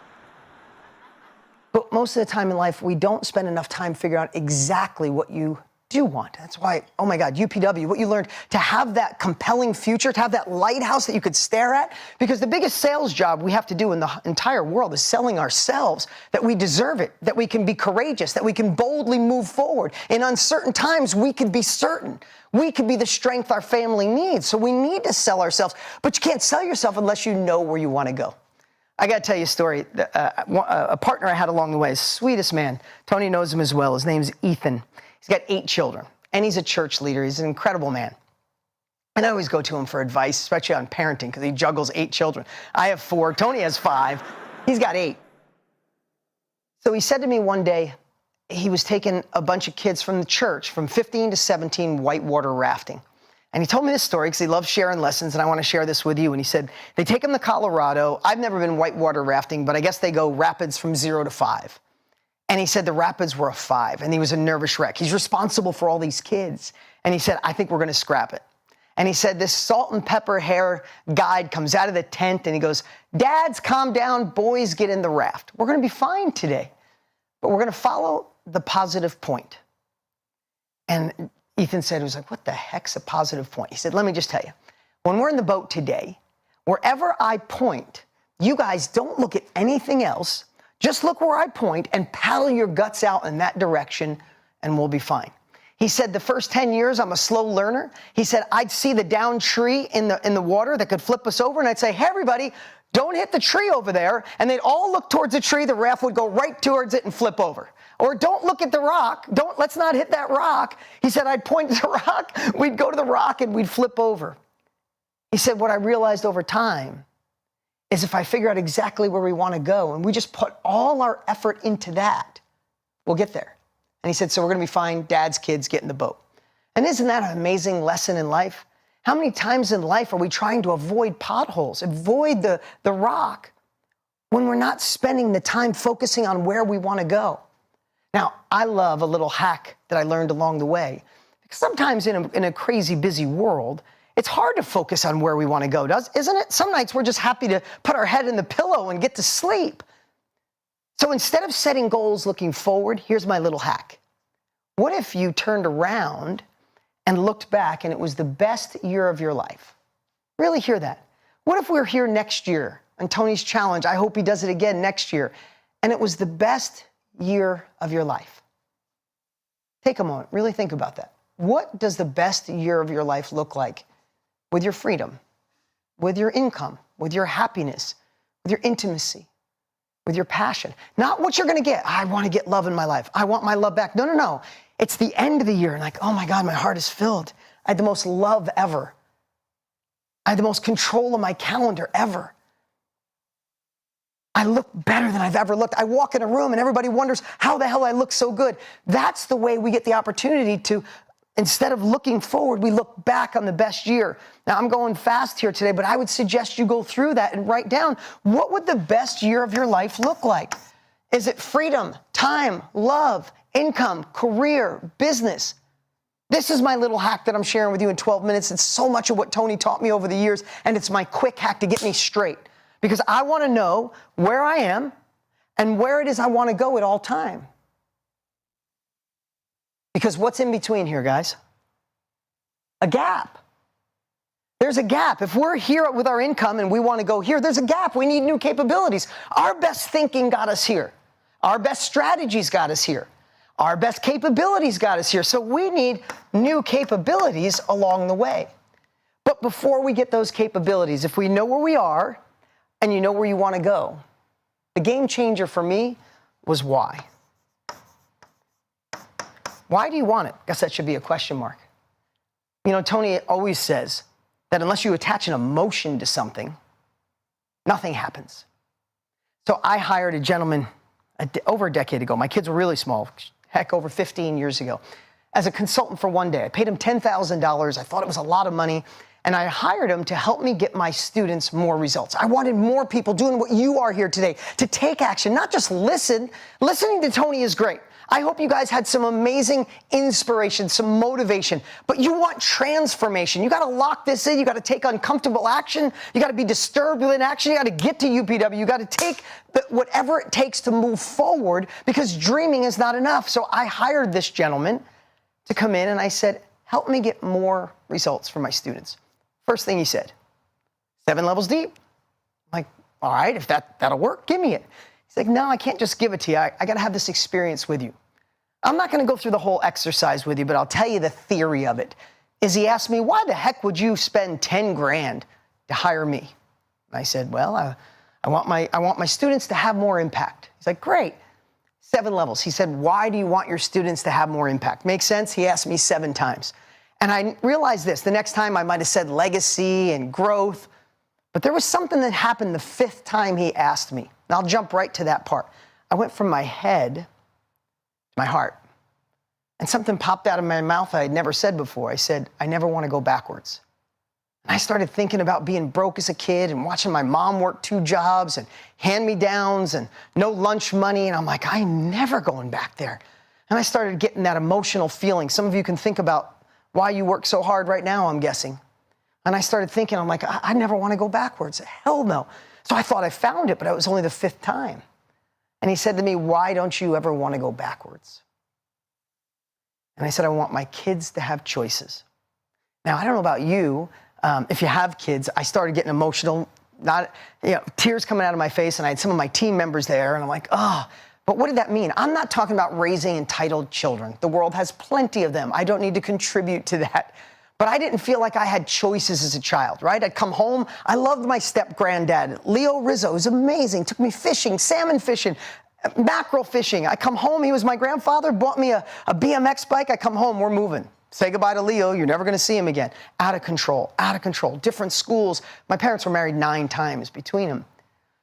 But most of the time in life, we don't spend enough time figuring out exactly what you do want. That's why, oh my God, UPW, what you learned to have that compelling future, to have that lighthouse that you could stare at, because the biggest sales job we have to do in the entire world is selling ourselves, that we deserve it, that we can be courageous, that we can boldly move forward. In uncertain times, we can be certain. We could be the strength our family needs. So we need to sell ourselves, but you can't sell yourself unless you know where you want to go. I got to tell you a story. A partner I had along the way, sweetest man. Tony knows him as well. His name's Ethan. He's got 8 children, and he's a church leader. He's an incredible man. And I always go to him for advice, especially on parenting, because he juggles 8 children. I have 4. Tony has 5. He's got 8. So he said to me one day, he was taking a bunch of kids from the church, from 15 to 17, whitewater rafting. And he told me this story because he loves sharing lessons, and I want to share this with you. And he said, they take him to Colorado. I've never been whitewater rafting, but I guess they go rapids from 0 to 5. And he said the rapids were a 5, and he was a nervous wreck. He's responsible for all these kids. And he said, I think we're going to scrap it. And he said, this salt and pepper hair guide comes out of the tent, and he goes, dads, calm down. Boys, get in the raft. We're going to be fine today, but we're going to follow the positive point. And Ethan said, he was like, what the heck's a positive point? He said, let me just tell you, when we're in the boat today, wherever I point, you guys don't look at anything else. Just look where I point and paddle your guts out in that direction, and we'll be fine. He said, the first 10 years, I'm a slow learner. He said, I'd see the downed tree in the water that could flip us over, and I'd say, hey, everybody, don't hit the tree over there. And they'd all look towards the tree. The raft would go right towards it and flip over. Or don't look at the rock. Let's not hit that rock. He said, I'd point to the rock. We'd go to the rock and we'd flip over. He said, what I realized over time is if I figure out exactly where we want to go and we just put all our effort into that, we'll get there. And he said, so we're going to be fine. Dad's kids, get in the boat. And isn't that an amazing lesson in life? How many times in life are we trying to avoid potholes, avoid the rock, when we're not spending the time focusing on where we want to go? Now, I love a little hack that I learned along the way. Because sometimes in a crazy, busy world, it's hard to focus on where we want to go, isn't it? Some nights we're just happy to put our head in the pillow and get to sleep. So instead of setting goals looking forward, here's my little hack. What if you turned around and looked back and it was the best year of your life? Really hear that. What if we're here next year on Tony's challenge? I hope he does it again next year. And it was the best year of your life. Take a moment, really think about that. What does the best year of your life look like with your freedom, with your income, with your happiness, with your intimacy, with your passion? Not what you're going to get. I want to get love in my life. I want my love back. No, no, no. It's the end of the year. And like, oh my God, my heart is filled. I had the most love ever. I had the most control of my calendar ever. I look better than I've ever looked. I walk in a room and everybody wonders how the hell I look so good. That's the way we get the opportunity to, instead of looking forward, we look back on the best year. Now, I'm going fast here today, but I would suggest you go through that and write down, what would the best year of your life look like? Is it freedom, time, love, income, career, business? This is my little hack that I'm sharing with you in 12 minutes. It's so much of what Tony taught me over the years, and it's my quick hack to get me straight. Because I want to know where I am and where it is I want to go at all time. Because what's in between here, guys? A gap. There's a gap. If we're here with our income and we want to go here, there's a gap. We need new capabilities. Our best thinking got us here. Our best strategies got us here. Our best capabilities got us here. So we need new capabilities along the way. But before we get those capabilities, if we know where we are and you know where you want to go, the game changer for me was why. Why do you want it? I guess that should be a question mark. You know, Tony always says that unless you attach an emotion to something, nothing happens. So I hired a gentleman over a decade ago. My kids were really small, heck, over 15 years ago, as a consultant for one day. I paid him $10,000. I thought it was a lot of money. And I hired him to help me get my students more results. I wanted more people doing what you are here today, to take action, not just listen. Listening to Tony is great. I hope you guys had some amazing inspiration, some motivation, but you want transformation. You got to lock this in. You got to take uncomfortable action. You got to be disturbed in action. You got to get to UPW. You got to take whatever it takes to move forward, because dreaming is not enough. So I hired this gentleman to come in and I said, help me get more results for my students. First thing he said, 7 levels deep. I'm like, all right, if that'll work, give me it. He's like, no, I can't just give it to you. I got to have this experience with you. I'm not going to go through the whole exercise with you, but I'll tell you the theory of it. Is he asked me, why the heck would you spend 10 grand to hire me? And I said, well, I want my students to have more impact. He's like, great. 7 levels. He said, why do you want your students to have more impact? Makes sense? He asked me 7 times. And I realized this. The next time I might have said legacy and growth, but there was something that happened the 5th time he asked me. And I'll jump right to that part. I went from my head to my heart. And something popped out of my mouth I had never said before. I said, I never want to go backwards. And I started thinking about being broke as a kid and watching my mom work 2 jobs and hand-me-downs and no lunch money. And I'm like, I'm never going back there. And I started getting that emotional feeling. Some of you can think about why you work so hard right now, I'm guessing. And I started thinking, I'm like, I never want to go backwards. Hell no. So I thought I found it, but it was only the 5th time. And he said to me, why don't you ever want to go backwards? And I said, I want my kids to have choices. Now, I don't know about you. If you have kids, I started getting emotional, tears coming out of my face, and I had some of my team members there, and I'm like, oh. But what did that mean? I'm not talking about raising entitled children. The world has plenty of them. I don't need to contribute to that. But I didn't feel like I had choices as a child, right? I'd come home. I loved my step-granddad, Leo Rizzo. He was amazing. Took me fishing, salmon fishing, mackerel fishing. I come home. He was my grandfather, bought me a BMX bike. I come home. We're moving. Say goodbye to Leo. You're never going to see him again. Out of control, out of control. Different schools. My parents were married 9 times between them.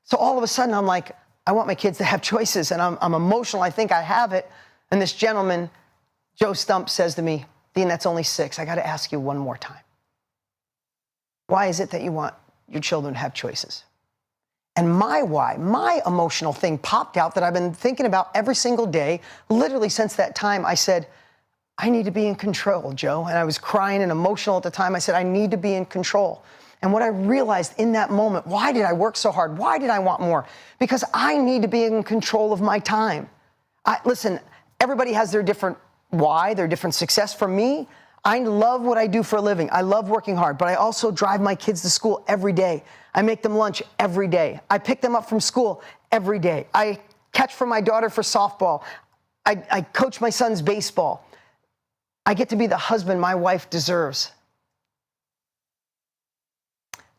So all of a sudden, I'm like, I want my kids to have choices, and I'm emotional. I think I have it. And this gentleman, Joe Stump, says to me, Dean, that's only 6. I got to ask you one more time. Why is it that you want your children to have choices? And my why, my emotional thing popped out that I've been thinking about every single day, literally since that time. I said, I need to be in control, Joe. And I was crying and emotional at the time. I said, I need to be in control. And what I realized in that moment, why did I work so hard? Why did I want more? Because I need to be in control of my time. Listen, everybody has their different why, their different success. For me, I love what I do for a living. I love working hard, but I also drive my kids to school every day. I make them lunch every day. I pick them up from school every day. I catch for my daughter for softball. I coach my son's baseball. I get to be the husband my wife deserves.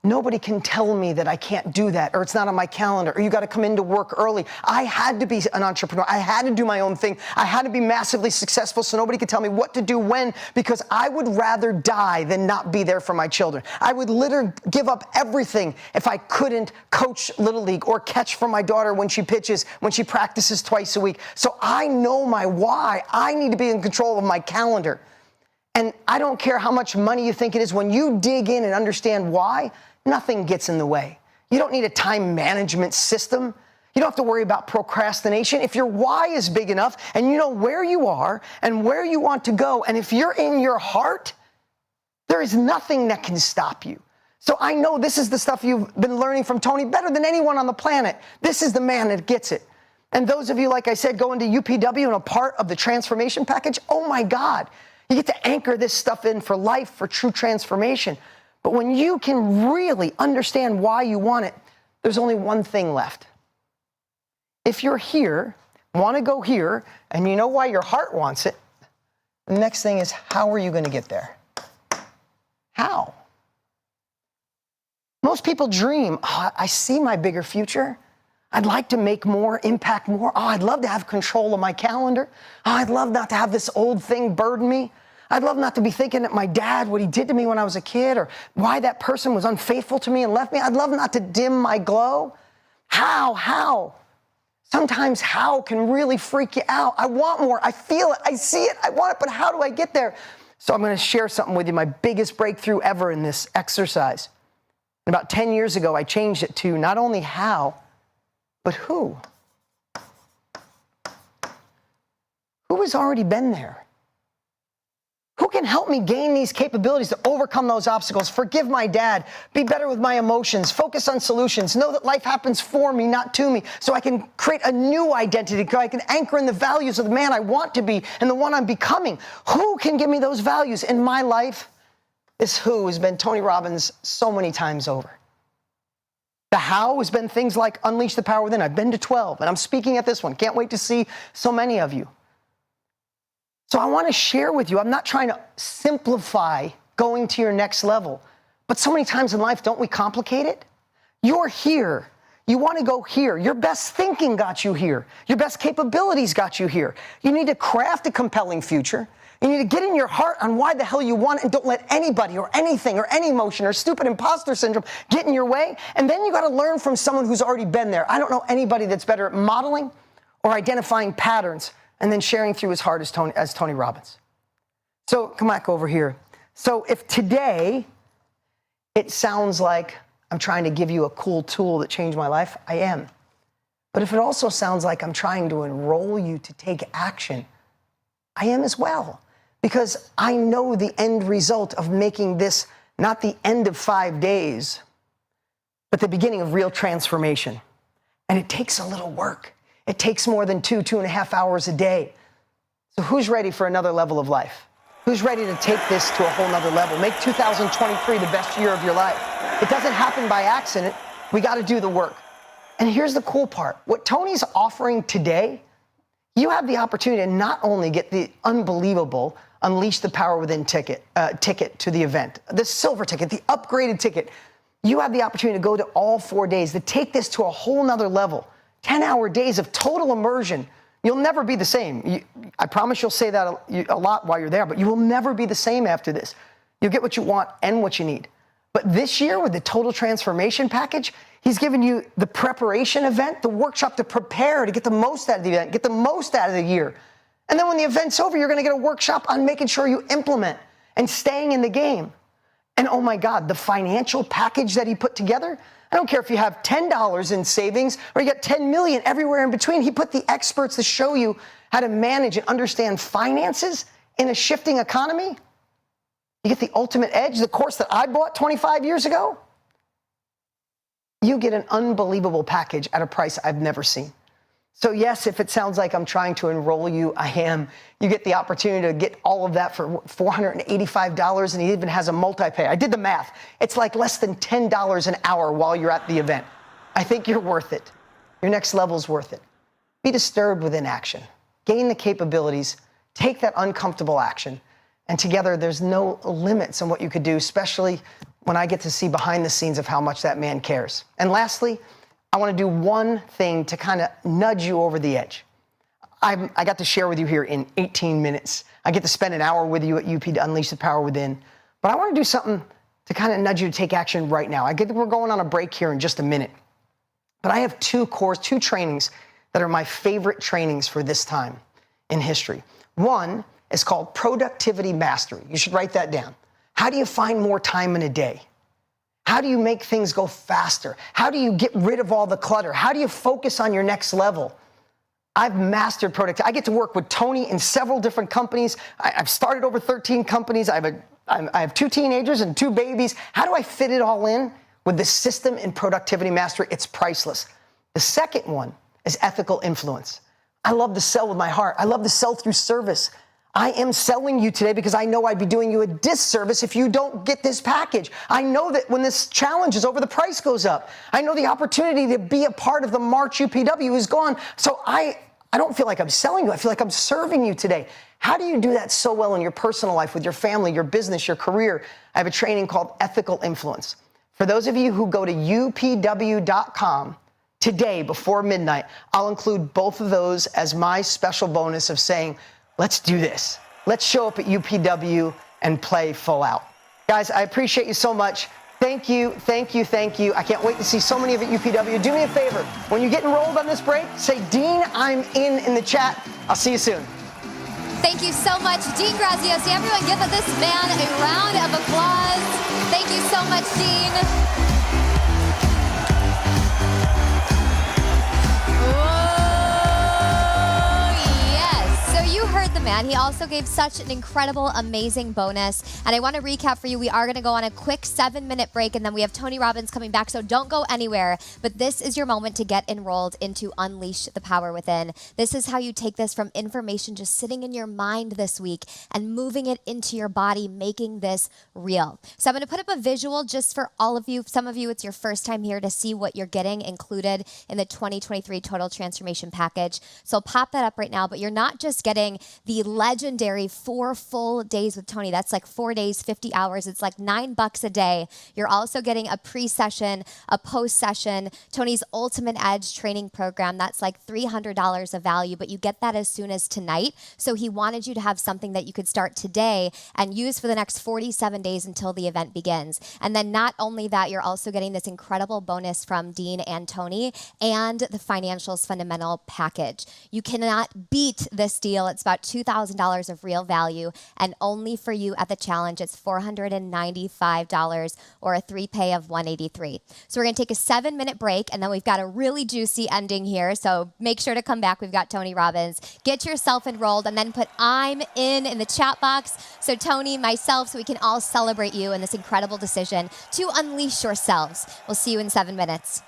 Nobody can tell me that I can't do that, or it's not on my calendar, or you got to come into work early. I had to be an entrepreneur. I had to do my own thing. I had to be massively successful so nobody could tell me what to do when, because I would rather die than not be there for my children. I would literally give up everything if I couldn't coach Little League or catch for my daughter when she pitches, when she practices twice a week. So I know my why. I need to be in control of my calendar. And I don't care how much money you think it is. When you dig in and understand why, nothing gets in the way. You don't need a time management system. You don't have to worry about procrastination. If your why is big enough and you know where you are and where you want to go, and if you're in your heart, there is nothing that can stop you. So I know this is the stuff you've been learning from Tony better than anyone on the planet. This is the man that gets it. And those of you, like I said, going to UPW and a part of the transformation package, oh my God, you get to anchor this stuff in for life, for true transformation. But when you can really understand why you want it, there's only one thing left. If you're here, want to go here, and you know why your heart wants it. The next thing is, how are you going to get there? How? Most people dream, oh, I see my bigger future. I'd like to make more, impact more. Oh, I'd love to have control of my calendar. Oh, I'd love not to have this old thing burden me. I'd love not to be thinking that my dad, what he did to me when I was a kid, or why that person was unfaithful to me and left me. I'd love not to dim my glow. How? Sometimes how can really freak you out. I want more. I feel it. I see it. I want it, but how do I get there? So I'm going to share something with you, my biggest breakthrough ever in this exercise. About 10 years ago, I changed it to not only how, but who. Who has already been there? Who can help me gain these capabilities to overcome those obstacles, forgive my dad, be better with my emotions, focus on solutions, know that life happens for me, not to me, so I can create a new identity, so I can anchor in the values of the man I want to be and the one I'm becoming. Who can give me those values in my life? This who has been Tony Robbins so many times over. The how has been things like Unleash the Power Within. I've been to 12, and I'm speaking at this one. Can't wait to see so many of you. So I want to share with you, I'm not trying to simplify going to your next level, but so many times in life, don't we complicate it? You're here. You want to go here. Your best thinking got you here. Your best capabilities got you here. You need to craft a compelling future. You need to get in your heart on why the hell you want it, and don't let anybody or anything or any emotion or stupid imposter syndrome get in your way. And then you got to learn from someone who's already been there. I don't know anybody that's better at modeling or identifying patterns and then sharing through his heart as Tony Robbins. So come back over here. So if today it sounds like I'm trying to give you a cool tool that changed my life, I am. But if it also sounds like I'm trying to enroll you to take action, I am as well. Because I know the end result of making this not the end of 5 days, but the beginning of real transformation. And it takes a little work. It takes more than 2.5 hours a day. So who's ready for another level of life? Who's ready to take this to a whole nother level? Make 2023 the best year of your life. It doesn't happen by accident. We got to do the work. And here's the cool part. What Tony's offering today, you have the opportunity to not only get the unbelievable Unleash the Power Within ticket to the event, the silver ticket, the upgraded ticket. You have the opportunity to go to all 4 days, to take this to a whole nother level. 10-hour days of total immersion. You'll never be the same. I promise you'll say that a lot while you're there, but you will never be the same after this. You'll get what you want and what you need. But this year, with the total transformation package, he's given you the preparation event, the workshop to prepare to get the most out of the event, get the most out of the year. And then when the event's over, you're going to get a workshop on making sure you implement and staying in the game. And oh my God, the financial package that he put together, I don't care if you have $10 in savings or you got 10 million everywhere in between. He put the experts to show you how to manage and understand finances in a shifting economy. You get the ultimate edge, the course that I bought 25 years ago. You get an unbelievable package at a price I've never seen. So yes, if it sounds like I'm trying to enroll you, I am. You get the opportunity to get all of that for $485, and he even has a multi-pay. I did the math. It's like less than $10 an hour while you're at the event. I think you're worth it. Your next level's worth it. Be disturbed within action. Gain the capabilities. Take that uncomfortable action. And together, there's no limits on what you could do, especially when I get to see behind the scenes of how much that man cares. And lastly, I want to do one thing to kind of nudge you over the edge. I got to share with you here in 18 minutes. I get to spend an hour with you at UP to unleash the power within. But I want to do something to kind of nudge you to take action right now. We're going on a break here in just a minute. But I have two trainings that are my favorite trainings for this time in history. One is called Productivity Mastery. You should write that down. How do you find more time in a day? How do you make things go faster? How do you get rid of all the clutter? How do you focus on your next level? I've mastered productivity. I get to work with Tony in several different companies. I've started over 13 companies. I have 2 teenagers and 2 babies. How do I fit it all in with this system in Productivity Mastery? It's priceless. The second one is Ethical Influence. I love to sell with my heart. I love to sell through service. I am selling you today because I know I'd be doing you a disservice if you don't get this package. I know that when this challenge is over, the price goes up. I know the opportunity to be a part of the March UPW is gone. So I I don't feel like I'm selling you. I feel like I'm serving you today. How do you do that so well in your personal life, with your family, your business, your career? I have a training called Ethical Influence. For those of you who go to upw.com today before midnight, I'll include both of those as my special bonus of saying, let's do this. Let's show up at UPW and play full out. Guys, I appreciate you so much. Thank you, thank you, thank you. I can't wait to see so many of you at UPW. Do me a favor. When you get enrolled on this break, say, Dean, I'm in the chat. I'll see you soon. Thank you so much, Dean Graziosi. Everyone give this man a round of applause. Thank you so much, Dean. You heard the man. He also gave such an incredible, amazing bonus. And I want to recap for you. We are going to go on a quick 7-minute break, and then we have Tony Robbins coming back, so don't go anywhere. But this is your moment to get enrolled into Unleash the Power Within. This is how you take this from information just sitting in your mind this week and moving it into your body, making this real. So I'm going to put up a visual just for all of you. Some of you, it's your first time here to see what you're getting included in the 2023 Total Transformation Package. So I'll pop that up right now, but you're not just getting the legendary 4 full days with Tony. That's like 4 days, 50 hours. It's like $9 a day. You're also getting a pre-session, a post-session, Tony's Ultimate Edge training program. That's like $300 of value, but you get that as soon as tonight. So he wanted you to have something that you could start today and use for the next 47 days until the event begins. And then not only that, you're also getting this incredible bonus from Dean and Tony and the Financials Fundamental Package. You cannot beat this deal. It's about $2,000 of real value, and only for you at the challenge, it's $495 or a 3-pay of $183. So we're going to take a 7-minute break, and then we've got a really juicy ending here. So make sure to come back. We've got Tony Robbins. Get yourself enrolled, and then put I'm in the chat box. So Tony, myself, so we can all celebrate you in this incredible decision to unleash yourselves. We'll see you in 7 minutes.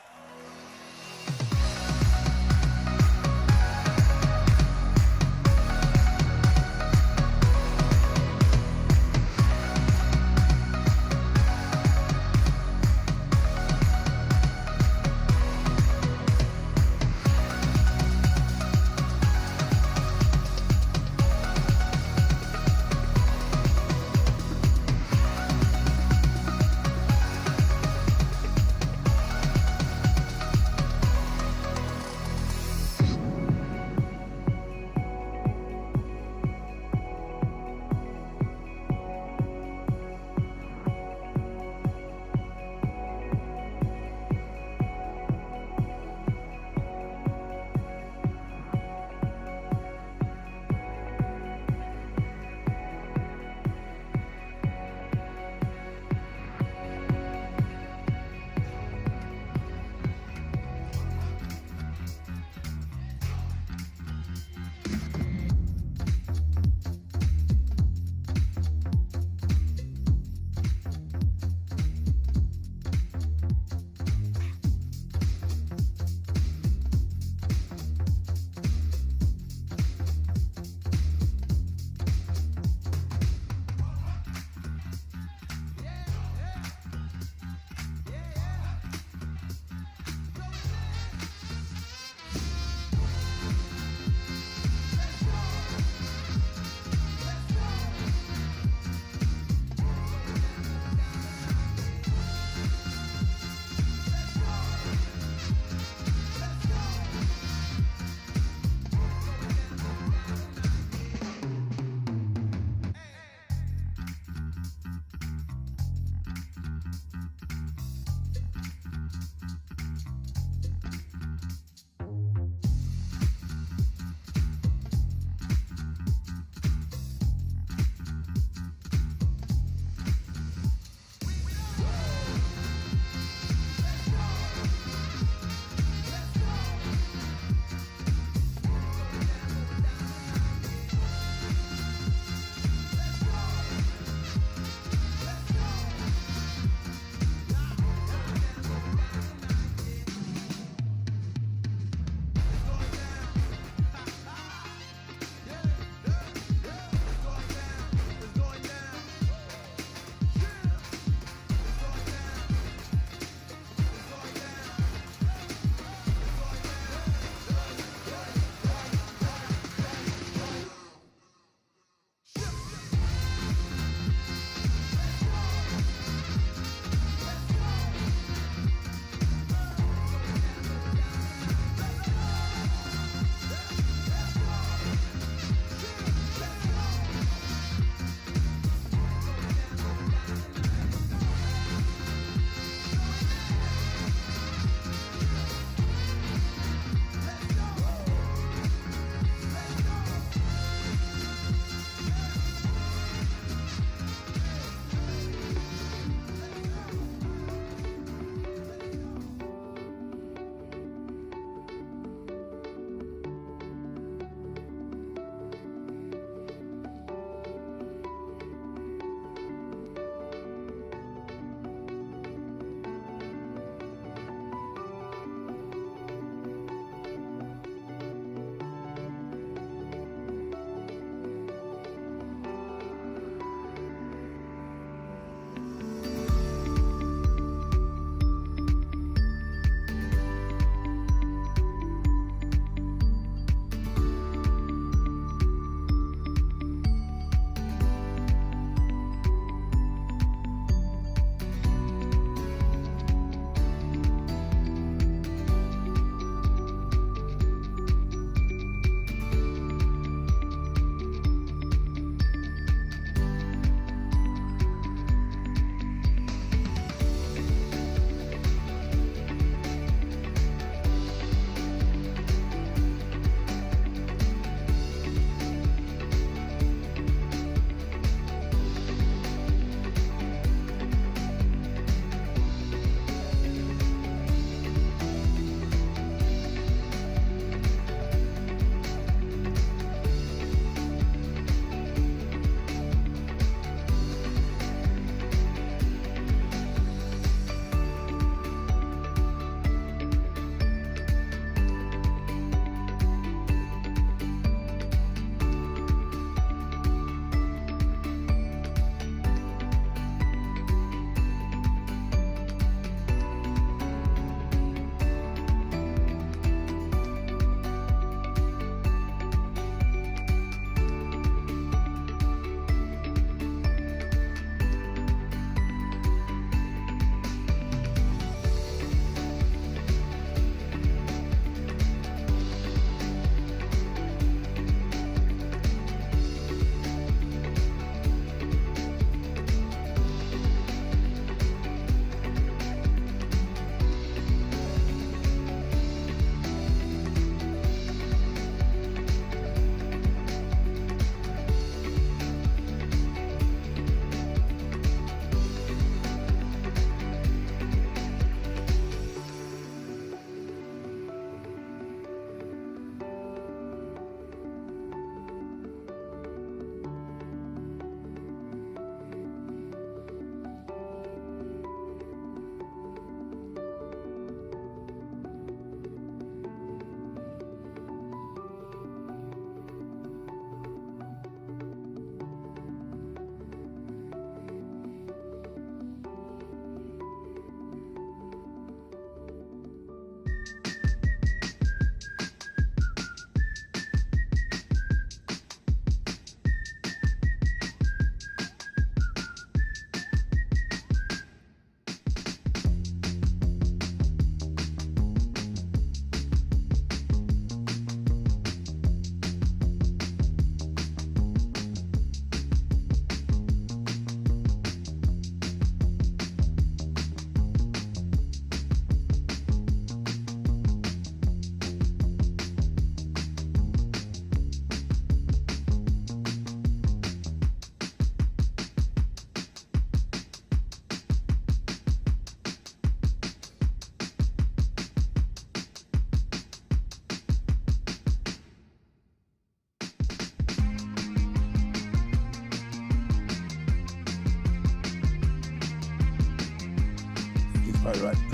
Right.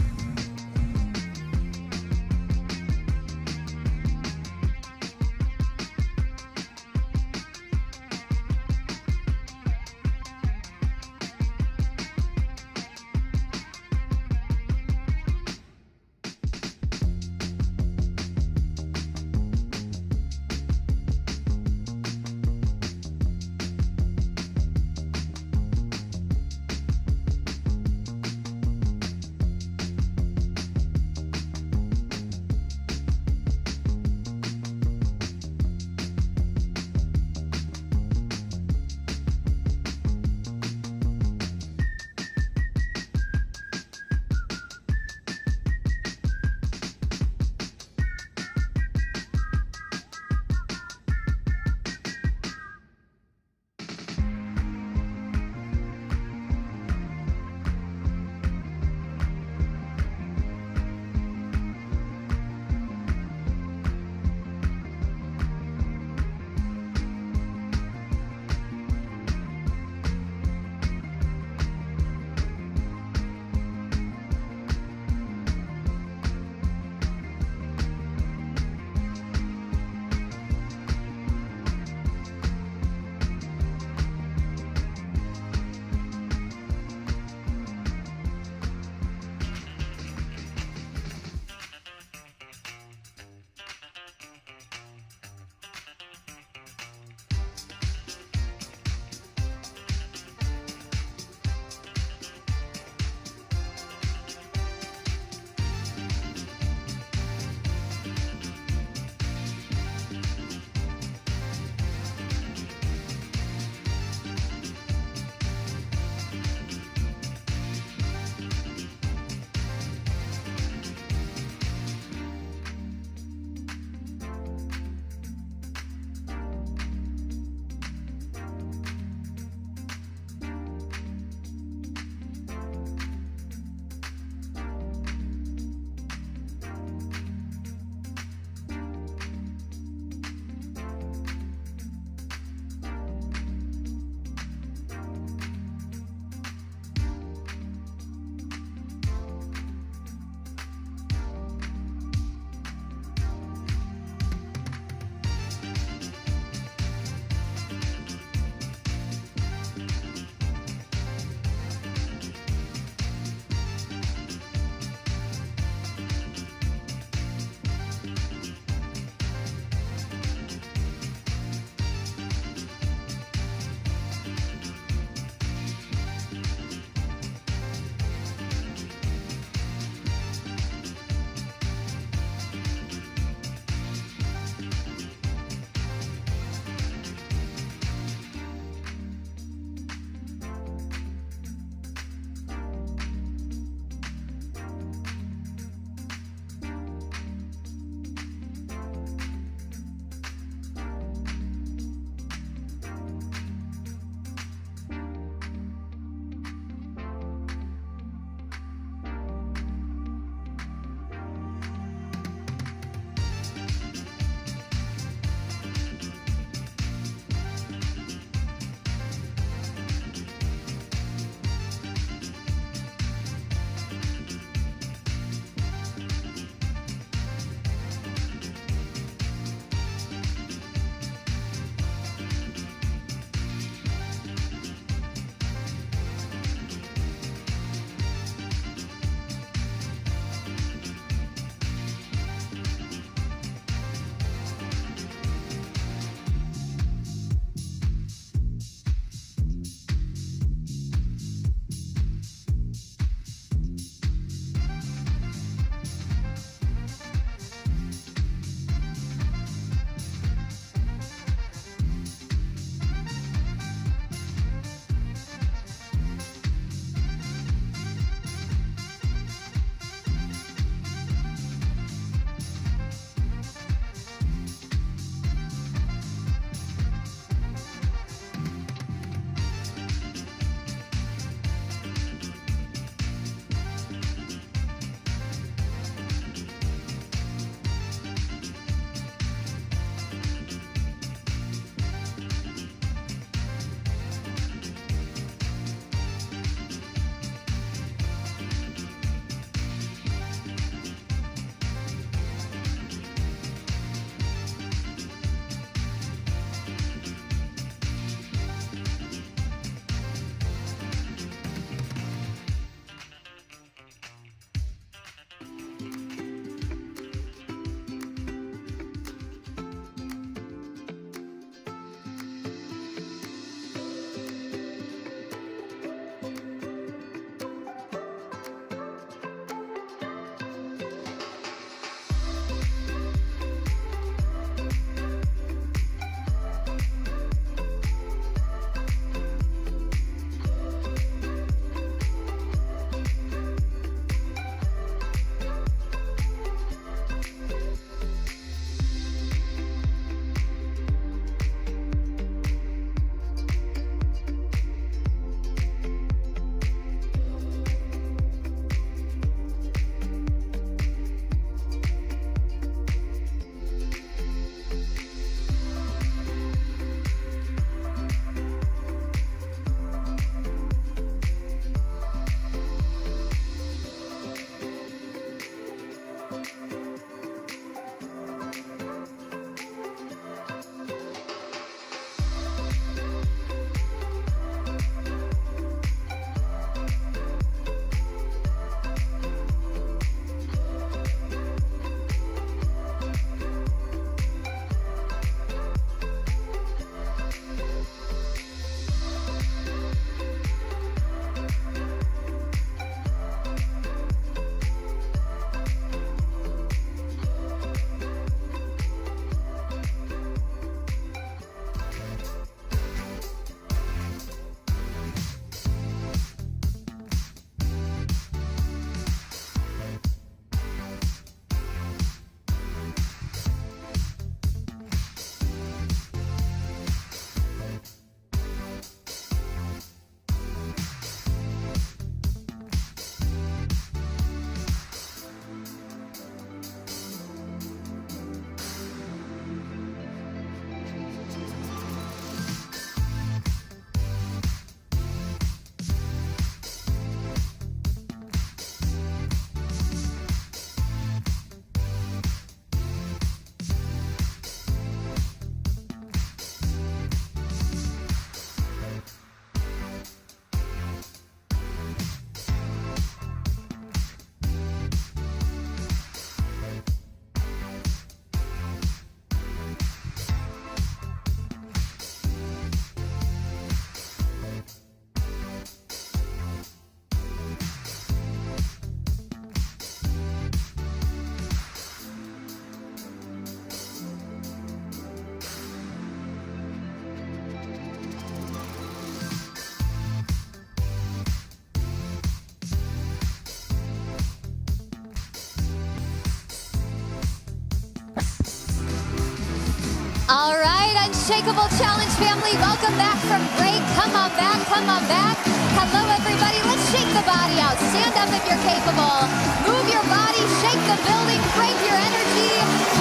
Unshakeable Challenge family, welcome back from break. Come on back, come on back. Hello, everybody. Let's shake the body out. Stand up if you're capable. Move your body, shake the building, crank your energy.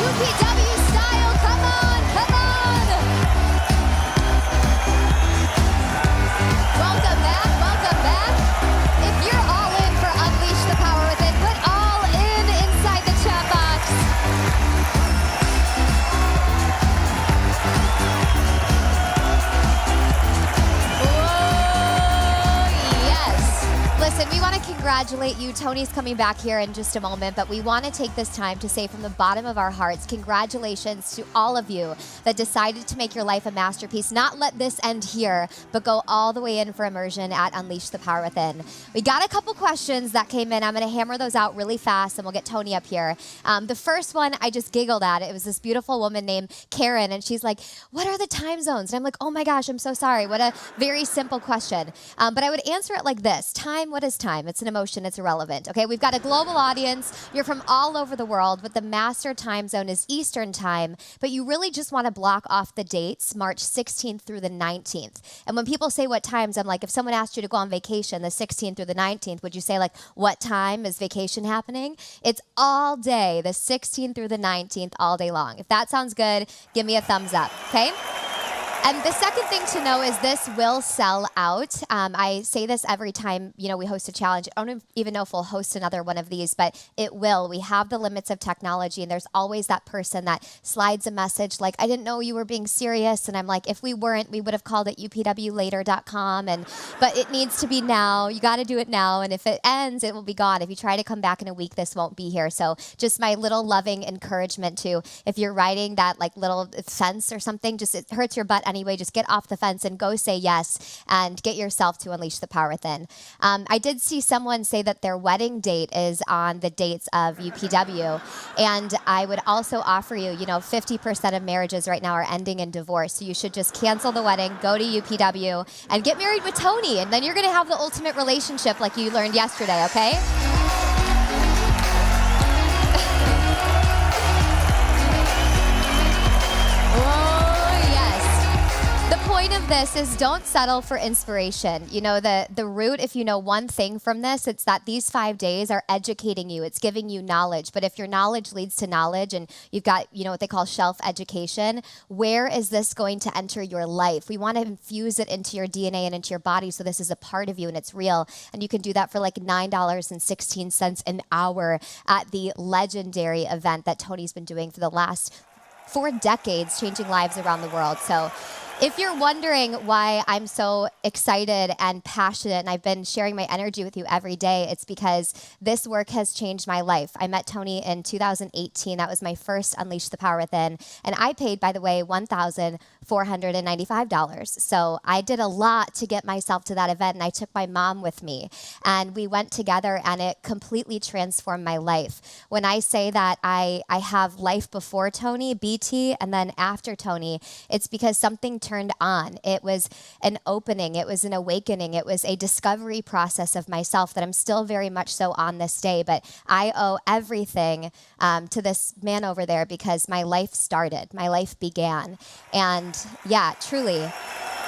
UPW style. Come on, come on. Welcome back, welcome back. If you're all in for Unleash the Power Within, put all in inside the chat box. Listen, we want to congratulate you. Tony's coming back here in just a moment, but we want to take this time to say from the bottom of our hearts, congratulations to all of you that decided to make your life a masterpiece. Not let this end here, but go all the way in for immersion at Unleash the Power Within. We got a couple questions that came in. I'm going to hammer those out really fast, and we'll get Tony up here. The first one, I just giggled at. It was this beautiful woman named Karen, and she's like, what are the time zones? And I'm like, oh my gosh, I'm so sorry. What a very simple question. But I would answer it like this. Time, what is time? It's an emotion. It's irrelevant. Okay, we've got a global audience. You're from all over the world, but the master time zone is Eastern time. But you really just want to block off the dates, March 16th through the 19th. And when people say what times, I'm like, if someone asked you to go on vacation the 16th through the 19th, would you say like, what time is vacation happening? It's all day, the 16th through the 19th, all day long. If that sounds good, give me a thumbs up, okay? And the second thing to know is this will sell out. I say this every time, we host a challenge. I don't even know if we'll host another one of these, but it will. We have the limits of technology, and there's always that person that slides a message like, I didn't know you were being serious. And I'm like, if we weren't, we would have called it upwlater.com. But it needs to be now. You got to do it now. And if it ends, it will be gone. If you try to come back in a week, this won't be here. So just my little loving encouragement to, if you're riding that like little fence or something, just it hurts your butt anyway, just get off the fence and go say yes and get yourself to Unleash the Power Within. I did see someone say that their wedding date is on the dates of UPW. And I would also offer you, 50% of marriages right now are ending in divorce. So you should just cancel the wedding, go to UPW, and get married with Tony. And then you're going to have the ultimate relationship like you learned yesterday, okay? Point of this is don't settle for inspiration. The root, if you know one thing from this, it's that these 5 days are educating you. It's giving you knowledge. But if your knowledge leads to knowledge and you've got, what they call shelf education, where is this going to enter your life? We want to infuse it into your DNA and into your body so this is a part of you and it's real. And you can do that for like $9.16 an hour at the legendary event that Tony's been doing for the last 4 decades, changing lives around the world. So if you're wondering why I'm so excited and passionate and I've been sharing my energy with you every day, it's because this work has changed my life. I met Tony in 2018. That was my first Unleash the Power Within. And I paid, by the way, $1,495. So I did a lot to get myself to that event, and I took my mom with me. And we went together, and it completely transformed my life. When I say that I have life before Tony, BT, and then after Tony, it's because something turned on. It was an opening. It was an awakening. It was a discovery process of myself that I'm still very much so on this day. But I owe everything to this man over there because my life started. My life began. And yeah, truly.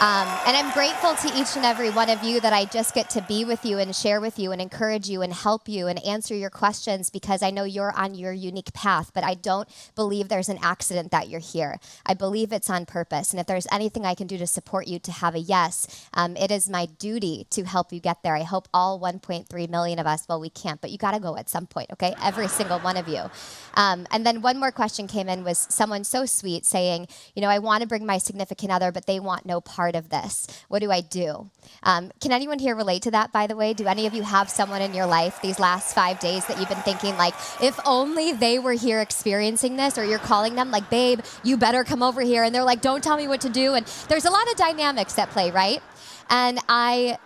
And I'm grateful to each and every one of you that I just get to be with you and share with you and encourage you and help you and answer your questions because I know you're on your unique path, but I don't believe there's an accident that you're here. I believe it's on purpose. And if there's anything I can do to support you to have a yes, it is my duty to help you get there. I hope all 1.3 million of us, well, we can't, but you got to go at some point, okay? Every single one of you. And then one more question came in was someone so sweet saying, I want to bring my significant other, but they want no part of this. What do I do? Can anyone here relate to that, by the way? Do any of you have someone in your life these last 5 days that you've been thinking like, if only they were here experiencing this, or you're calling them like, babe, you better come over here. And they're like, don't tell me what to do. And there's a lot of dynamics at play, right? And I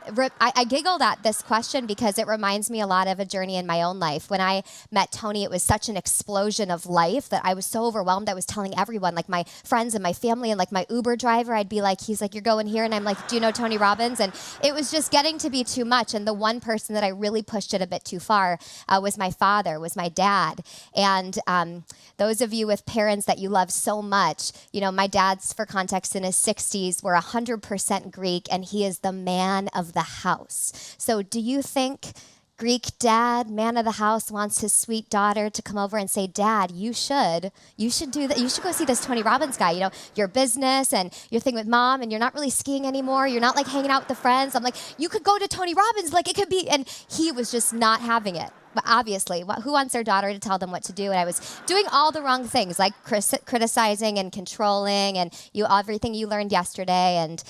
giggled at this question because it reminds me a lot of a journey in my own life. When I met Tony, it was such an explosion of life that I was so overwhelmed. I was telling everyone, like my friends and my family and like my Uber driver, I'd be like, he's like, you're going here. And I'm like, do you know Tony Robbins? And it was just getting to be too much. And the one person that I really pushed it a bit too far was my father, was my dad. And those of you with parents that you love so much, you know, my dad's, for context, in his 60s, we're 100% Greek, and he is the man of the house. So do you think Greek dad, man of the house, wants his sweet daughter to come over and say, Dad, you should do that. You should go see this Tony Robbins guy. You know, your business and your thing with Mom, and you're not really skiing anymore. You're not like hanging out with the friends. I'm like, you could go to Tony Robbins. Like it could be, and he was just not having it. But obviously, who wants their daughter to tell them what to do? And I was doing all the wrong things, like criticizing and controlling, and everything you learned yesterday. And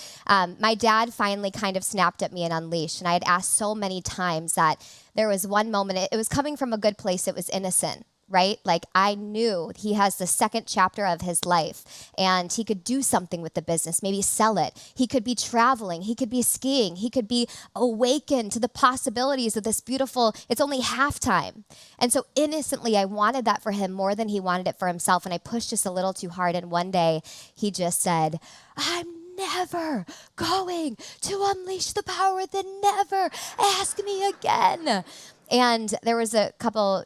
my dad finally kind of snapped at me and unleashed. And I had asked so many times that there was one moment, it was coming from a good place, it was innocent, right? Like I knew he has the second chapter of his life and he could do something with the business, maybe sell it. He could be traveling, he could be skiing, he could be awakened to the possibilities of this beautiful, it's only halftime. And so innocently, I wanted that for him more than he wanted it for himself. And I pushed just a little too hard. And one day he just said, I'm never going to unleash the power within, never ask me again. And there was a couple,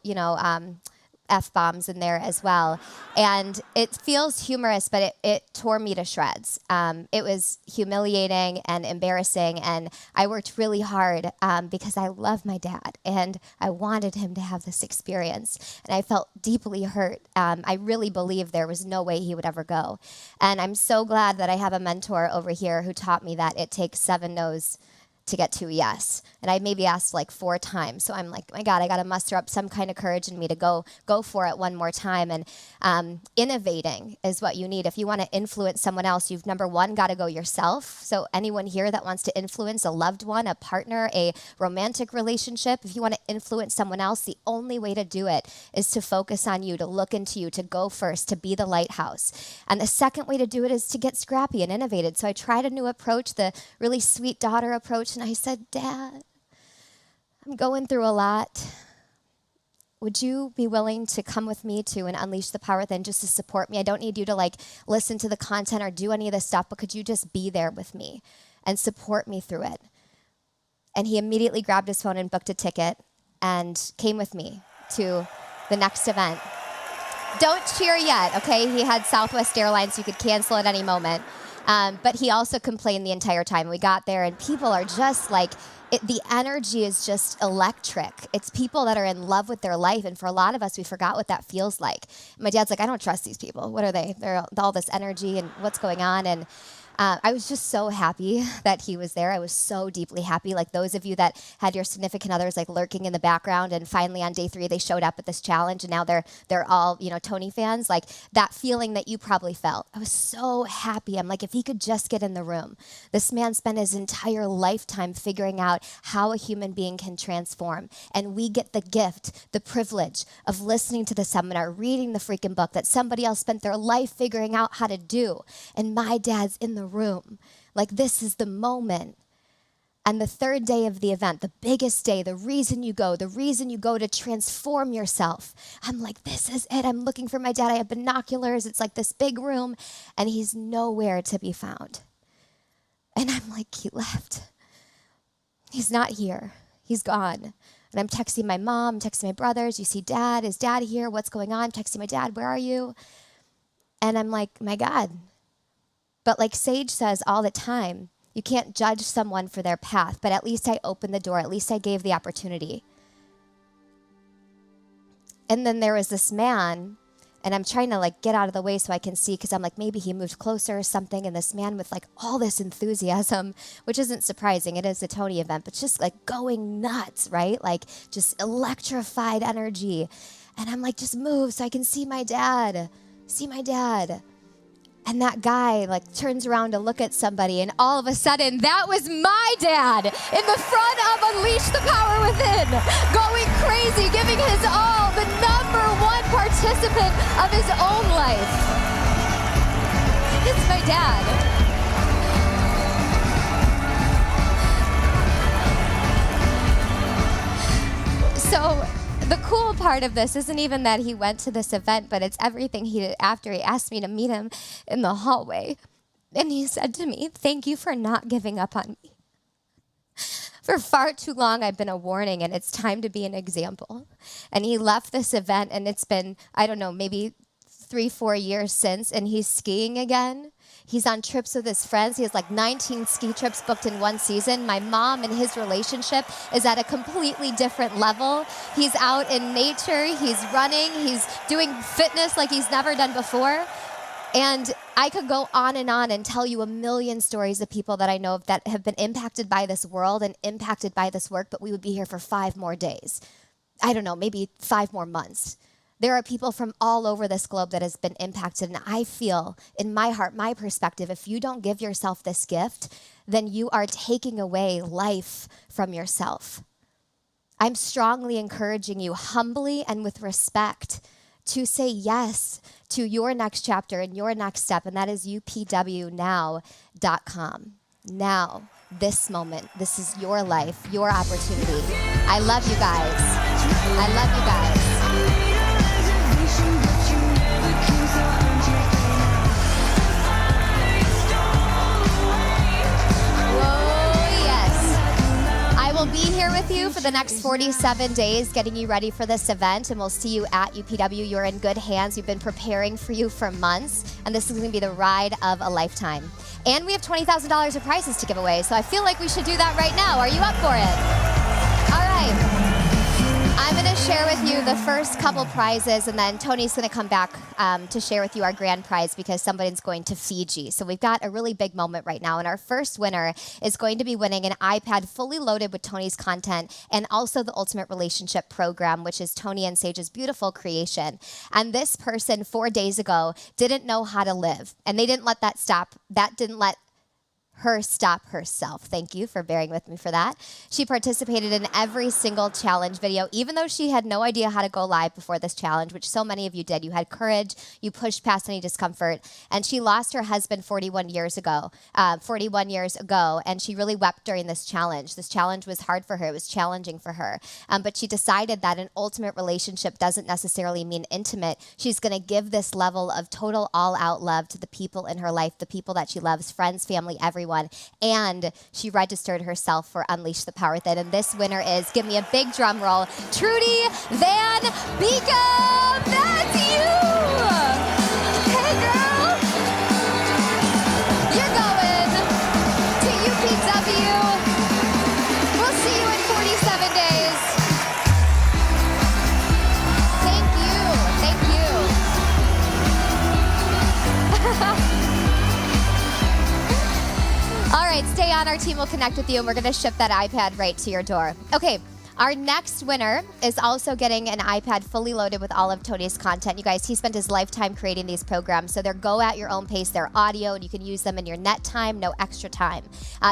F-bombs in there as well. And it feels humorous, but it tore me to shreds. It was humiliating and embarrassing, and I worked really hard because I love my dad, and I wanted him to have this experience, and I felt deeply hurt. I really believed there was no way he would ever go. And I'm so glad that I have a mentor over here who taught me that it takes 7 no's to get to a yes. And I maybe asked like 4 times. So I'm like, my God, I got to muster up some kind of courage in me to go for it one more time. And innovating is what you need. If you want to influence someone else, you've number one, got to go yourself. So anyone here that wants to influence a loved one, a partner, a romantic relationship, if you want to influence someone else, the only way to do it is to focus on you, to look into you, to go first, to be the lighthouse. And the second way to do it is to get scrappy and innovative. So I tried a new approach, the really sweet daughter approach. And I said, Dad, I'm going through a lot. Would you be willing to come with me to and unleash the power within, just to support me? I don't need you to like listen to the content or do any of this stuff, but could you just be there with me and support me through it? And he immediately grabbed his phone and booked a ticket and came with me to the next event. Don't cheer yet, okay? He had Southwest Airlines, so you could cancel at any moment. But he also complained the entire time. We got there, and people are just like, the energy is just electric. It's people that are in love with their life, and for a lot of us, we forgot what that feels like. My dad's like, I don't trust these people. What are they? They're all this energy, and what's going on? And I was just so happy that he was there. I was so deeply happy. Like those of you that had your significant others like lurking in the background, and finally on day 3 they showed up at this challenge, and now they're all Tony fans. Like that feeling that you probably felt. I was so happy. I'm like, if he could just get in the room. This man spent his entire lifetime figuring out how a human being can transform, and we get the gift, the privilege of listening to the seminar, reading the freaking book that somebody else spent their life figuring out how to do. And my dad's in the room. Like this is the moment. And the 3rd day of the event, the biggest day, the reason you go to transform yourself. I'm like, this is it. I'm looking for my dad. I have binoculars. It's like this big room, and he's nowhere to be found. And I'm like, he left. He's not here. He's gone. And I'm texting my mom, texting my brothers. You see Dad? Is Dad here? What's going on? I'm texting my dad. Where are you? And I'm like, my God. But like Sage says all the time, you can't judge someone for their path, but at least I opened the door. At least I gave the opportunity. And then there was this man, and I'm trying to like get out of the way so I can see, because I'm like, maybe he moved closer or something. And this man with like all this enthusiasm, which isn't surprising. It is a Tony event, but just like going nuts, right? Like just electrified energy. And I'm like, just move so I can see my dad. And that guy like turns around to look at somebody, and all of a sudden, that was my dad in the front of Unleash the Power Within, going crazy, giving his all, the number 1 participant of his own life. It's my dad. part of this isn't even that he went to this event, but it's everything he did after. He asked me to meet him in the hallway. And he said to me, "Thank you for not giving up on me. For far too long, I've been a warning, and it's time to be an example." And he left this event, and it's been, I don't know, maybe 3-4 years since, and he's skiing again. He's on trips with his friends. He has like 19 ski trips booked in one season. My mom and his relationship is at a completely different level. He's out in nature. He's running. He's doing fitness like he's never done before. And I could go on and tell you a million stories of people that I know of that have been impacted by this world and impacted by this work, but we would be here for 5 more days. I don't know, maybe 5 more months. There are people from all over this globe that has been impacted, and I feel in my heart, my perspective, if you don't give yourself this gift, then you are taking away life from yourself. I'm strongly encouraging you humbly and with respect to say yes to your next chapter and your next step, and that is upwnow.com. Now, this moment, this is your life, your opportunity. I love you guys. I love you guys. I will be here with you for the next 47 days, getting you ready for this event, and we'll see you at UPW. You're in good hands. We've been preparing for you for months, and this is going to be the ride of a lifetime. And we have $20,000 of prizes to give away, so I feel like we should do that right now. Are you up for it? All right. I'm going to share with you the first couple prizes, and then Tony's going to come back to share with you our grand prize because somebody's going to Fiji. So we've got a really big moment right now, and our first winner is going to be winning an iPad fully loaded with Tony's content and also the Ultimate Relationship Program, which is Tony and Sage's beautiful creation. And this person 4 days ago didn't know how to live, and they didn't let that stop. That didn't let her stop herself. Thank you for bearing with me for that. She participated in every single challenge video, even though she had no idea how to go live before this challenge, which so many of you did. You had courage, you pushed past any discomfort, and she lost her husband 41 years ago, and she really wept during this challenge. This challenge was hard for her. It was challenging for her, but she decided that an ultimate relationship doesn't necessarily mean intimate. She's going to give this level of total all-out love to the people in her life, the people that she loves, friends, family, everyone. And she registered herself for Unleash the Power Within. And this winner is, give me a big drum roll, Trudy Van Beekum. That's you. Hey, girl. You're going to UPW. We'll see you in 47 days. Thank you. Thank you. All right, stay on. Our team will connect with you, and we're going to ship that iPad right to your door. Okay, our next winner is also getting an iPad fully loaded with all of Tony's content. You guys, he spent his lifetime creating these programs, so they're go at your own pace. They're audio, and you can use them in your net time, no extra time.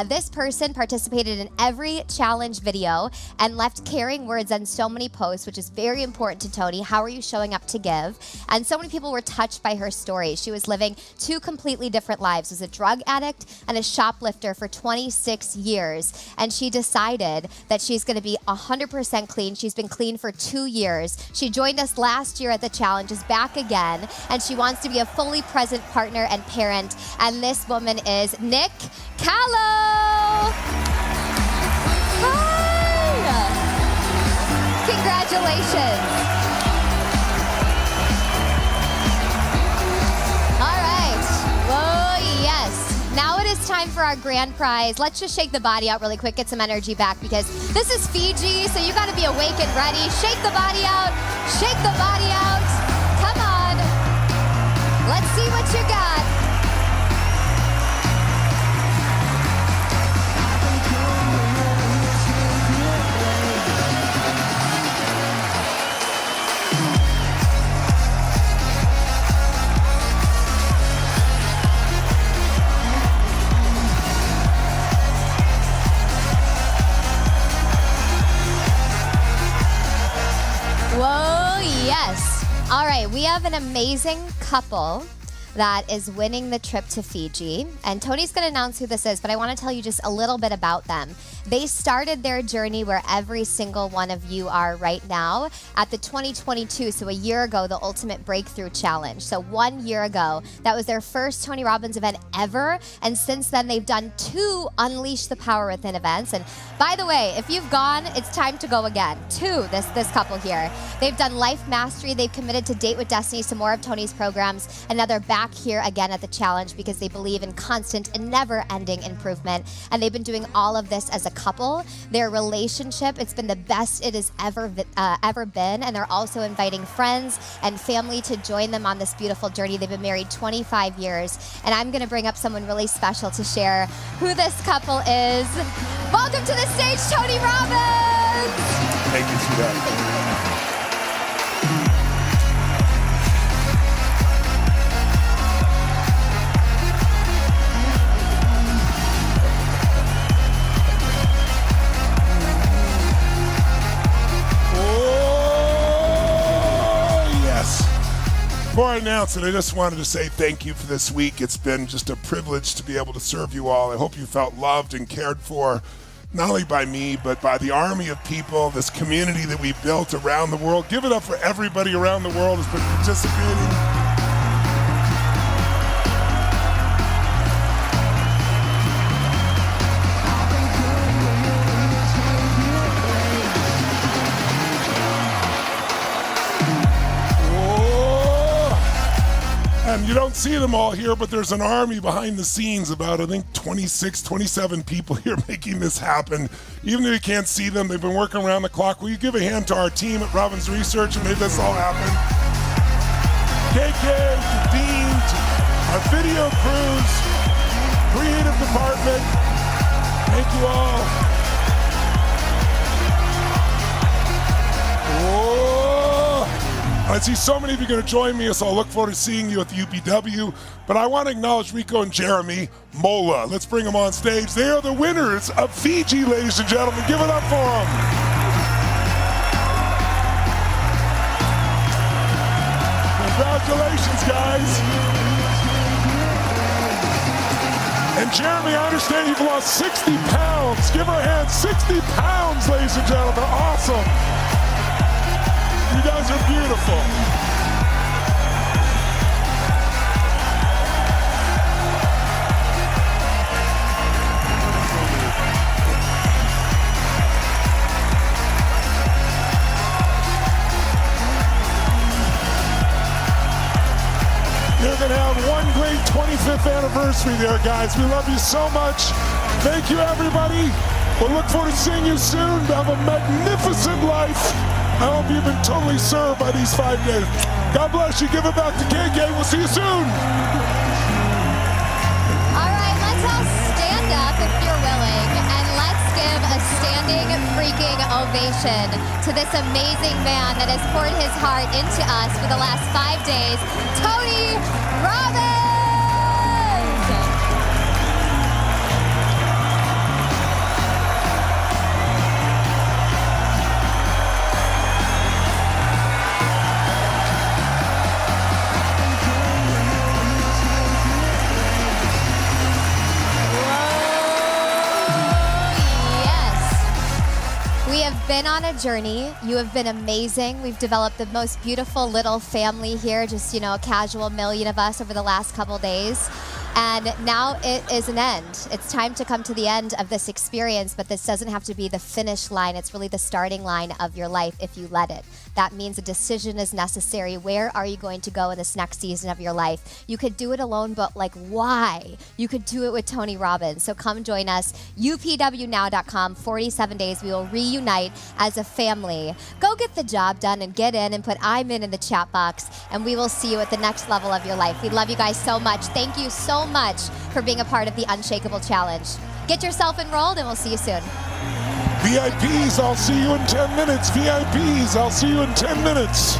This person participated in every challenge video and left caring words on so many posts, which is very important to Tony. How are you showing up to give? And so many people were touched by her story. She was living 2 completely different lives. Was a drug addict and a shoplifter for 26 years. And she decided that she's going to be 100% clean. She's been clean for 2 years. She joined us last year at the challenge, is back again, and she wants to be a fully present partner and parent. And this woman is Nick Callow. Hi! Congratulations. All right. Oh, yes. Now it is time for our grand prize. Let's just shake the body out really quick, get some energy back, because this is Fiji, so you got to be awake and ready. Shake the body out. Shake the body out. Come on. Let's see what you got. Whoa, yes. All right, we have an amazing couple that is winning the trip to Fiji. And Tony's going to announce who this is, but I want to tell you just a little bit about them. They started their journey where every single one of you are right now at the 2022, so a year ago, the Ultimate Breakthrough Challenge. So 1 year ago, that was their first Tony Robbins event ever. And since then, they've done 2 Unleash the Power Within events. And by the way, if you've gone, it's time to go again. 2, this couple here. They've done Life Mastery. They've committed to Date with Destiny, some more of Tony's programs. And now they're back here again at the challenge because they believe in constant and never-ending improvement. And they've been doing all of this as a couple. Their relationship, it's been the best it has ever been. And they're also inviting friends and family to join them on this beautiful journey. They've been married 25 years. And I'm going to bring up someone really special to share who this couple is. Welcome to the stage, Tony Robbins. Thank you, sweetheart. Before I announce it, I just wanted to say thank you for this week. It's been just a privilege to be able to serve you all. I hope you felt loved and cared for, not only by me, but by the army of people, this community that we built around the world. Give it up for everybody around the world who's been participating. And you don't see them all here, but there's an army behind the scenes, about, I think, 26, 27 people here making this happen. Even though you can't see them, they've been working around the clock. Will you give a hand to our team at Robbins Research and made this all happen? KK, to Dean, to our video crews, creative department. Thank you all. Whoa. I see so many of you going to join me, so I'll look forward to seeing you at the UPW. But I want to acknowledge Rico and Jeremy Mola. Let's bring them on stage. They are the winners of Fiji, ladies and gentlemen. Give it up for them. Congratulations, guys. And Jeremy, I understand you've lost 60 pounds. Give her a hand. 60 pounds, ladies and gentlemen. Awesome. You guys are beautiful. You're going to have one great 25th anniversary there, guys. We love you so much. Thank you, everybody. We'll look forward to seeing you soon. Have a magnificent life. I hope you've been totally served by these 5 days. God bless you. Give it back to KK. We'll see you soon. All right, let's all stand up if you're willing, and let's give a standing freaking ovation to this amazing man that has poured his heart into us for the last 5 days, Tony Robbins. Been on a journey. You have been amazing. We've developed the most beautiful little family here, just, you know, a casual million of us over the last couple days. And now it is an end. It's time to come to the end of this experience, but this doesn't have to be the finish line. It's really the starting line of your life if you let it. That means a decision is necessary. Where are you going to go in this next season of your life? You could do it alone, but like, why? You could do it with Tony Robbins. So come join us, upwnow.com, 47 days. We will reunite as a family. Go get the job done and get in and put I'm in the chat box, and we will see you at the next level of your life. We love you guys so much. Thank you so much for being a part of the Unshakeable Challenge. Get yourself enrolled, and we'll see you soon. VIPs, I'll see you in 10 minutes. VIPs, I'll see you in 10 minutes.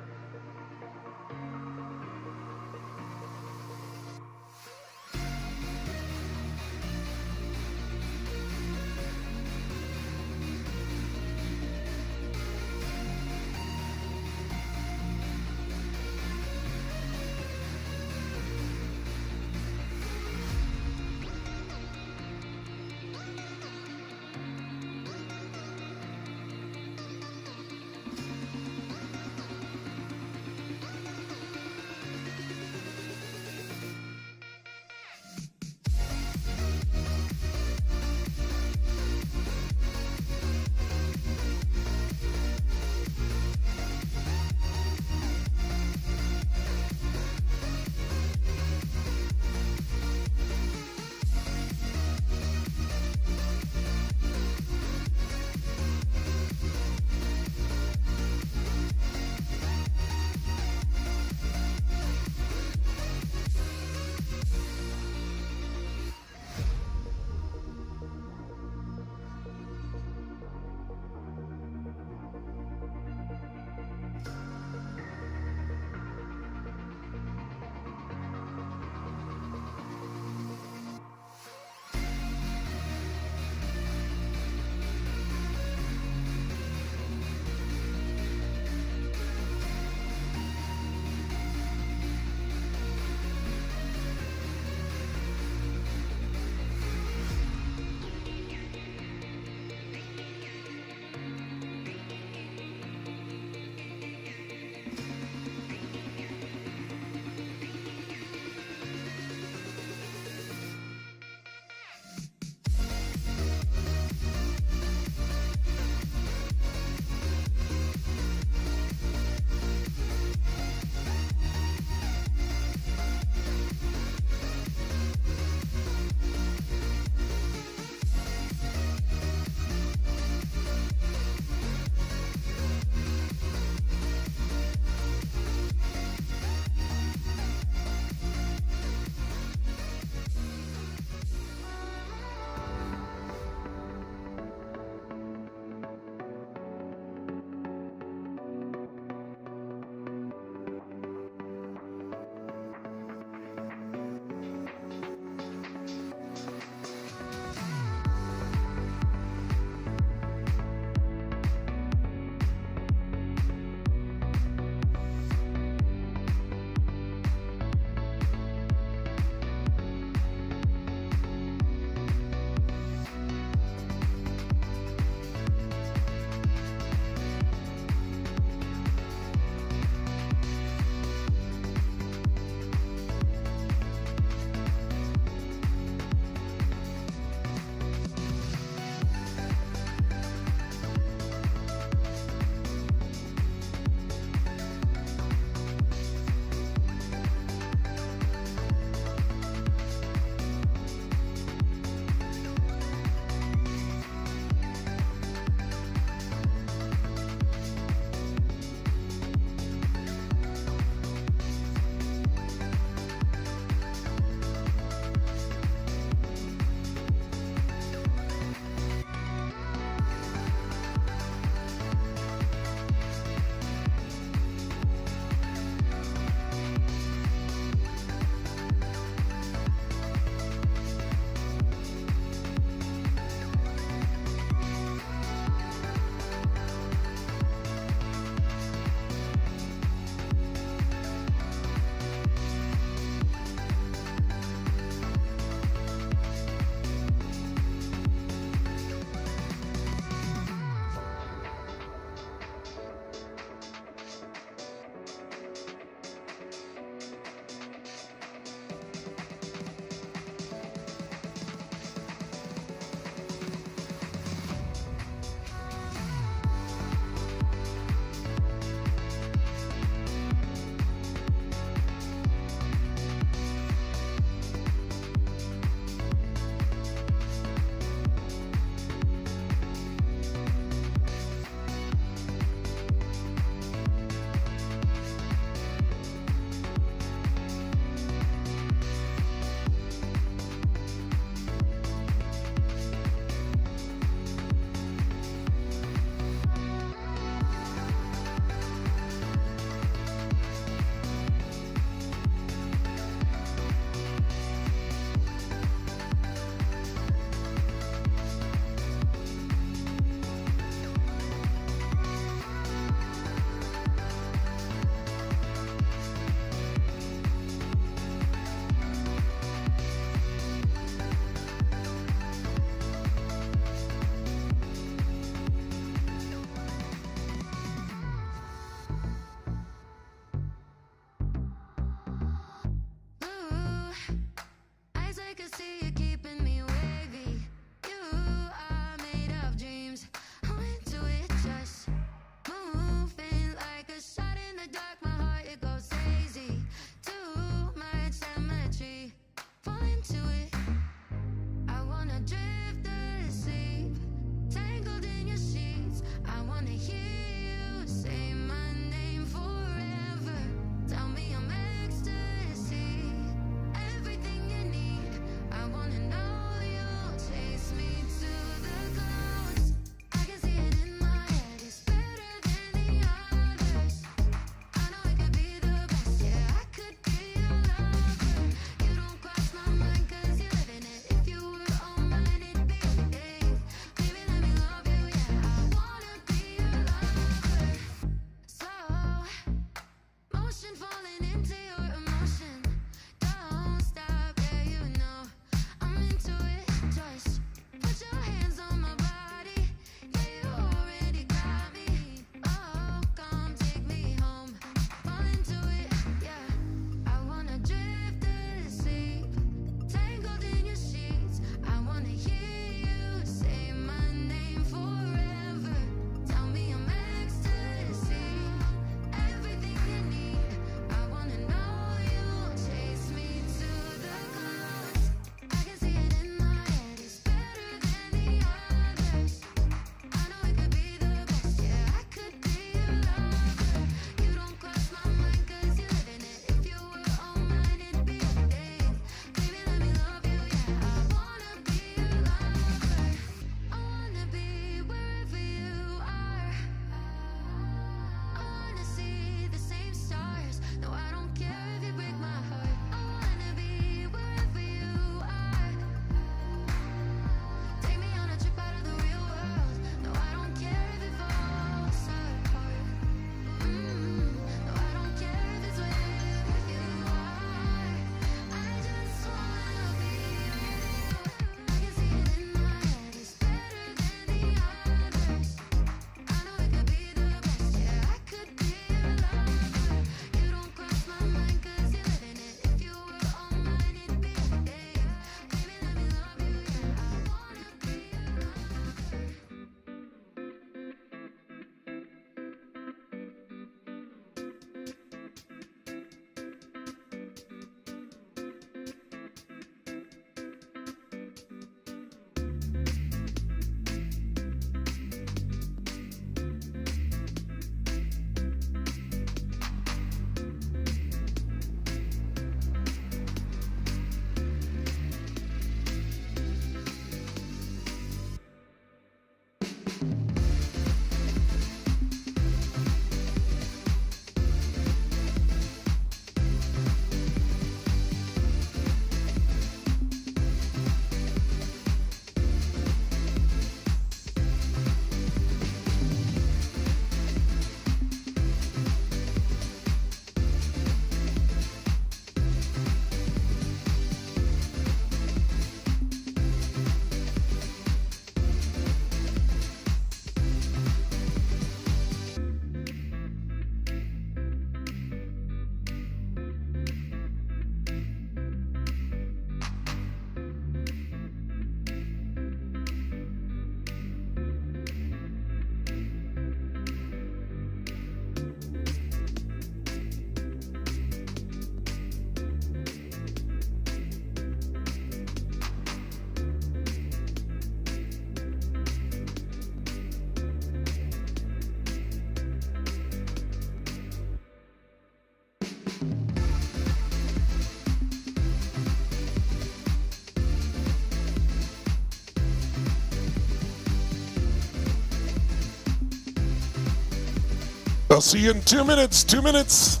I'll see you in 2 minutes. 2 minutes.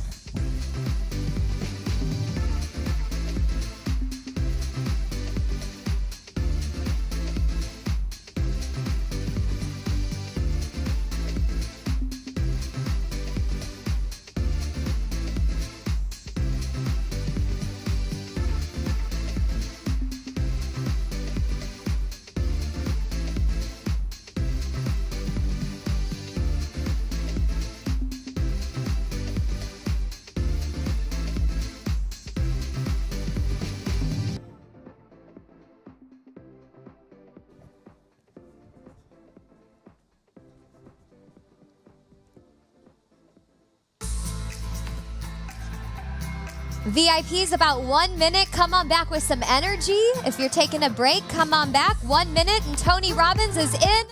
VIPs, about 1 minute. Come on back with some energy. If you're taking a break, come on back. 1 minute, and Tony Robbins is in